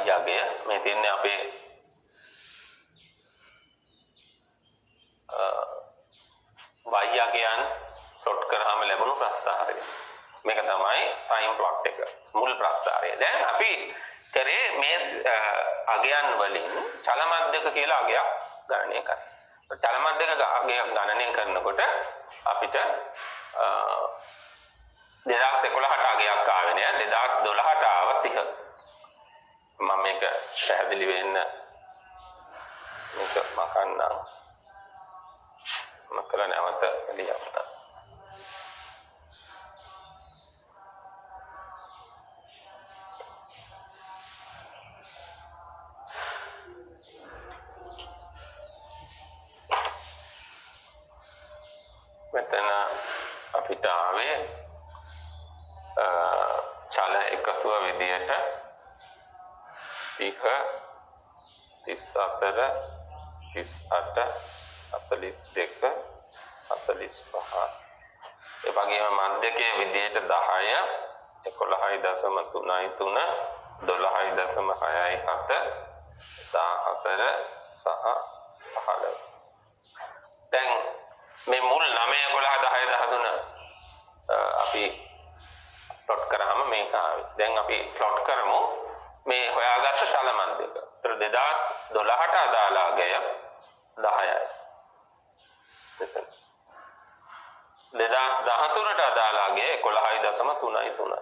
y අගය මේ තියන්නේ අපේ y අගයන් ප්ලොට් කරාම ලැබුණු ප්‍රස්ථාරය. මේක තමයි ටයිම් ප්ලොට් එක මුල් ප්‍රස්ථාරය. දැන් අපි කරේ මේ අගයන් වලින් චල මධ්‍යක කියලා අගයක් ගණනය කරනවා. චල මධ්‍යක අගයක් ගණනය කරනකොට අපිට 2011ට අගයක් ආවේ නෑ 2012ට ආව 30. මම මේක පැහැදිලි වෙන්න මේක මකන්නම් මකලා නැවත ලියන්න. මෙතන අපිට ආවේ චල එකතුව විදියට 30 34 38 42 45 ඒ වගේම මධ්‍යකයේ විදියට 10 11.33 12.6.7 14 සහ 15. දැන් මේ මුල් 9 11 10 13 අපි ප්ලොට් කරාම මේක ආවේ. දැන් අපි ප්ලොට් කරමු මේ හොයාගත්ත චල මධ්‍යක. ඒතර 2012ට අදාළ අගය 10යි. 2013ට අදාළ අගය 11.33.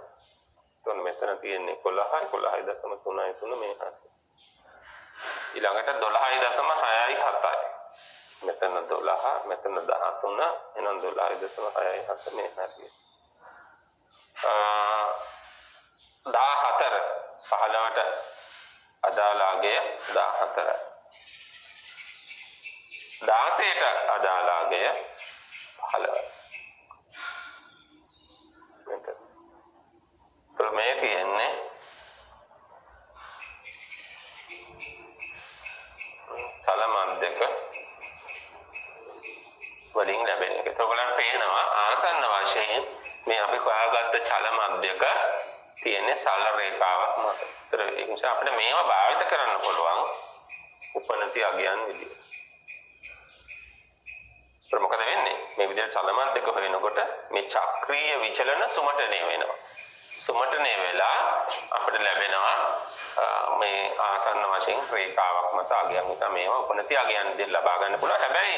එතකොට මෙතන තියෙන්නේ 11.33 මේ හරිය. ඊළඟට 12.67යි. මෙතන 12 මෙතන 13 එහෙනම් 12.67 මේ හරිය. 14 15ට අදාළ අගය 14යි. 16ට අදාළ අගය 15යි. මේ තියෙන්නේ චල මධ්‍යක වලින් ලැබෙන එක. ඒකට ඔයගලන්ට පේනවා ආසන්න වශයෙන් මේ අපි හොයාගත්ත චල මධ්‍යක තියෙන්නේ සරල රේඛාවක් මත. ඒතර ඒ නිසා අපිට මේවා භාවිත කරන්න පුළුවන් උපනති අගයන් විදියට. ඒතර මොකද වෙන්නේ? මේ විදියට චල මධ්‍යක හොයනකොට මේ චක්‍රීය විචලන සුමටණය වෙනවා. සුමටණය වෙලා අපිට ලැබෙනවා මේ ආසන්න වශයෙන් රේඛාවක් මත අගයන් නිසා මේවා උපනති අගයන් දෙක ලබා ගන්න පුළුවන්. හැබැයි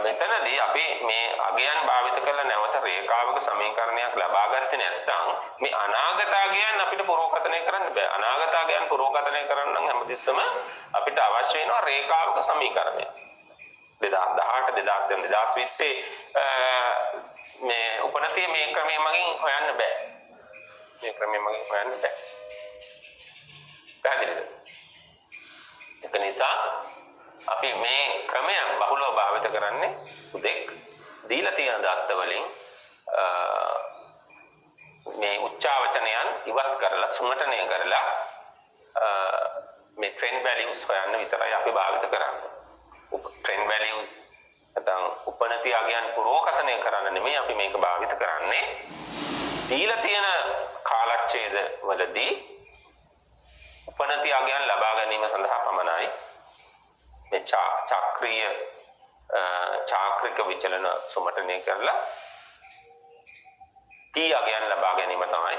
මෙතනදී අපි මේ අගයන් භාවිත කරලා නැවත රේඛාවක සමීකරණයක් ලබා ගත්තේ නැත්නම් මේ අනාගත අගයන් අපිට පුරෝකථනය කරන්න බෑ. අනාගත අගයන් පුරෝකථනය කරන්න නම් හැමතිස්සම අපිට අවශ්‍ය වෙනවා රේඛාවක සමීකරණය. 2018 2020 මේ උපනතිය මේ ක්‍රමයේ මගින් හොයන්න බෑ. මේ ක්‍රමයේ මගින් හොයන්න බෑ. පැහැදිලිද? ඒක නිසා අපි මේ ක්‍රමය බහුලව භාවිත කරන්නේ උදෙක් දීලා තියෙන දත්ත වලින් මේ උච්චාවචනයන් ඉවත් කරලා සුමටනය කරලා මේ ට්‍රෙන්ඩ් වැලියුස් හොයන්න විතරයි අපි භාවිත කරන්නේ. ට්‍රෙන්ඩ් වැලියුස් නැත්නම් උපනති අගයන් පුරෝකථනය කරන්න නෙමෙයි අපි මේක භාවිත කරන්නේ. දීලා තියෙන කාලච්ඡේද වලදී උපනති අගයන් ලබා ගැනීම සඳහා පමණයි මේ චාක්‍රික විචලන සුමටනය කරලා T අගයන් ලබා ගැනීම තමයි